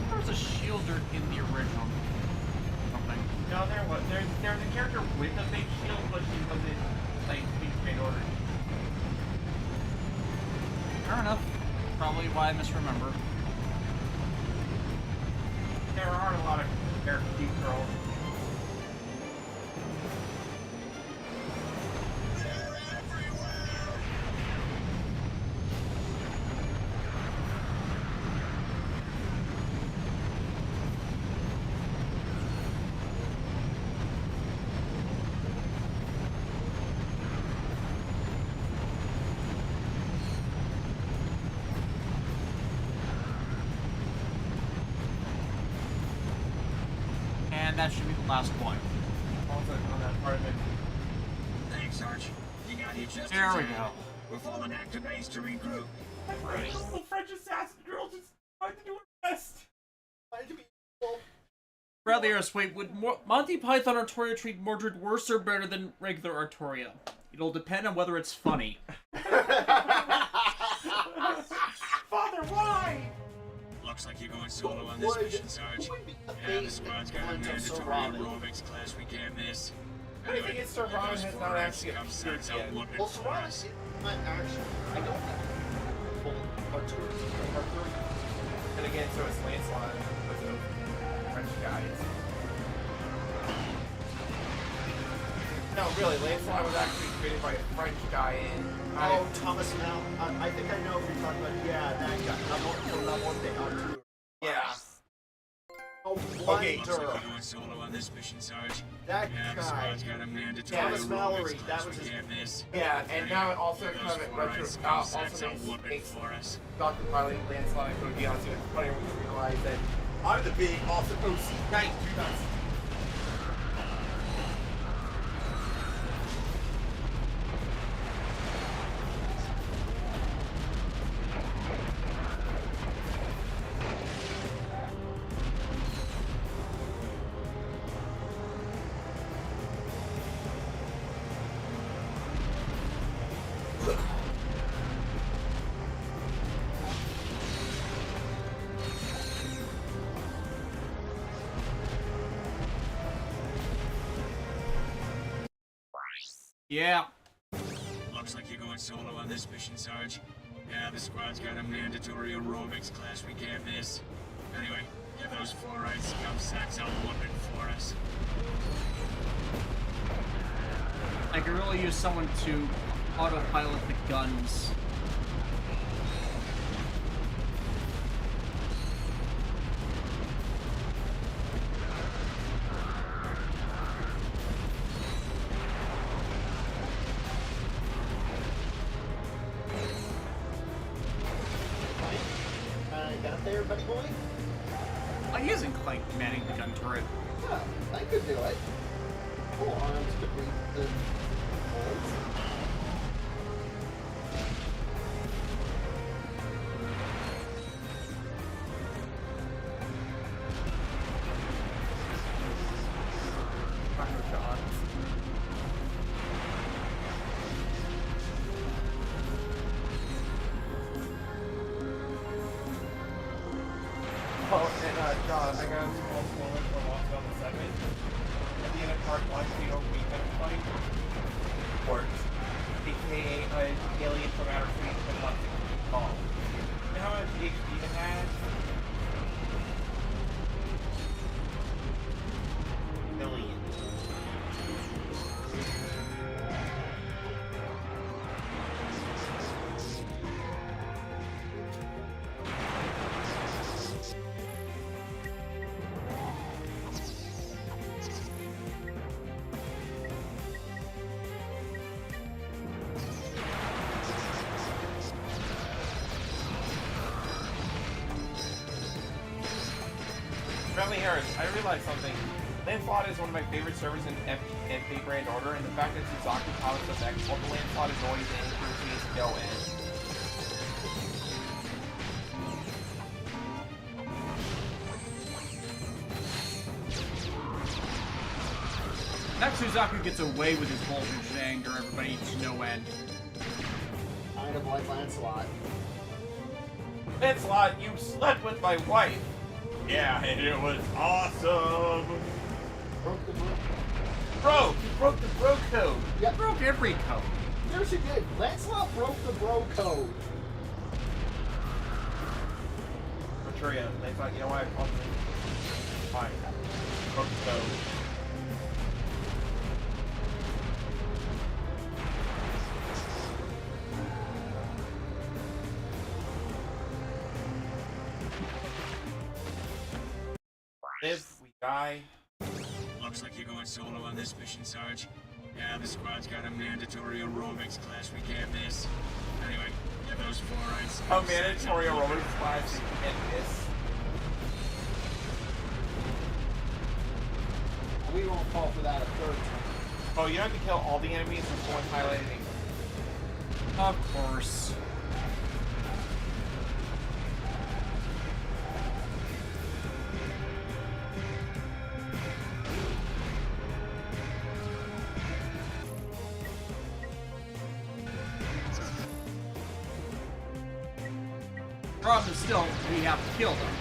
There was a shielder in the original. Something. No, there was. There was a character with a big shield, but she wasn't, like, being trained order. Fair enough. Probably why I misremember. There aren't a lot of characters cute girls. That should be the last one. Also on that part of it. Thanks, Sarge. You got here just There we in time. go. We're falling back to base to regroup. Right. Little French assassin girl just tried to do her best. Tried to be evil. Bradley asks, wait, would Monty Python Artoria treat Mordred worse or better than regular Artoria? It'll depend on whether it's funny. Father, why? Looks like you're going solo on this mission, Sarge. Yeah, the squad's got a mandatory aerobics class we can't miss. I think it's Sir Robin has not actually appeared yet. Well, Sir Robin might actually... I don't think... Artoria. And again, so it's Lancelot with the French guys. No, really, Lancelot was actually created by a French guy in... Oh, Thomas Mal. I think I know if you're talking about... Yeah, that guy. Yeah. Oh, okay. Looks like you're going solo on this mission, Sarge. That yeah, the guy. squad's got a mandatory Thomas Mallory. aerobics That class was we his... can't miss. Yeah, and now it also kind of retro... also makes Dr. Riley and Lancelot and Cody Beyonce funny when you realize that I'm the big, awesome OC knight. Do nuts. Yeah. Looks like you're going solo on this mission, Sarge. Yeah, the squad's got a mandatory aerobics class we can't miss. Anyway, get those fluoride scum sacks out whooping for us. I could really use someone to autopilot the guns. Get up there, buddy boy? He isn't Clank manning the gun turret. Yeah, I could do it. Cool arms could read the holes. Oh, and John, I got a small spoiler for watching on the segment. At the end of part 1, you know, weekend fight. Or, aka an alien from outer space with lots of call. You know how much HP it has? Million. Family Harris, I realized something. Lancelot is one of my favorite servers in FP Grand Order, and the fact that Suzaku pilots the back of the Lancelot is always an increase to go in. That Suzaku gets away with his voltage to anger everybody to no end. Kind of like Lancelot. Lancelot, you slept with my wife! Yeah, and it was awesome! Broke the bro. Bro, you broke the bro code! Yeah. Broke every code. Yes, he did. Lancelot broke the bro code. Maturia, Lancelot, you know why I called you? Fine. Broke the code. If we die... Looks like you're going solo on this mission, Sarge. Yeah, the squad's got a mandatory aerobics class we can't miss. Anyway, get those 4 rights. A mandatory aerobics class we can't miss. We won't fall for that a third time. Oh, you have to kill all the enemies before one highlighting. Of course. Problem is still, we have to kill them.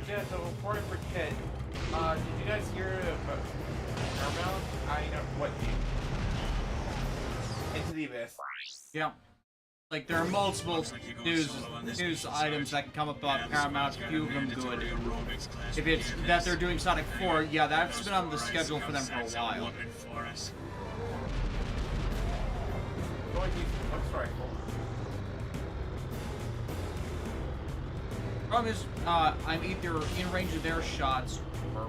Death of a reported for Kit. Did you guys hear about Paramount? I know what Into the Abyss. Yeah. Like, there are multiple news items that can come up about Paramount, a few of them good. If it's that they're doing Sonic 4, yeah, that's been on the schedule for them for a while. I'm sorry. Problem is, I'm either in range of their shots or...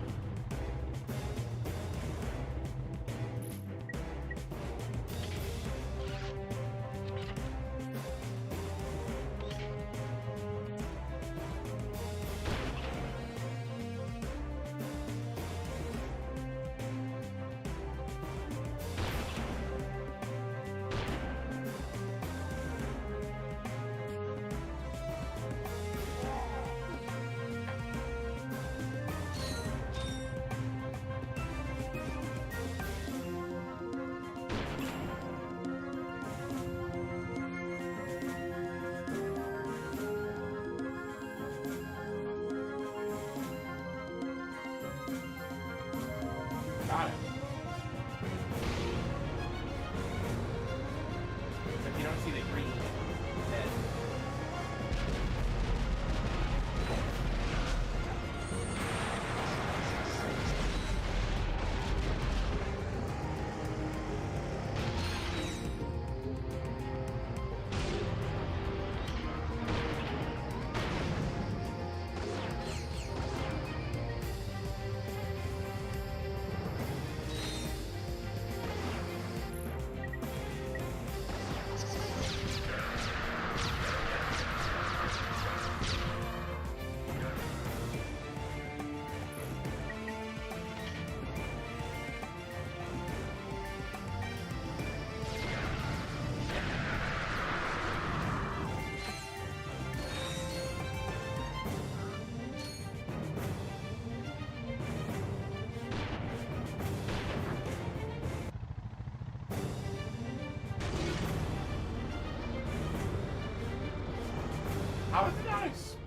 How is it not explode?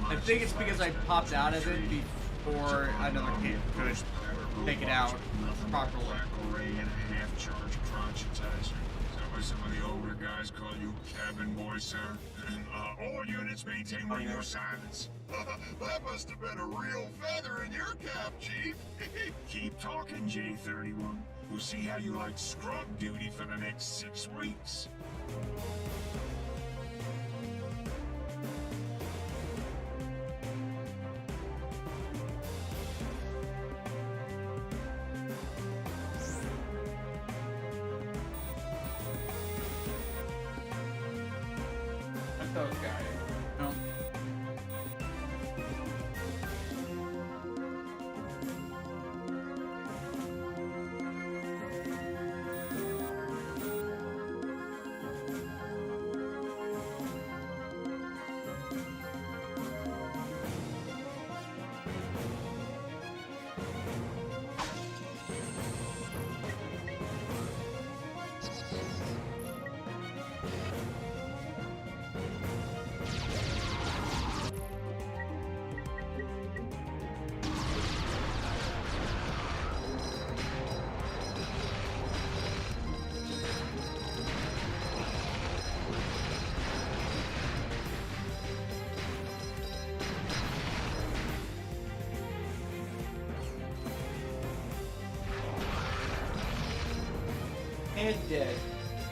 I think it's because I popped out of it before another kid could take it out properly. Some of the older guys call you cabin boy, sir. All units maintain radio silence. That must have been a real feather in your cap, Chief. Keep talking, J31. We'll see how you like scrub duty for the next 6 weeks. Those guys. No. Head dead.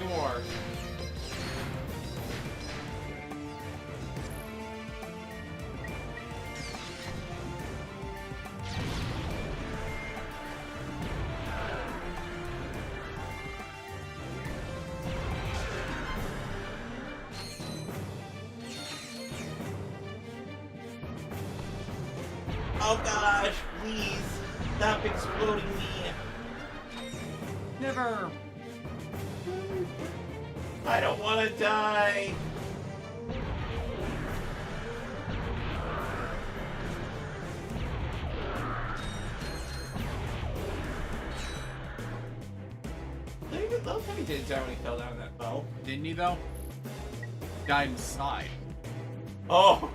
Door. Oh gosh, please stop exploding me. Never. I don't want to die. David Love he didn't die when he fell down that bow. Didn't he though? Died inside. Oh.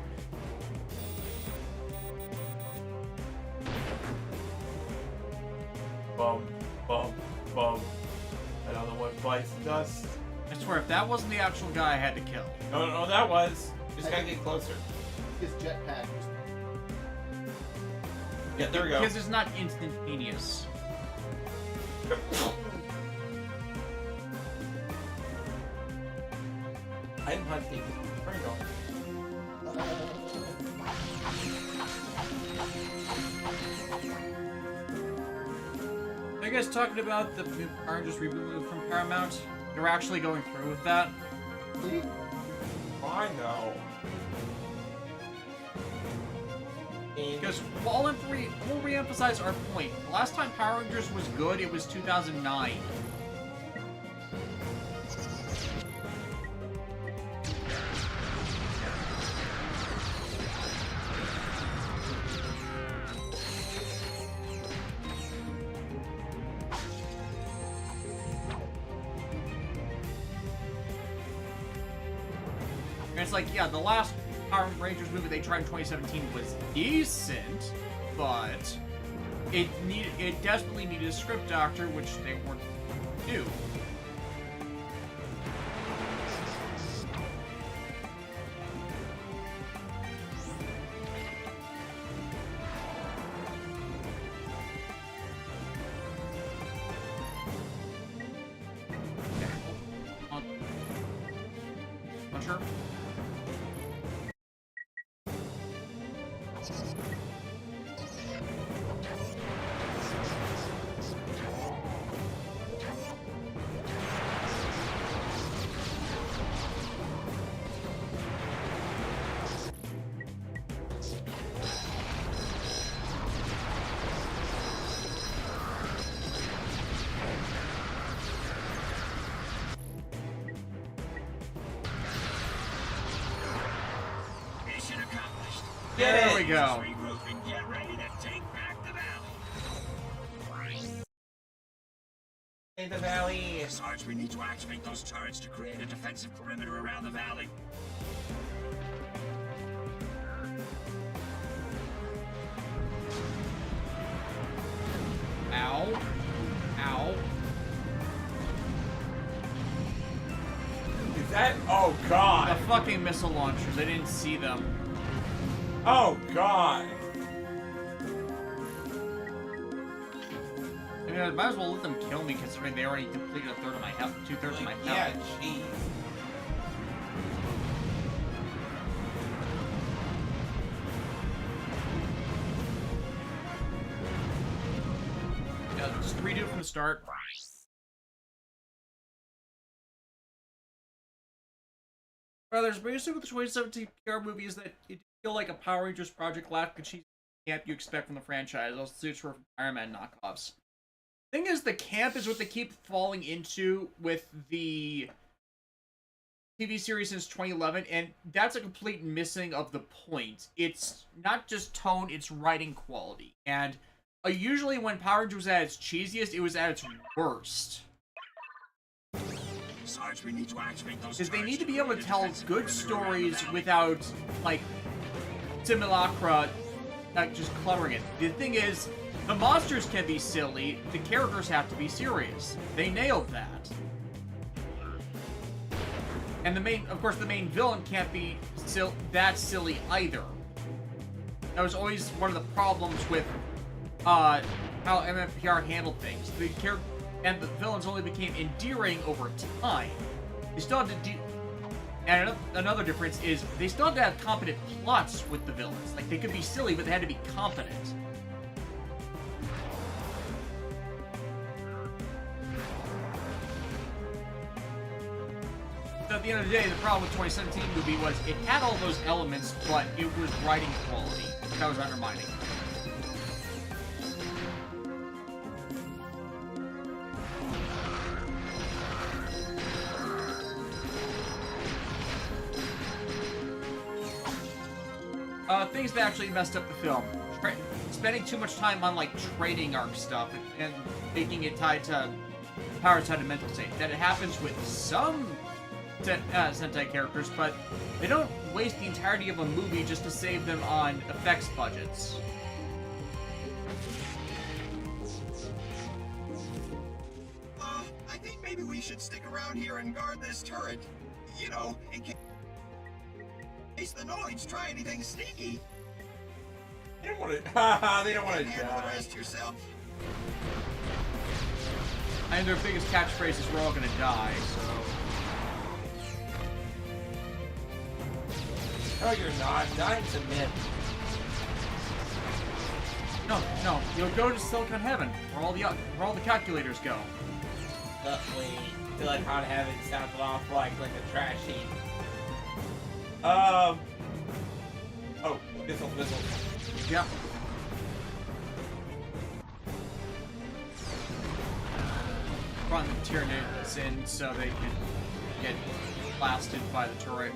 Bum, bum, bum. Another one bites the dust. I swear, if that wasn't the actual guy I had to kill. No, that was. Just gotta get closer. His jetpack. Yeah, there we go. Because it's not instantaneous. I'm hunting. Where are you going? Are you guys talking about the Power Rangers reboot from Paramount? They're actually going through with that? I know. Because we'll re-emphasize our point. The last time Power Rangers was good, it was 2009. And it's like, yeah, the last Power Rangers movie they tried in 2017 was decent, but it desperately needed a script doctor, which they weren't do. Sure. There we go. Get ready to take back the valley. In the valley. Sarge, we need to activate those turrets to create a defensive perimeter around the valley. Oh, God. The fucking missile launchers. I didn't see them. Oh, God. I mean, I might as well let them kill me, considering they already depleted a third of my health, 2/3 of my health. Yeah, jeez. Yeah, just redo it from the start. Brothers, basically with the 2017 PR movie is that it feel like a Power Rangers Project lacked the cheesy camp you expect from the franchise. Those suits were from Iron Man knockoffs. Thing is, the camp is what they keep falling into with the TV series since 2011, and that's a complete missing of the point. It's not just tone, it's writing quality. And usually when Power Rangers was at its cheesiest, it was at its worst. Sarge, we need to activate those. Because they need to be able to tell good stories without, like, simulacra, like, just cluttering it. The thing is, the monsters can be silly, the characters have to be serious. They nailed that. And the main, of course, the main villain can't be that silly either. That was always one of the problems with how MMPR handled things. The character and the villains only became endearing over time. They still had to do. And another difference is they still had to have competent plots with the villains. Like, they could be silly, but they had to be competent. So at the end of the day, the problem with the 2017 movie was it had all those elements, but it was writing quality that was undermining. Things that actually messed up the film. Spending too much time on, like, training arc stuff and making it tied to Power tied to mental state. That it happens with some Sentai characters, but they don't waste the entirety of a movie just to save them on effects budgets. I think maybe we should stick around here and guard this turret. You know, in case the Noids try anything sneaky. They don't want to. They don't want to Handle the die. rest yourself. And their biggest catchphrase is "We're all gonna die." So. No, you're not. Dying's a myth. No, you'll go to Silicon Heaven, where all the calculators go. Wait, Silicon Heaven sounds a lot like a trash heap. Oh, missile. Yeah. Run the Tyranids in so they can get blasted by the turret.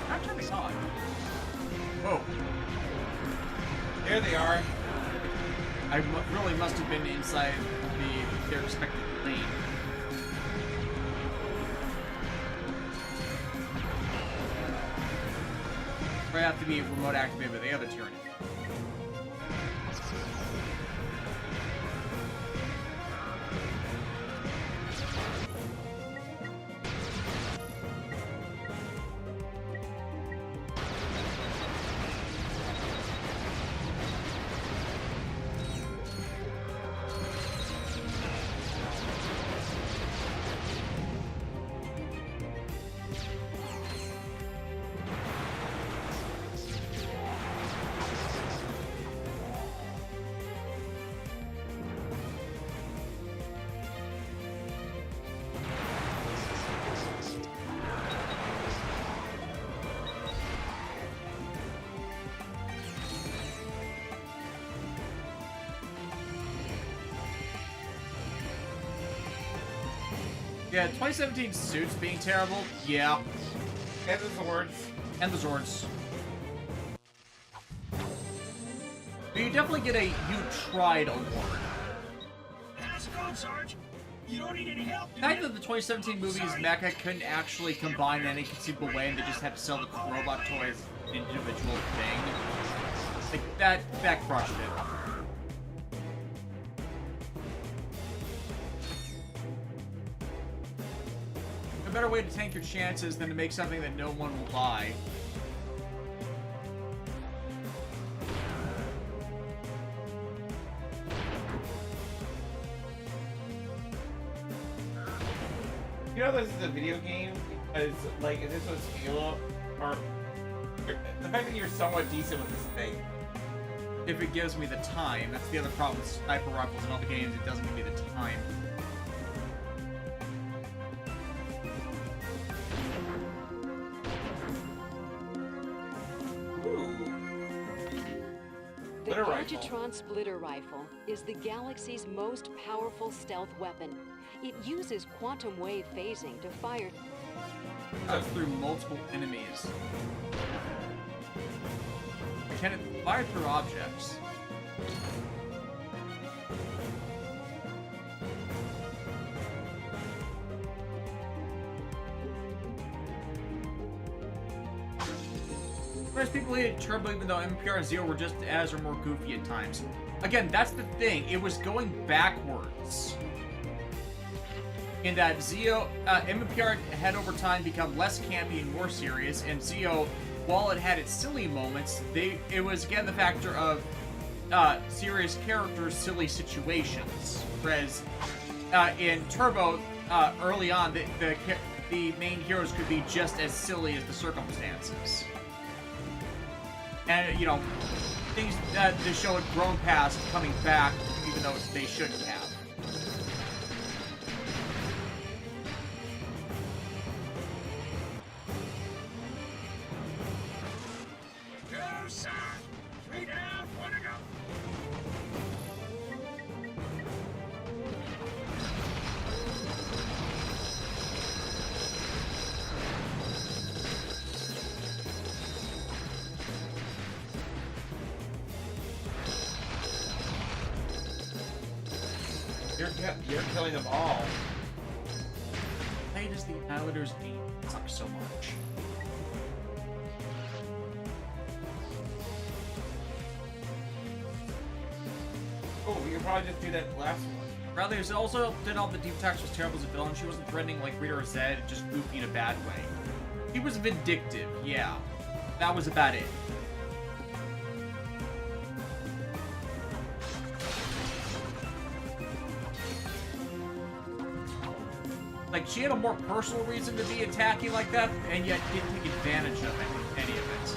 Not turning on. Whoa. There they are. I really must have been inside their respective lane. Or I have to be remote activated by the other Tyranid. Yeah, 2017 suits being terrible. Yeah. And the Zords. And the Zords. But you definitely get a "you tried" award. How's it going, Sarge? You don't need any help, The fact that the 2017 movie's mecha couldn't actually combine in any conceivable way and they just had to sell the robot toys as an individual thing, like, that crushed it. A better way to tank your chances than to make something that no one will buy. You know this is a video game because, like, if this was Halo, or the fact that you're somewhat decent with this thing. If it gives me the time, that's the other problem with sniper rifles in all the games, it doesn't give me the time. The Splitter rifle. Gadgetron Splitter Rifle is the galaxy's most powerful stealth weapon. It uses quantum wave phasing to fire Cuts through multiple enemies. Can it fire through objects? Most people hated Turbo even though MPR and Zero were just as or more goofy at times. Again, that's the thing. It was going backwards. In that MPR had over time become less campy and more serious, and Zeo, while it had its silly moments, it was again the factor of serious characters, silly situations. Whereas in Turbo, early on, the main heroes could be just as silly as the circumstances. And, you know, things that the show had grown past coming back, even though they shouldn't have. Go, sir. 3 down, 1 to go. You're killing them all. Why does the Annihilator's aim suck so much? Oh, we could probably just do that last one. Rather, it also did all the deep attacks was terrible as a villain. She wasn't threatening like Rita or Zed, just goofy in a bad way. He was vindictive, yeah. That was about it. Like, she had a more personal reason to be attacking like that, and yet didn't take advantage of any of it.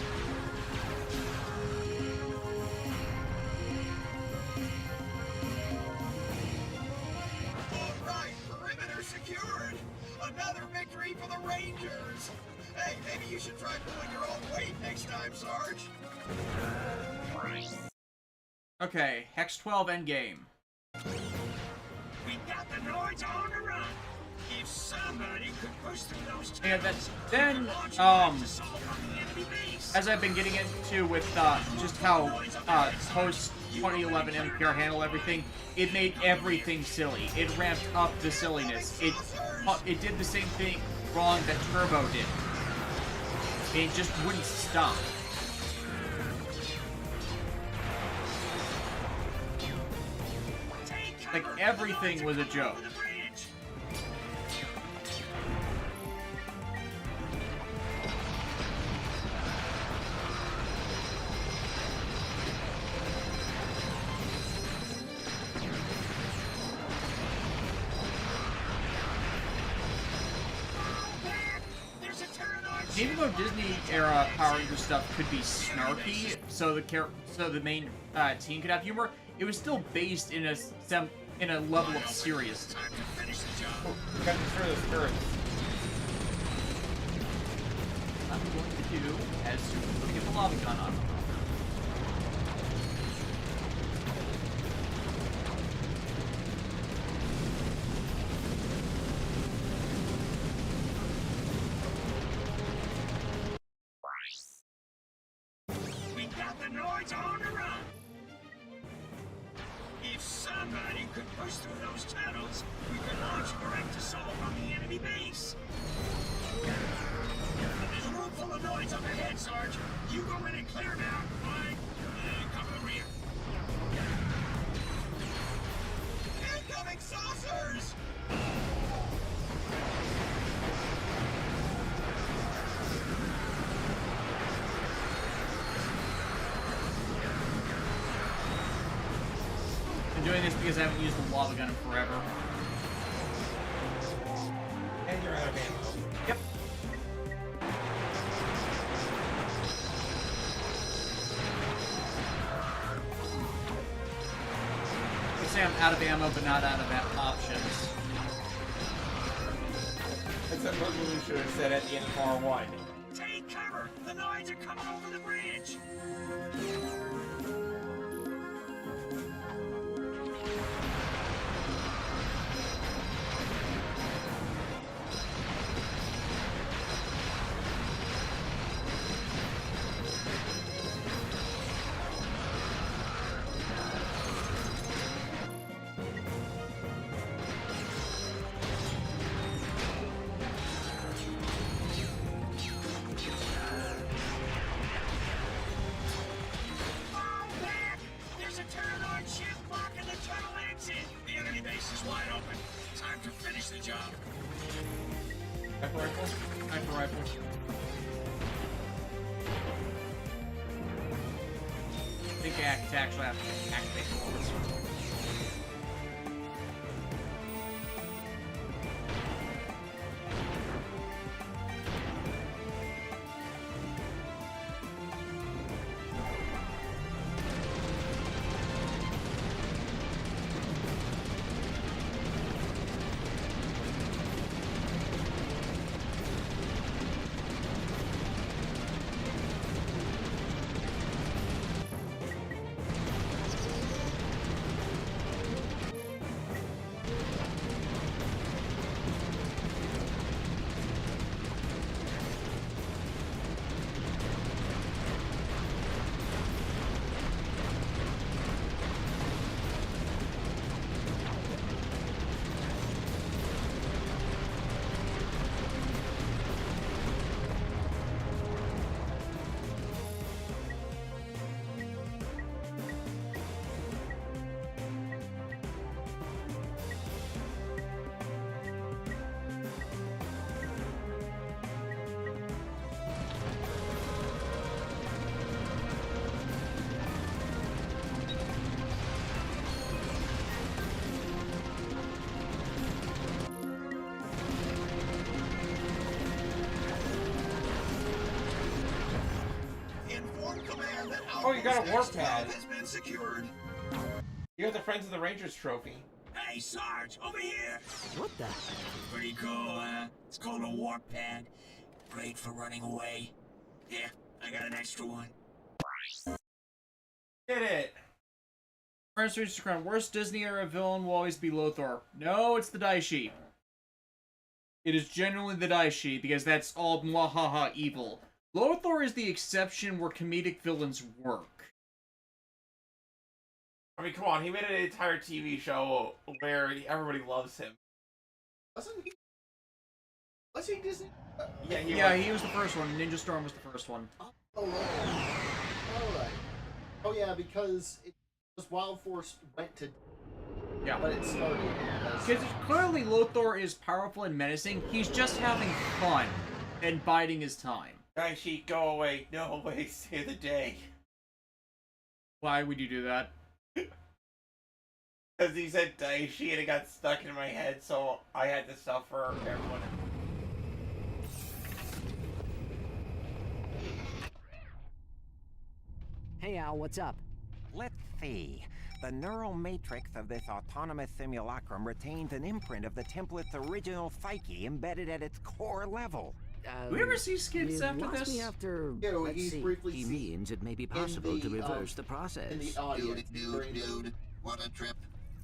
All right, perimeter secured. Another victory for the Rangers. Hey, maybe you should try pulling your own weight next time, Sarge. Okay, Hex 12 endgame. We got the Noids on the run. If somebody could push through those Yeah, tunnels, then, as I've been getting into with just how post-2011 MPR handled everything, it made everything silly. It ramped up the silliness. It did the same thing wrong that Turbo did. It just wouldn't stop. Like, everything was a joke. Even though Disney era Power Ranger stuff could be snarky, so the main team could have humor, it was still based in a level of seriousness. Oh, we got to destroy those turrets. I'm going to do as soon as we get the lava gun on. Noids are on the run! If somebody could push through those tunnels, we could launch a direct assault on the enemy base. There's a room full of Noids up ahead, Sarge. You go in and clear them out. I cover the rear. Incoming saucers! I'm doing this because I haven't used the lava gun in forever. And you're out of ammo. Yep. I say I'm out of ammo, but not out of options. That's what Lulu should have said at the end of Part 1. Take cover! The Noids are coming over the bridge! Sniper rifle. I think I actually have to activate the bullets. Oh, you got a warp pad. Has been secured. You got the Friends of the Rangers trophy. Hey, Sarge, over here! What the? Pretty cool, huh? It's called a warp pad. Great for running away. Yeah, I got an extra one. Did it! First Instagram, worst Disney era villain will always be Lothar. No, it's the Daishi. It is genuinely the Daishi, because that's all mwahaha evil. Lothar is the exception where comedic villains work. I mean, come on, he made an entire TV show where everybody loves him. Wasn't he? Was he Disney? Yeah, he was the first one. Ninja Storm was the first one. Oh, alright. Oh yeah, because Wild Force went to... Yeah. But it started as... Because clearly Lothar is powerful and menacing. He's just having fun and biding his time. Daishi, go away. No way, save the day. Why would you do that? Because he said Daishi and it got stuck in my head, so I had to suffer everyone. Hey Al, what's up? Let's see. The neural matrix of this autonomous simulacrum retains an imprint of the template's original psyche embedded at its core level. Do we ever see skits after lost this? me after, Yeah, let's he's see. briefly He seen means it may be possible to reverse the process. in the audience. Dude, what a trip.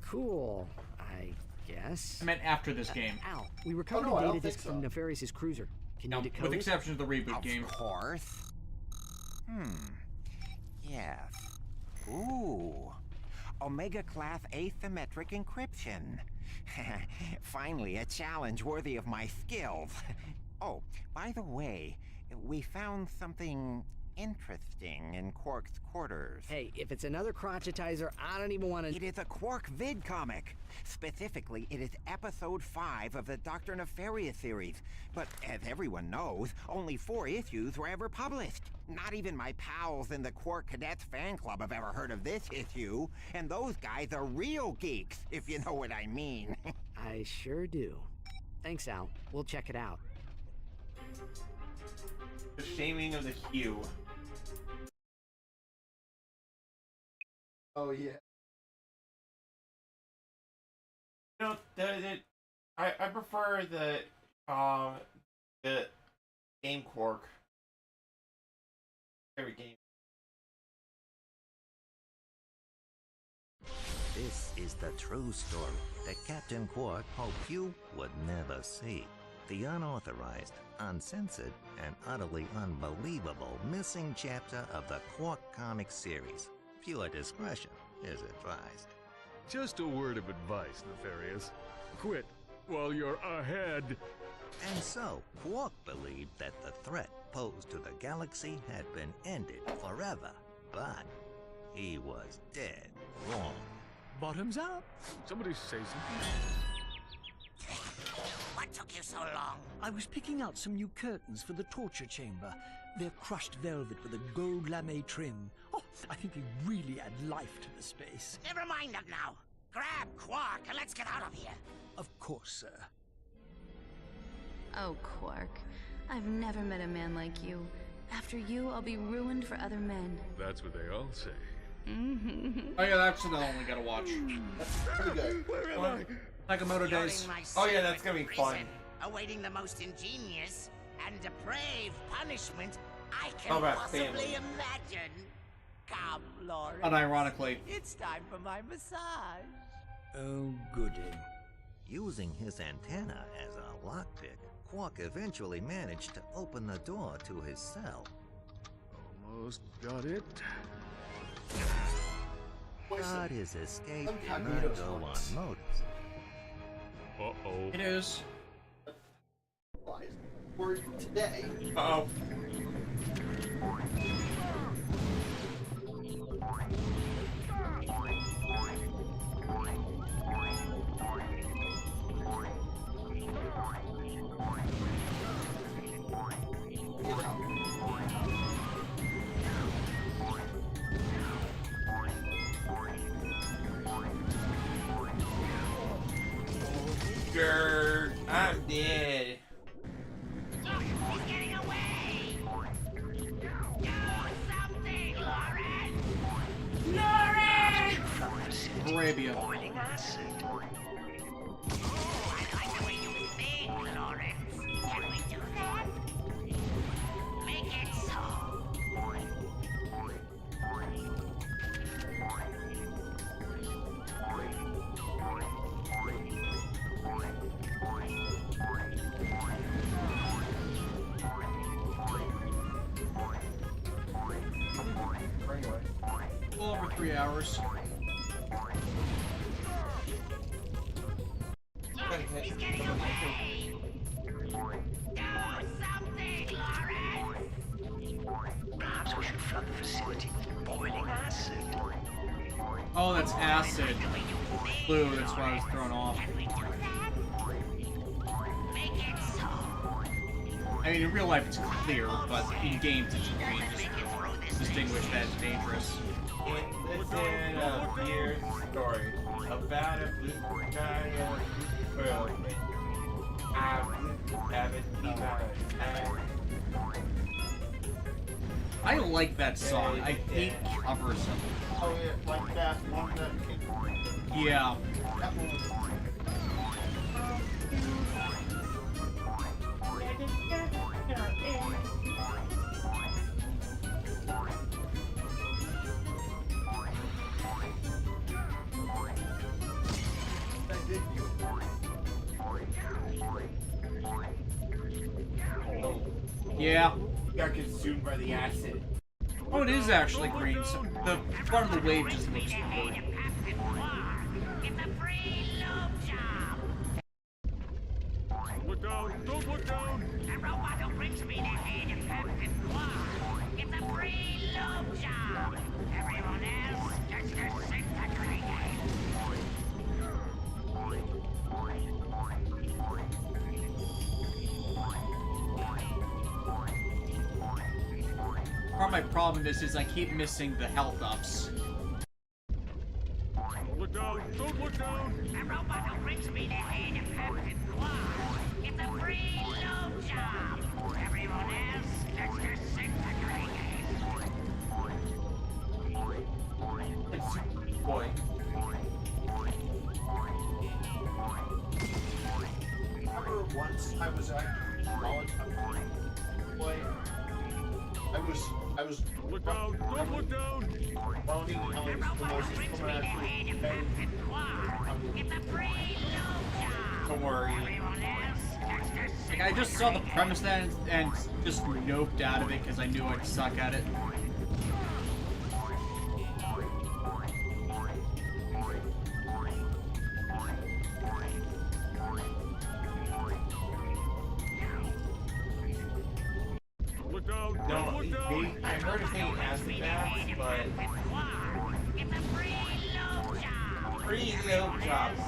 Cool, I guess. I meant after this game. Al, we recovered no, I a don't data disk think from so. Nefarious's cruiser. Can No, you with decode the it? exception of the reboot game. Of course. Yes. Ooh. Omega class asymmetric encryption. Finally, a challenge worthy of my skills. Oh, by the way, we found something interesting in Quark's quarters. Hey, if it's another crotchetizer, I don't even want to... It is a Quark vid comic. Specifically, it is episode 5 of the Dr. Nefarious series. But as everyone knows, only 4 issues were ever published. Not even my pals in the Quark Cadets fan club have ever heard of this issue. And those guys are real geeks, if you know what I mean. I sure do. Thanks, Al. We'll check it out. The shaming of the hue. Oh yeah. You know, I prefer the game Quark. Every game. This is the true story that Captain Quark hoped you would never see. The unauthorized, uncensored, and utterly unbelievable missing chapter of the Quark comic series. Pure discretion is advised. Just a word of advice, Nefarious. Quit while you're ahead. And so, Quark believed that the threat posed to the galaxy had been ended forever. But he was dead wrong. Bottoms up. Somebody say something. What took you so long? I was picking out some new curtains for the torture chamber. They're crushed velvet with a gold lame trim. Oh, I think they really add life to the space. Never mind them now. Grab Quark and let's get out of here. Of course, sir. Oh, Quark. I've never met a man like you. After you, I'll be ruined for other men. That's what they all say. Oh yeah, that's the one we gotta watch. That's pretty good. Where am I? Nakamoto Days. Oh yeah, that's gonna be fun. Awaiting the most ingenious and depraved punishment I How can about possibly family? imagine. Come, Lawrence. Unironically. It's time for my massage. Oh, goody. Using his antenna as a lockpick, Quark eventually managed to open the door to his cell. Almost got it. But his escape did not Incognito's go voice. unnoticed. Uh-oh. It is. Word for today. Uh-oh. Grr, I'm dead. He's getting away! Do something, Lawrence! Arabia. Boiling acid. Oh, I like the way you think, Lawrence. Can we do that? Make it so. A little over 3 hours. He's getting away! Do something, Lawrence! Perhaps we should flood the facility with boiling acid. Oh, that's acid. Blue, that's why I was thrown off. I mean, in real life it's clear, but in games it should be just distinguished as dangerous. It's a weird story about a blue guy and a blue girl. I haven't I like that song. I hate covers of it. Oh yeah, like that one that Yeah. that one. Yeah. Got consumed by the acid. Oh, it is actually green. So the front of the wave just looks blue. Look down! Don't look down! The robot who brings me the head of Captain Quark. It's a free loop job. Everyone else gets to sink the grenade. Part of my problem is I keep missing the health ups. Look down! Don't look down! The robot who brings me the head of Captain Quark. It's a free loop job. Everyone else gets to sink the grenade. Boy. Remember once I was at college, boy, I was Look down! Don't look down! moaning how it was the most complimentary thing. It's a free loop job. Don't worry. Everyone else gets to sink Like, I just saw the premise then and just noped out of it because I knew I'd suck at it. Look down! No, Don't look down! I heard his name acid baths, but It's a free loop job. free loop jobs.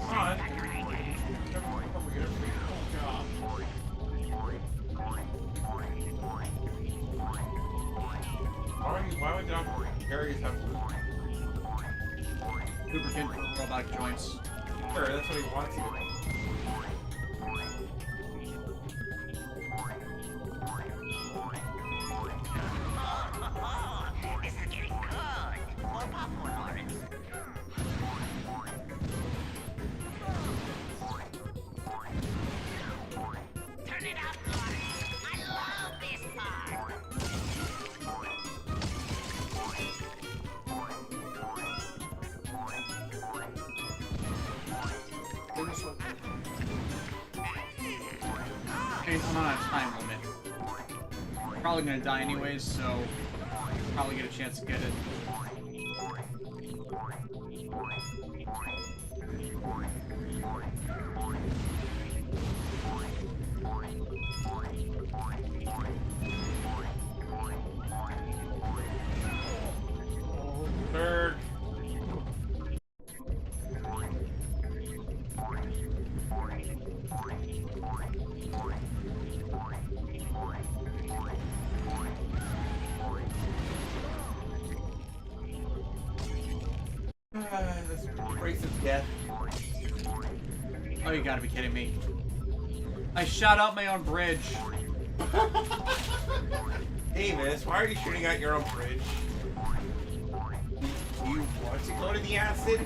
Come on. Over here, free loop job. Why would Dr. Harry's have Lubricant for robotic joints. Sure, that's what he wants you to do. This is getting good. More popcorn, Orange. Turn it up, Orange. I love this part. Okay, I'm on a time limit. Probably gonna die anyways, so probably get a chance to get it. Bird. This race of death. Oh, you gotta be kidding me. I shot out my own bridge. Hey, miss, why are you shooting out your own bridge? Do you want to go to the acid?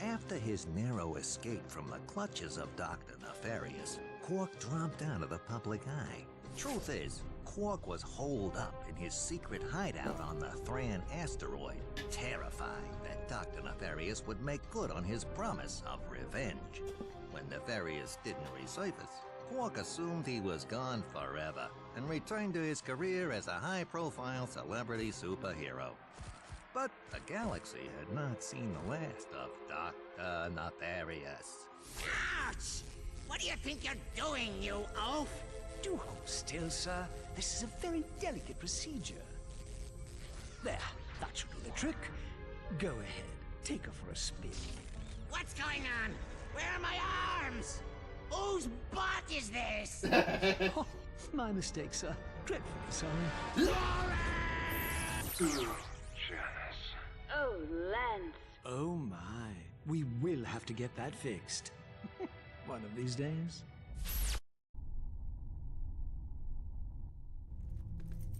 After his narrow escape from the clutches of Dr. Nefarious, Quark dropped out of the public eye. Truth is, Quark was holed up in his secret hideout on the Thran asteroid, terrified that Dr. Nefarious would make good on his promise of revenge. When Nefarious didn't resurface, Quark assumed he was gone forever and returned to his career as a high-profile celebrity superhero. But the galaxy had not seen the last of Dr. Nefarious. Ouch! What do you think you're doing, you oaf? Do hold still, sir. This is a very delicate procedure. There, that should do the trick. Go ahead, take her for a spin. What's going on? Where are my arms? Whose butt is this? Oh, my mistake, sir. Dreadfully sorry. Oh, Oh my. We will have to get that fixed. One of these days.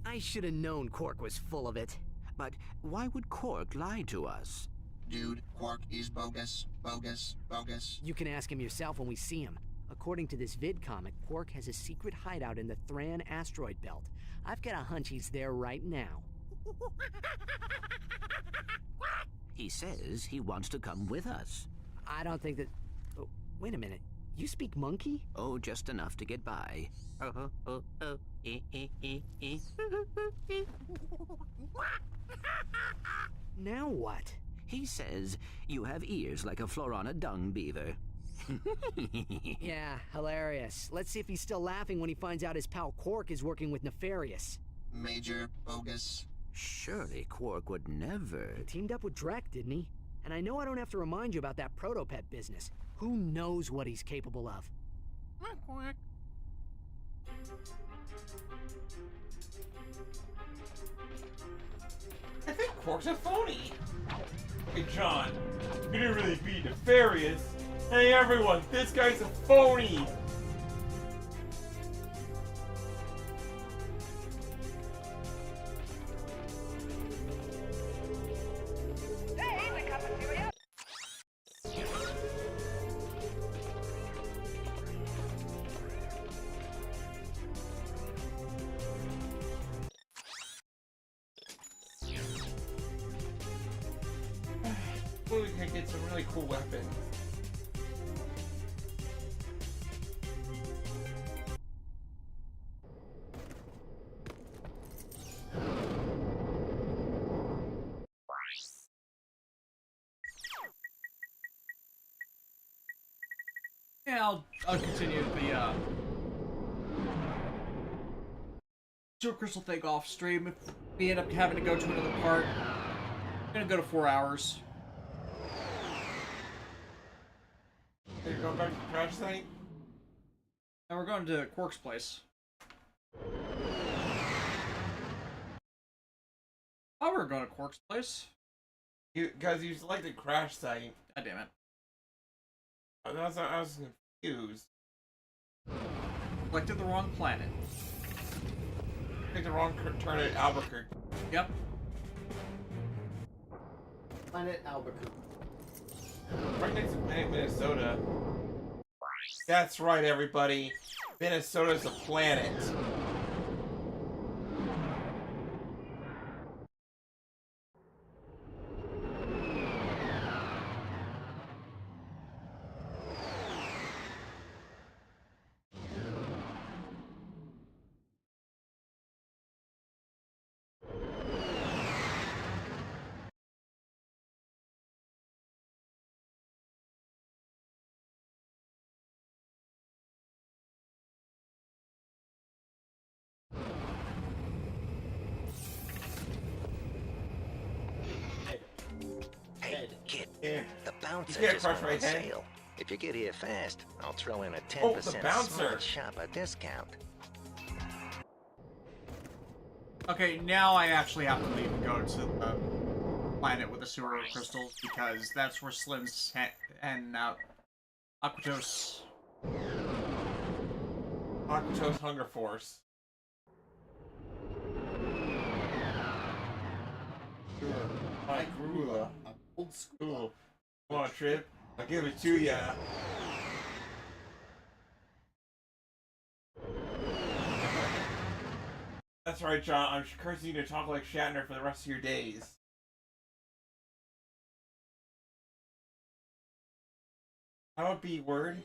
I should have known Quark was full of it. But why would Quark lie to us? Dude, Quark is bogus, bogus, bogus. You can ask him yourself when we see him. According to this vid comic, Quark has a secret hideout in the Thran asteroid belt. I've got a hunch he's there right now. He says he wants to come with us. I don't think that... Oh, wait a minute. You speak monkey? Oh, just enough to get by. Now what? He says you have ears like a Florana dung beaver. Yeah, hilarious. Let's see if he's still laughing when he finds out his pal Quark is working with Nefarious. Major bogus. Surely Quark would never... He teamed up with Drek, didn't he? And I know I don't have to remind you about that protopet business. Who knows what he's capable of? Quack. I think Quark's a phony. Hey, John, you didn't really be nefarious. Hey, everyone, this guy's a phony. We can get some really cool weapons. Yeah, I'll continue the Super Crystal thing off stream. If we end up having to go to another part, I'm gonna go to 4 hours. You're going back to the crash site? And we're going to Quark's place. Oh, we're going to Quark's place. Guys, you selected crash site. God damn it. I was confused. Selected the wrong planet. Picked the wrong turn at Albuquerque. Yep. Planet Albuquerque. Right next to planet Minnesota. That's right, everybody. Minnesota's a planet. Hey, kid, Yeah. the bouncer You get just crushed went on right hand. sale. If you get here fast, I'll throw in a Oh, 10% the bouncer. smart shopper discount. Okay, now I actually have to leave and go to the planet with the sewer crystals because that's where Slim's and Aquatos. Aquatos Hunger Force. My Grula. Old school. Want a trip? I'll give it to ya. That's right, John. I'm cursing you to talk like Shatner for the rest of your days. How a B word?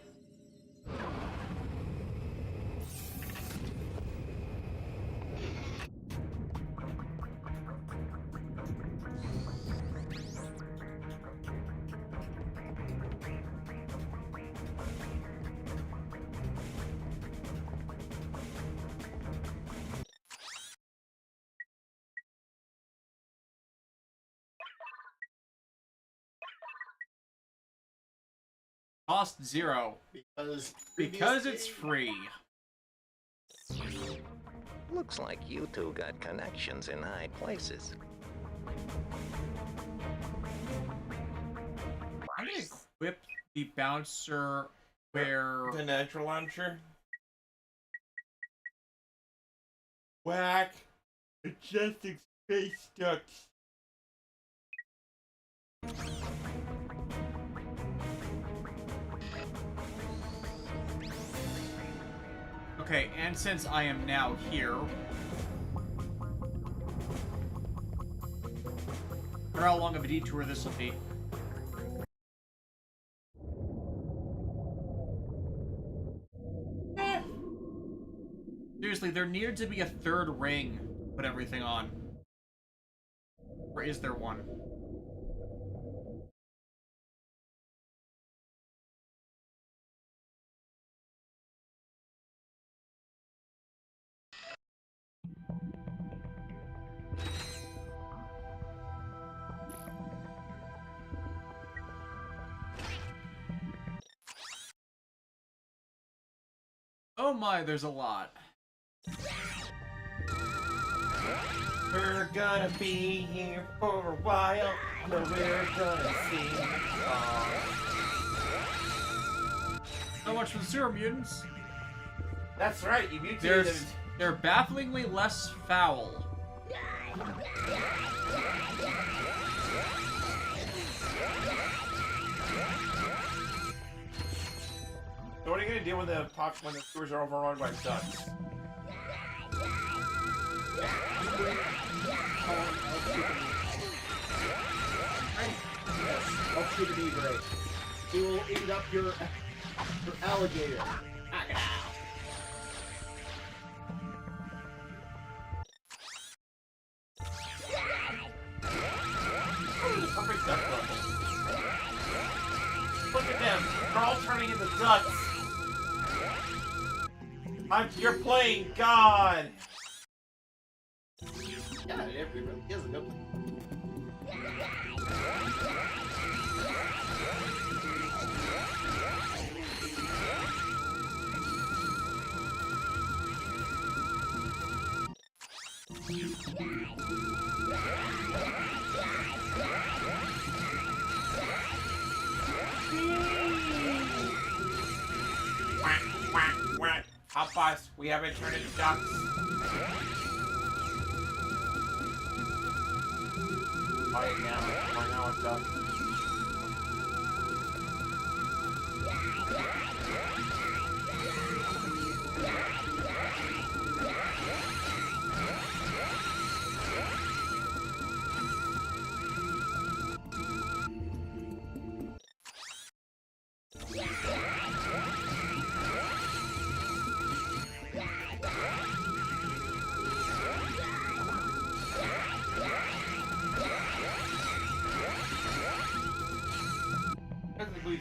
Cost 0. Because it's free. Looks like you two got connections in high places. Whip the bouncer where... The natural launcher. Whack. Majestic space ducks. Okay, and since I am now here... I don't know how long of a detour this will be. Seriously, there needed to be a third ring to put everything on. Or is there one? Oh my, there's a lot. We're gonna be here for a while, so we're gonna see. So much for the sewer mutants. That's right, you mutated. They're bafflingly less foul. So what are you gonna do when the sewers are overrun by ducks? I'll shoot an Easter egg. He will eat up your alligator. Perfect duck level. Look at them. They're all turning into ducks. You're playing God. Yeah, it really is a good one. Quack, quack, quack. Help us. We haven't turned into ducks. Quiet now. We're now a duck.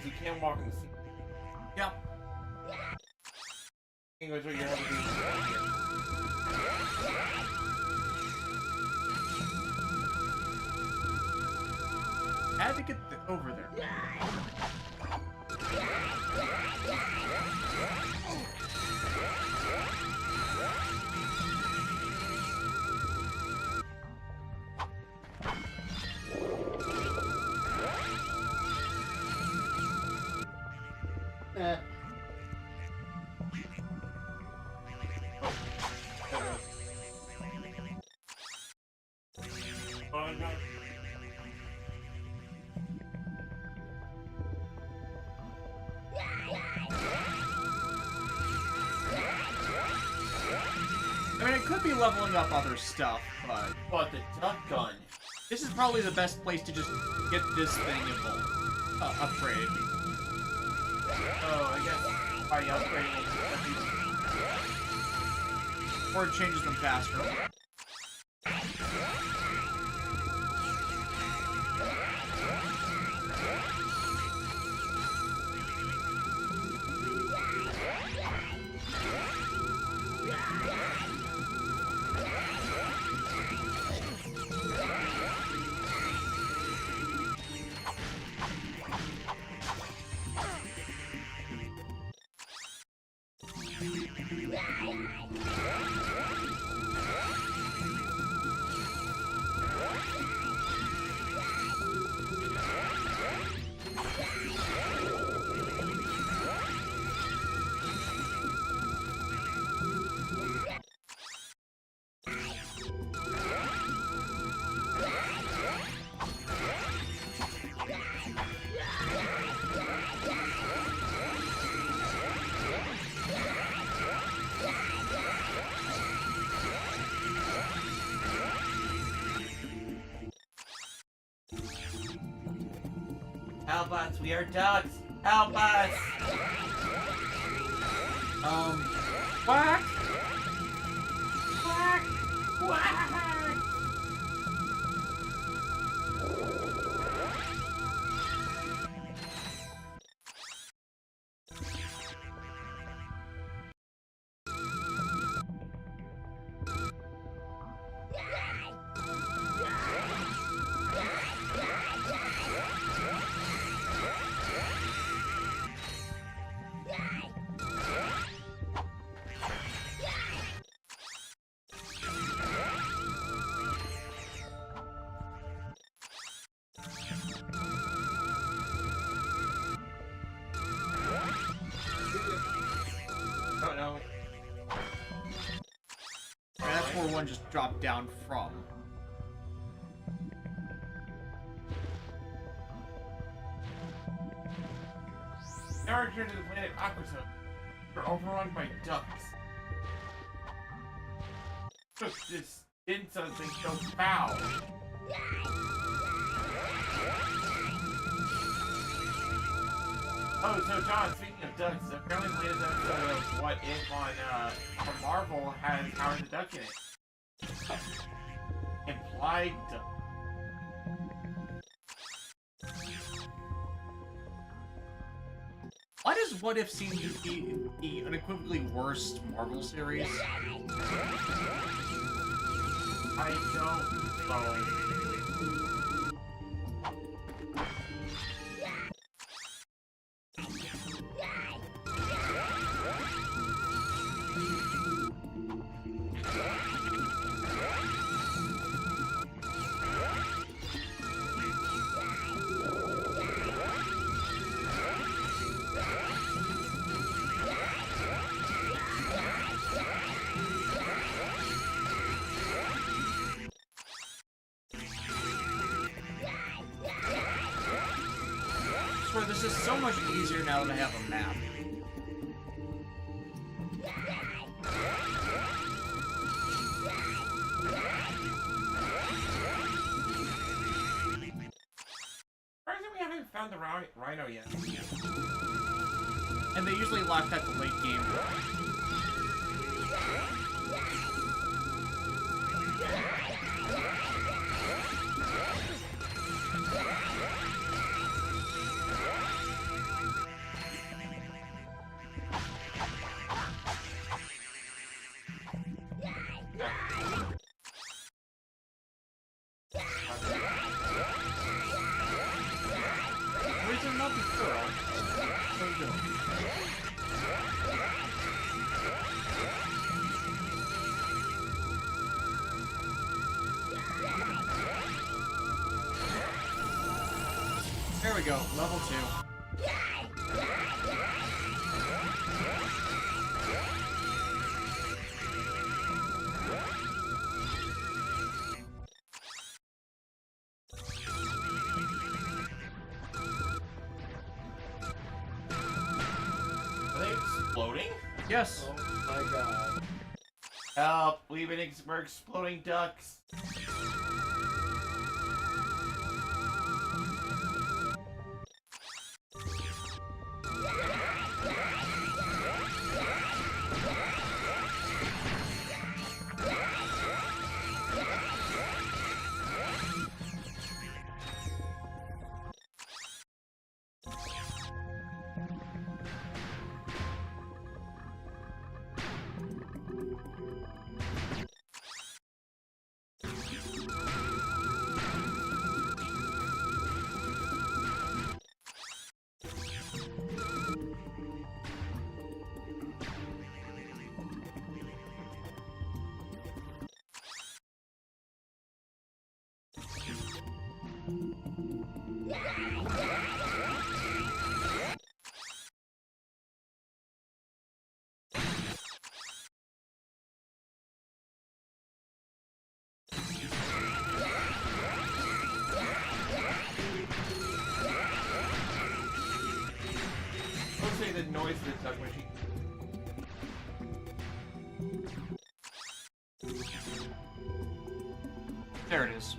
You can't walk in the sea. Yep. Anyways, what you have to do. I had to get over there. I mean, it could be leveling up other stuff, but... But the duck gun. This is probably the best place to just get this thing involved. Upgrade. Oh, I guess by upgrading it. Or it changes them faster. Help us, we are ducks! Help us! Quack! Quack! Quack! Oh no. That's where one just dropped down from. Now return to the planet Aquazone. We're overrun by ducks. Look, this did something so foul. Oh, so John, speaking of ducks, apparently the latest episode of What If on Marvel has Howard the Duck in it. Implied duck. Why does What If seem to be the unequivocally worst Marvel series? I don't know. This is so much easier now that I have a map. Surprising we haven't found the rhino yet. And they usually lock that the late game. There we go, level 2. Are they exploding? Yes. Oh my god. Help! We're exploding ducks. Let's say the noise of the duck machine. There it is.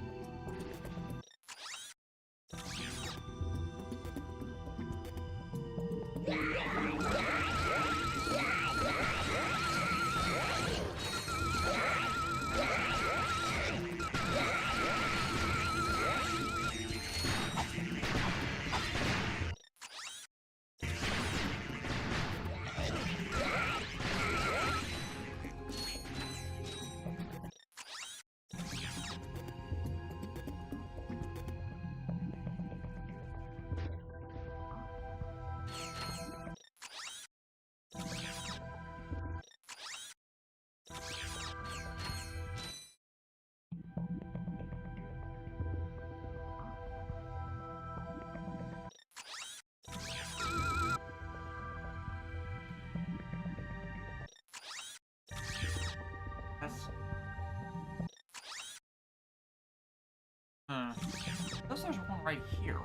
Guess there's one right here.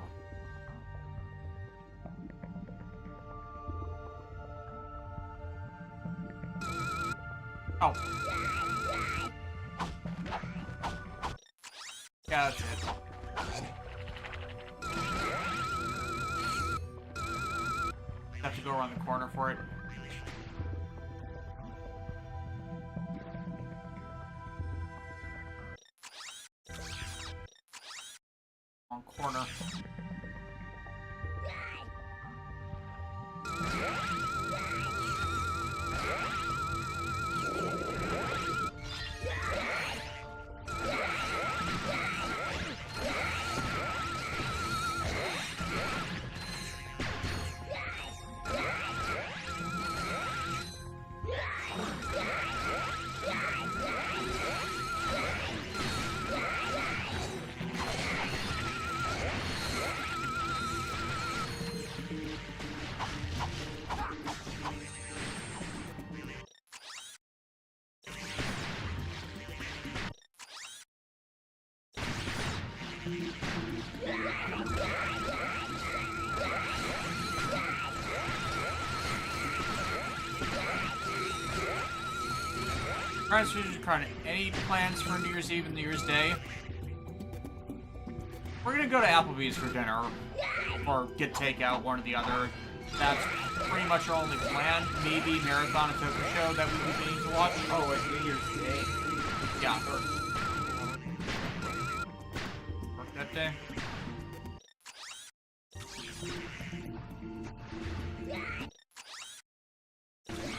Oh. Yeah, that's it. Have to go around the corner for it. Wrong corner. Any plans for New Year's Eve and New Year's Day? We're gonna go to Applebee's for dinner, or get takeout, one or the other. That's pretty much our only plan. Maybe Marathon and Toku Show that we would need to watch. Oh, it's New Year's Day. Yeah. Work that day.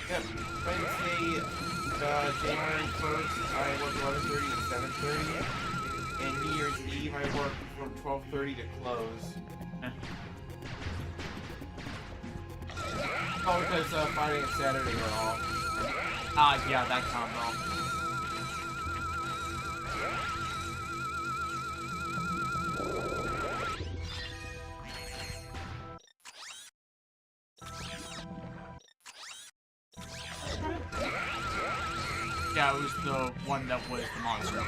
Yep, Wednesday, January 1st, I work 11:30 to 7:30, and New Year's Eve I work from 12:30 to close. Oh, because Friday and Saturday are off. Yeah, that combo. Yeah, it was the one that was the monster.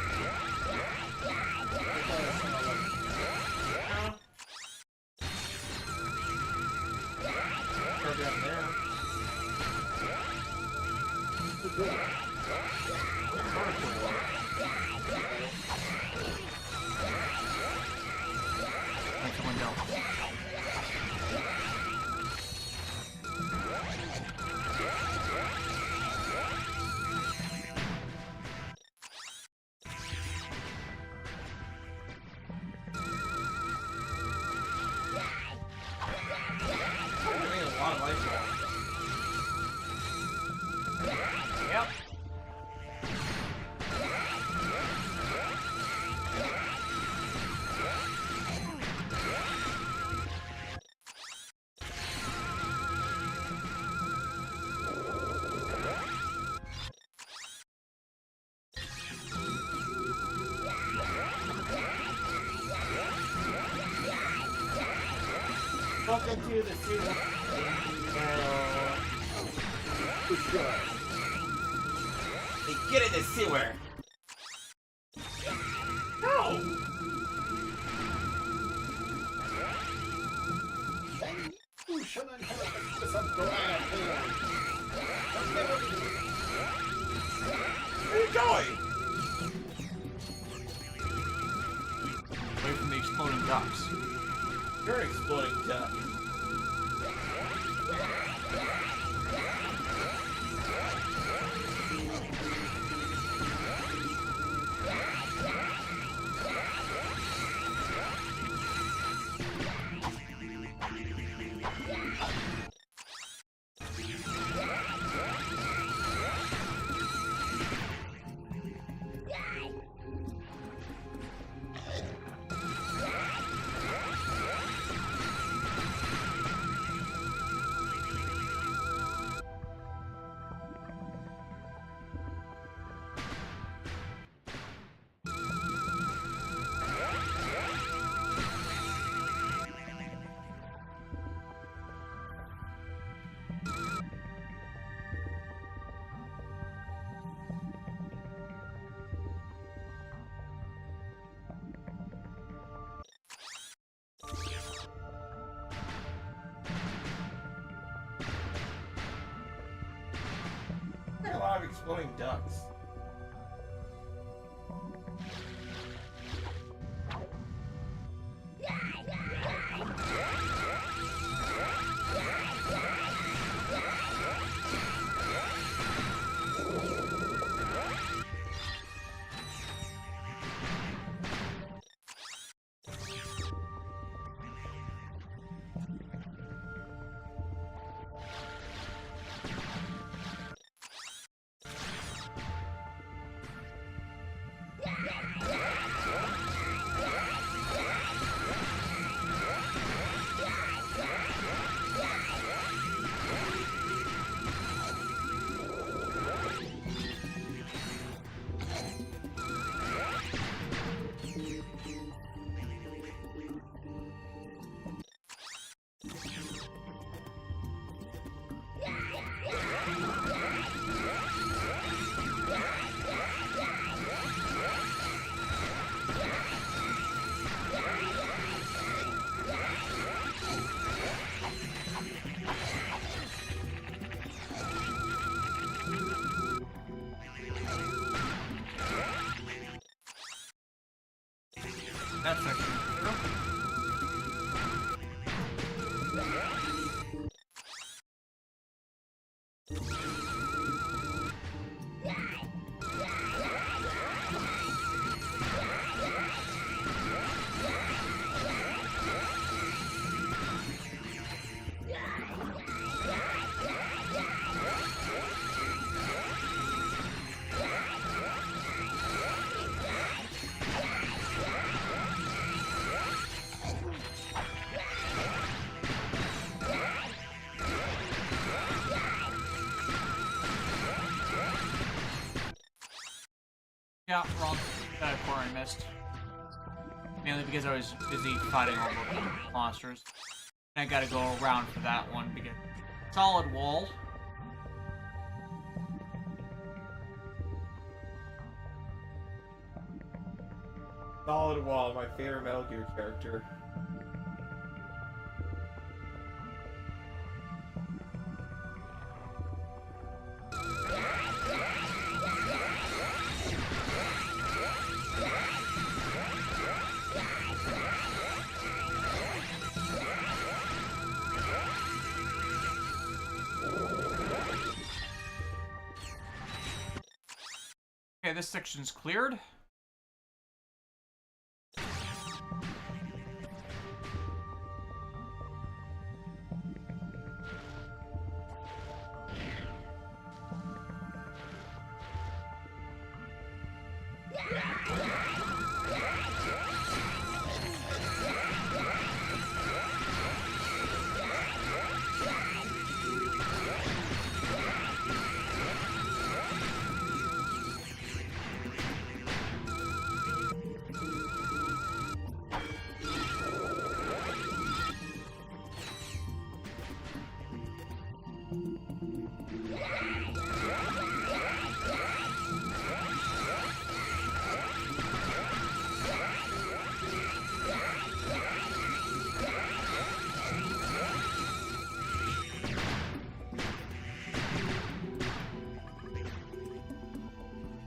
Down there. That's the window. Yep. Welcome to the season. Get in the sewer! No! Where are you going? Away from the exploding ducks. You're an exploding duck. A lot of exploding ducks. That's actually true. Yeah, wrong. That core I missed. Mainly because I was busy fighting all the monsters. And I gotta go around for that one to get solid wall. Solid Wall, my favorite Metal Gear character. Okay, this section's cleared.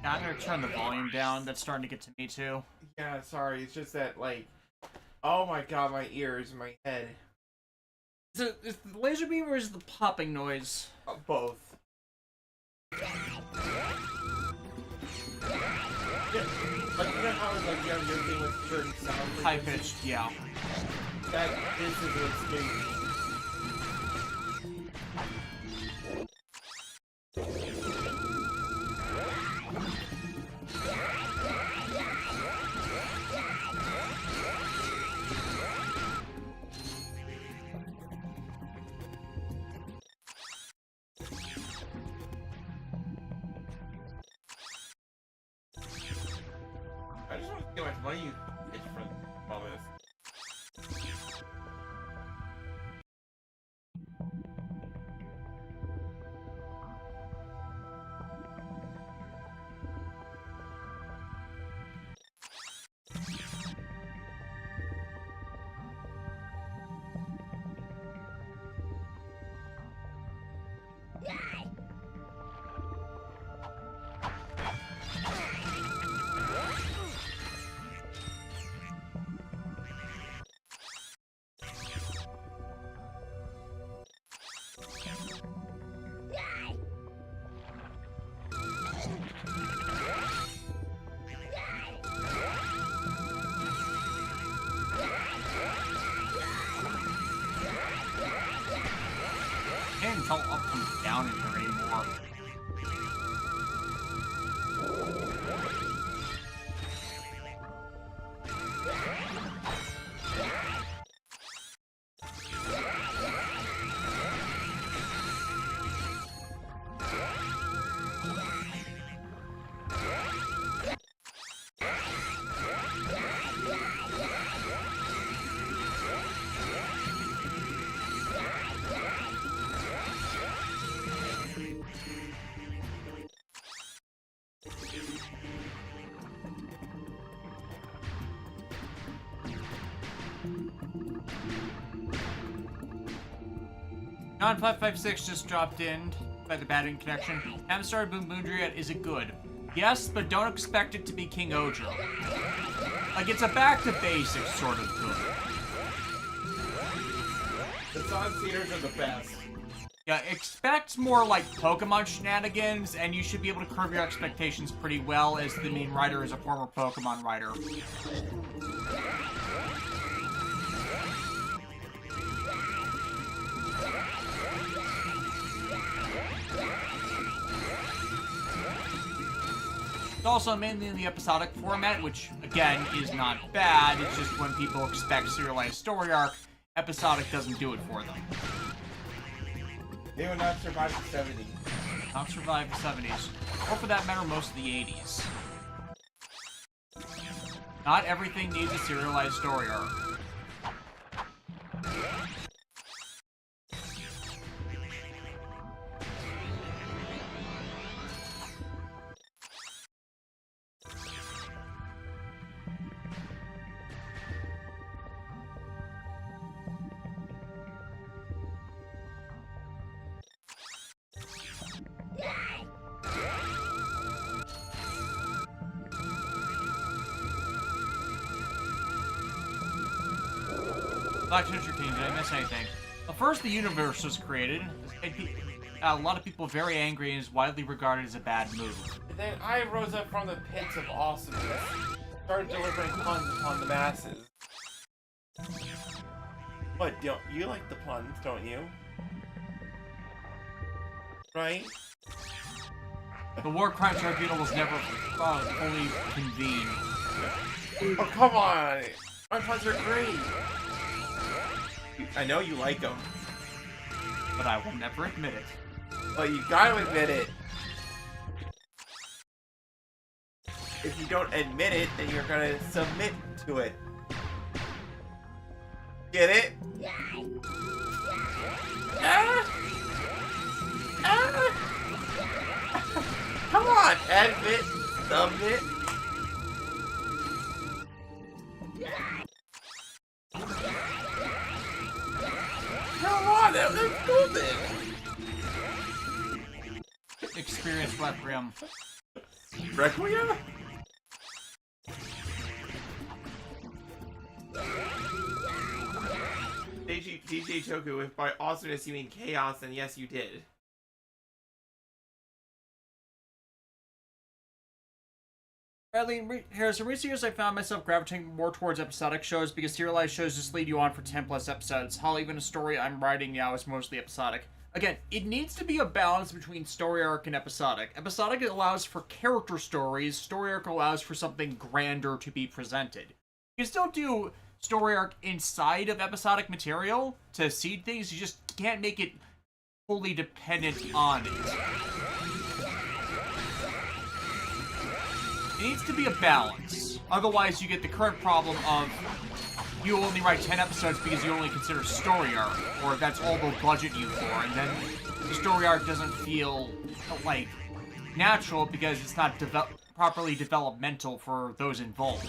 Yeah, I'm gonna turn the volume down. That's starting to get to me too. Yeah, sorry. It's just that, like, oh my god, my ears, my head. Is the laser beam or is the popping noise? Both. Yeah, like you know how it's like you have your thing with certain sounds. High pitched, yeah. That this is what's getting. I just want to see how much money you get from all this. Can't tell up from down in here anymore. Non556 just dropped in by the batting connection. Haven't started Boom Boondra yet. Is it good? Yes, but don't expect it to be King Ojo. Like, it's a back to basics sort of good. The Sonic theaters are the best. Yeah, expect more like Pokemon shenanigans, and you should be able to curb your expectations pretty well, as the main writer is a former Pokemon writer. It's also mainly in the episodic format, which, again, is not bad. It's just when people expect serialized story arc, episodic doesn't do it for them. They would not survive the 70s. Not survive the 70s. Or for that matter, most of the 80s. Not everything needs a serialized story arc. Black Treasure King, did I miss anything? Well, first, the universe was created. A lot of people very angry and is widely regarded as a bad move. And then I rose up from the pits of awesomeness, started delivering puns upon the masses. What, you like the puns, don't you? Right? The War Crime Tribunal was never fully convened. Oh, come on! My puns are great! I know you like them. But I will never admit it. Well, you gotta admit it. If you don't admit it, then you're gonna submit to it. Get it? Ah! Ah! Come on, admit, submit. Come on, that was golden. Experience Requiem. Requiem? DJ Toku, if by awesomeness you mean chaos, then yes, you did. Bradley, Harris, in recent years I found myself gravitating more towards episodic shows because serialized shows just lead you on for 10 plus episodes. Hell, even a story I'm writing now is mostly episodic. Again, it needs to be a balance between story arc and episodic. Episodic allows for character stories, story arc allows for something grander to be presented. You can still do story arc inside of episodic material to seed things, you just can't make it fully dependent on it. It needs to be a balance. Otherwise, you get the current problem of you only write 10 episodes because you only consider story arc, or that's all they'll budget you for, and then the story arc doesn't feel, like, natural because it's not properly developmental for those involved.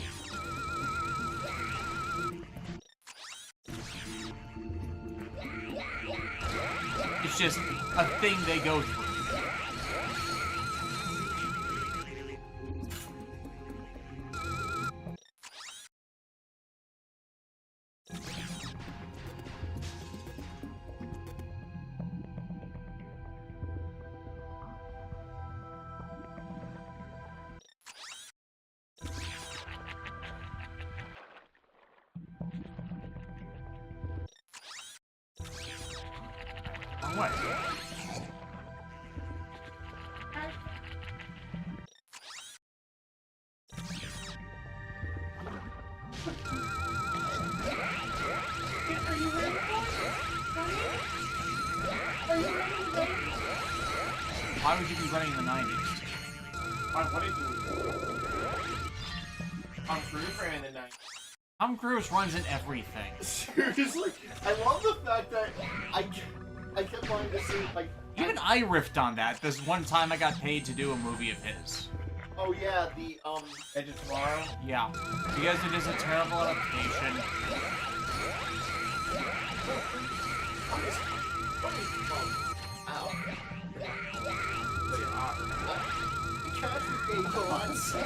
It's just a thing they go through. Wrong way. Why would you be running in the 90s? What did you Tom Cruise ran in the 90s. Tom Cruise runs in everything. Seriously? I love the fact that I kept wanting to see, like... Even I riffed on that this one time I got paid to do a movie of his. Oh yeah, the, Edge of Tomorrow? Yeah. Because it is a terrible adaptation. Ow. Traffic lots.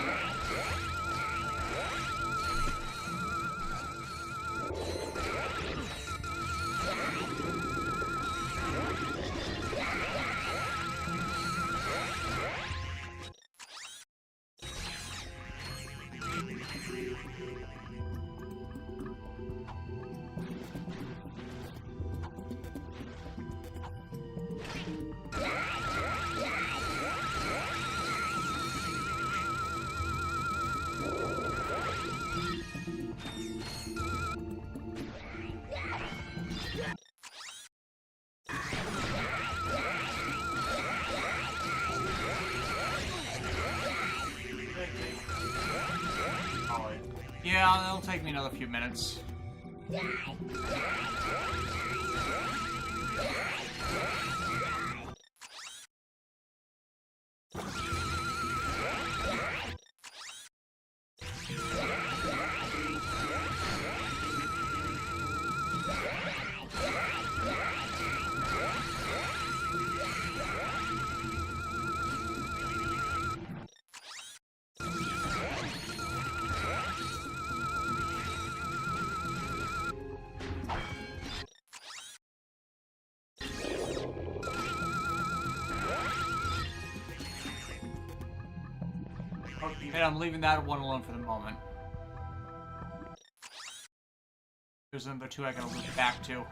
Yeah, it'll take me another few minutes. And I'm leaving that one alone for the moment. There's another two I gotta loop back to.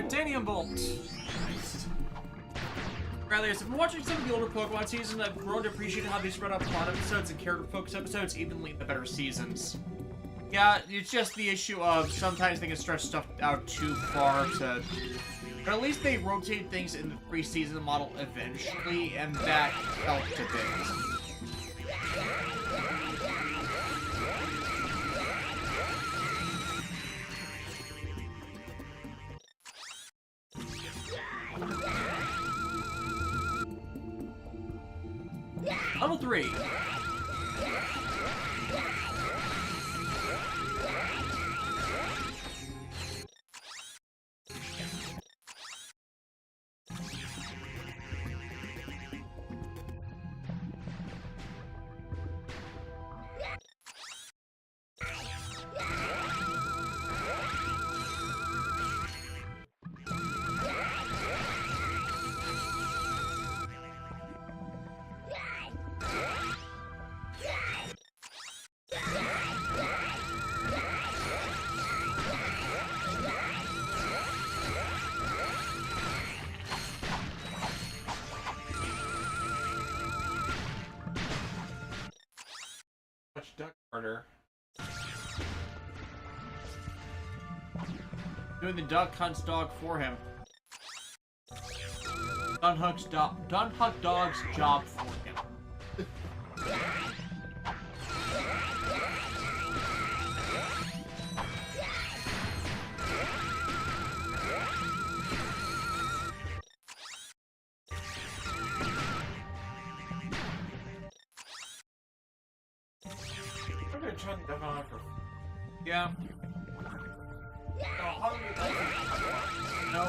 Titanium Bolt. Rather, as I've been watching some of the older Pokemon seasons, I've grown to appreciate how they spread out plot episodes and character-focused episodes evenly in the better seasons. Yeah, it's just the issue of sometimes they can stretch stuff out too far to... But at least they rotate things in the 3-season model eventually, and that helped a bit. Level 3. Duck harder. Doing the duck hunts dog for him. Done Huck Dog's job for him. I'm gonna try and duck on for. Yeah. No.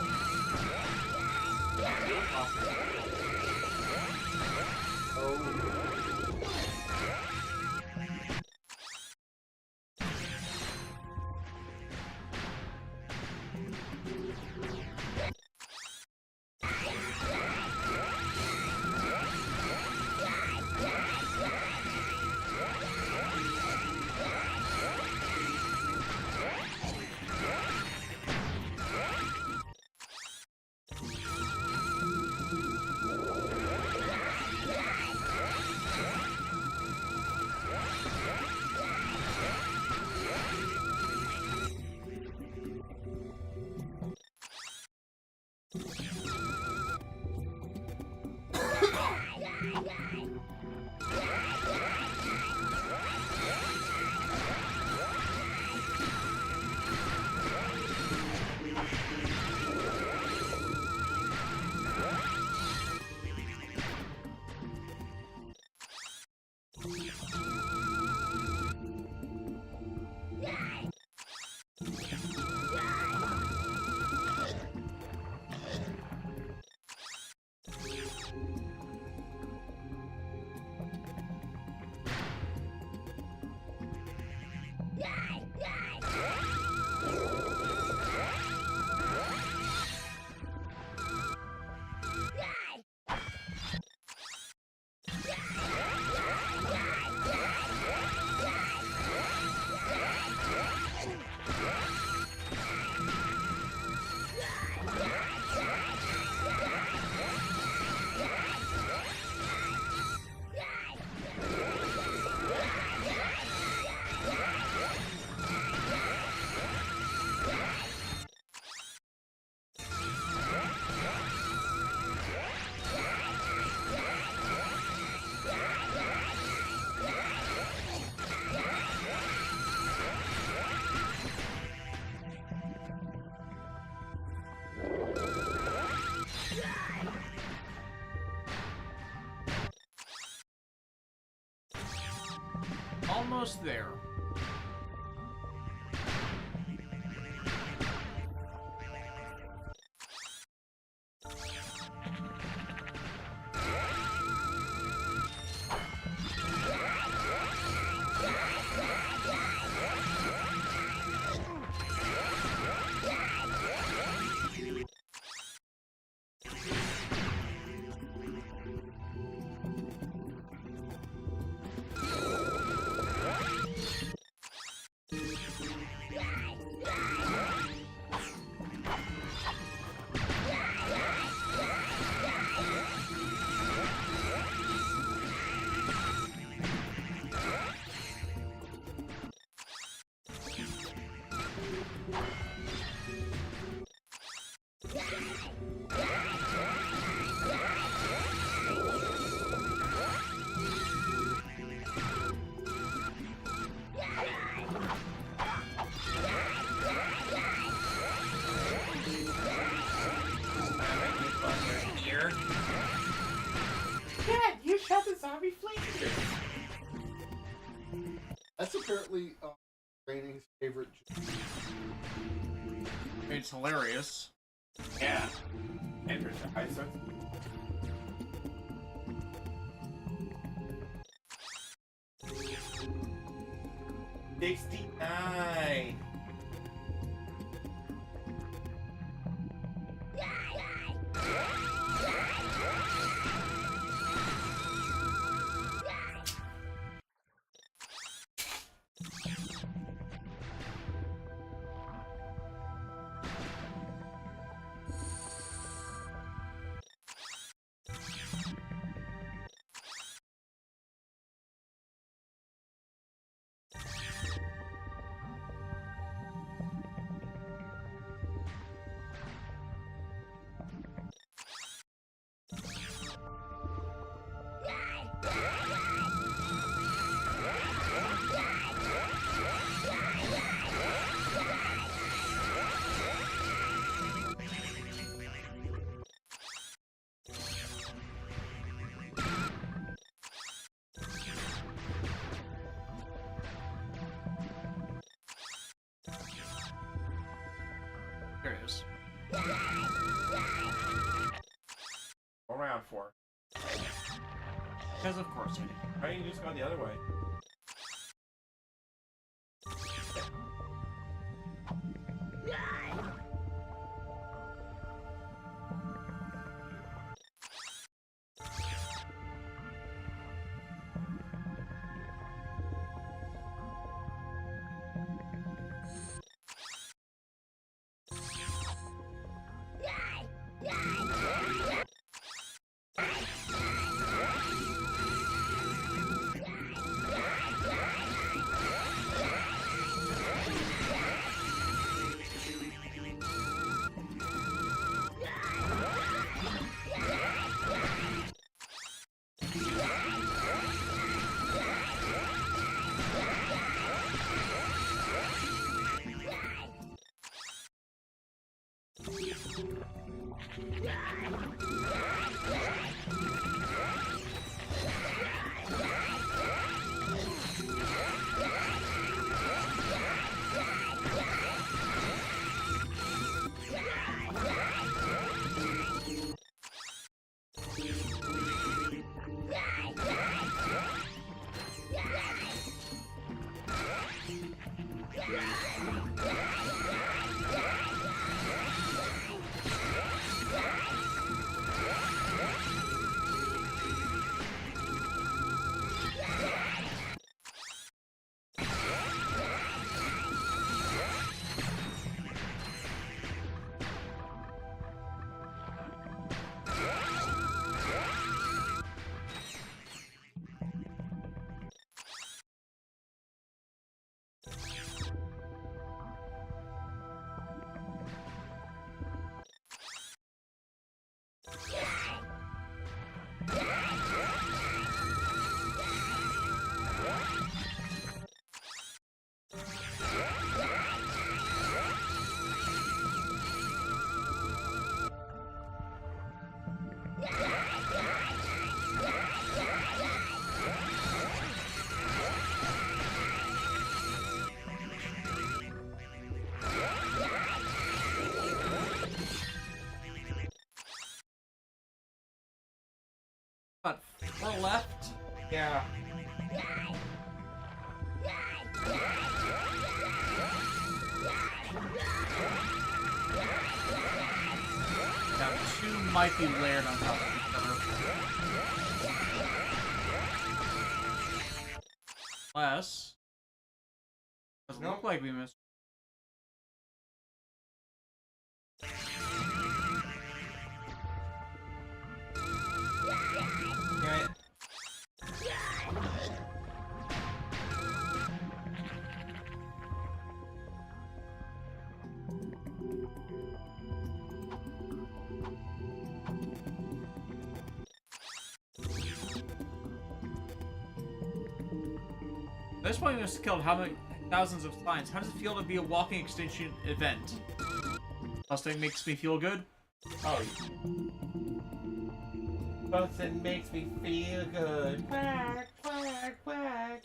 Almost there. That's apparently Training's favorite joke. It's hilarious. Yeah. Enters the high sense. $69. There it is. Around 4. Because of course I did. Why didn't you just go the other way? About 4 left? Yeah. Now 2 might be layered on top of each other. Unless... Doesn't look like we missed. This point we just killed how many thousands of signs. How does it feel to be a walking extinction event? Busting makes me feel good. Oh. Busting makes me feel good. Quack, quack, quack.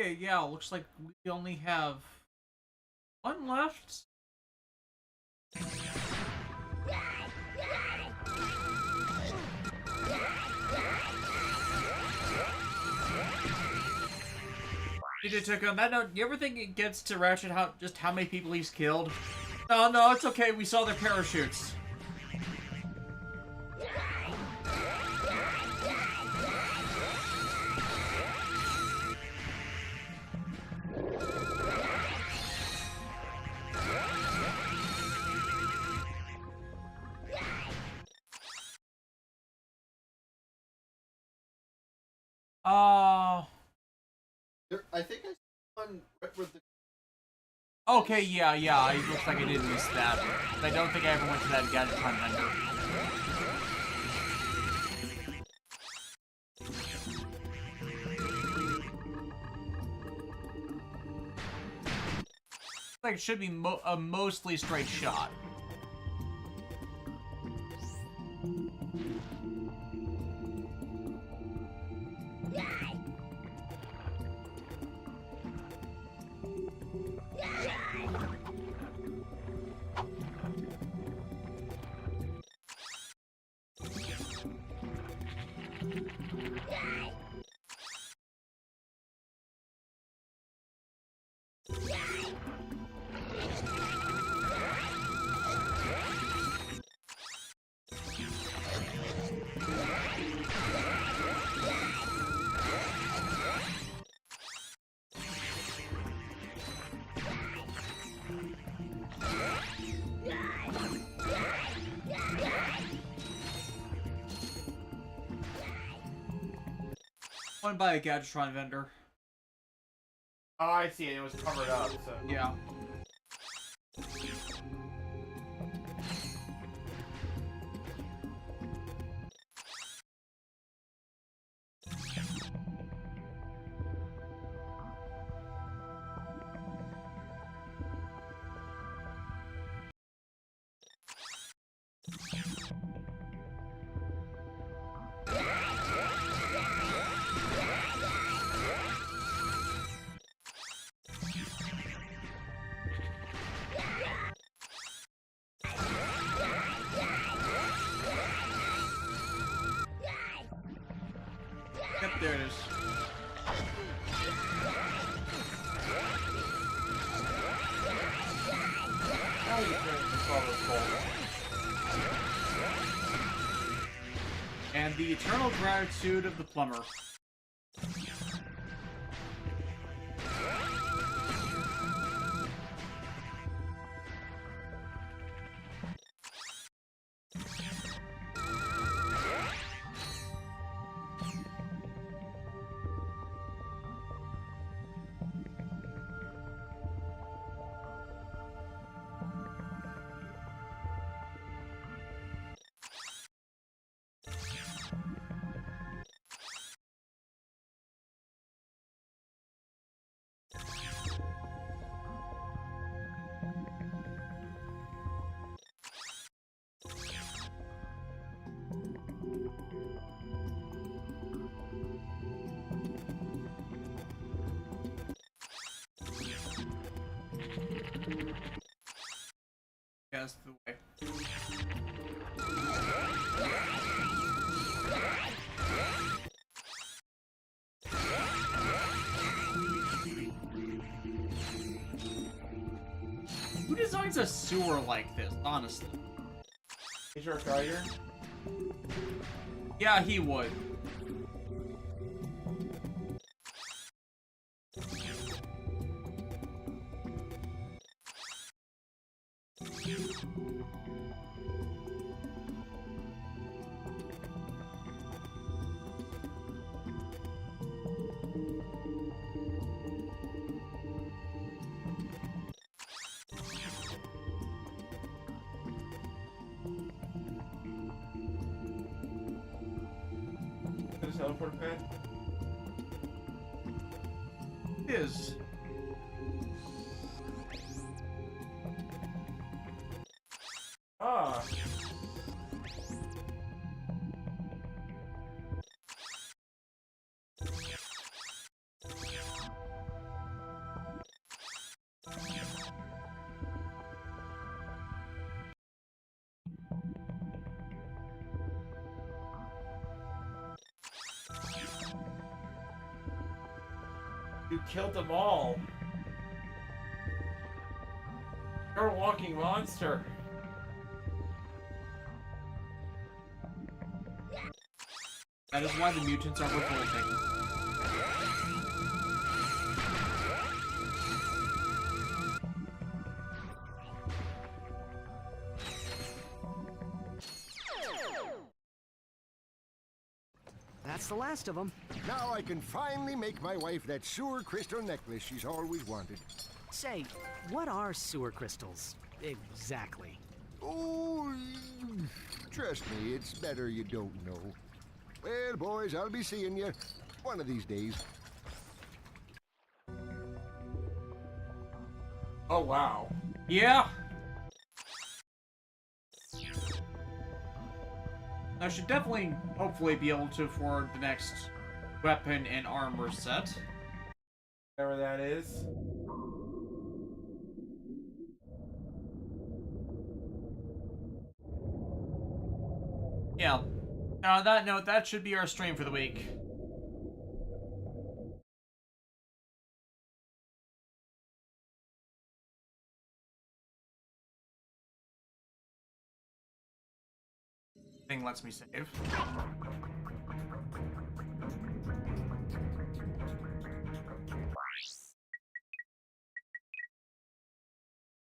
Okay, yeah, looks like we only have one left. On that note, you ever think it gets to Ratchet just how many people he's killed? No, no, it's okay. We saw their parachutes. I think I saw one right where the... Okay, yeah, it looks like I did miss that. But I don't think I ever went to that Gadgetron vendor. Like it should be a mostly straight shot. One by a Gadgetron vendor. Oh, I see it. It was covered up, so... Yeah. Yep, there it is. And the eternal gratitude of the plumber. That's the way. Who designs a sewer like this, honestly? Is your Geiger? Yeah, he would. Teleport pad? It is. Ah. You killed them all. You're a walking monster. That is why the mutants are revolting. That's the last of them. Now I can finally make my wife that sewer crystal necklace she's always wanted. Say, what are sewer crystals exactly? Oh, trust me, it's better you don't know. Well, boys, I'll be seeing you one of these days. Oh, wow. Yeah. I should definitely, hopefully, be able to afford the next weapon and armor set. Whatever that is. Yeah. Now, on that note, that should be our stream for the week. Thing lets me save.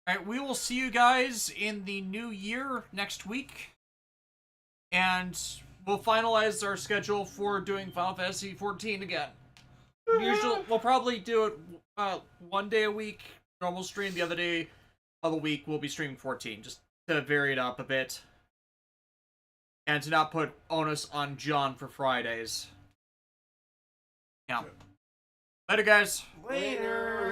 Alright, we will see you guys in the new year next week. And we'll finalize our schedule for doing Final Fantasy XIV again. We'll probably do it one day a week, normal stream. The other day of the week, we'll be streaming 14, just to vary it up a bit. And to not put onus on John for Fridays. Yeah. Later, guys. Later.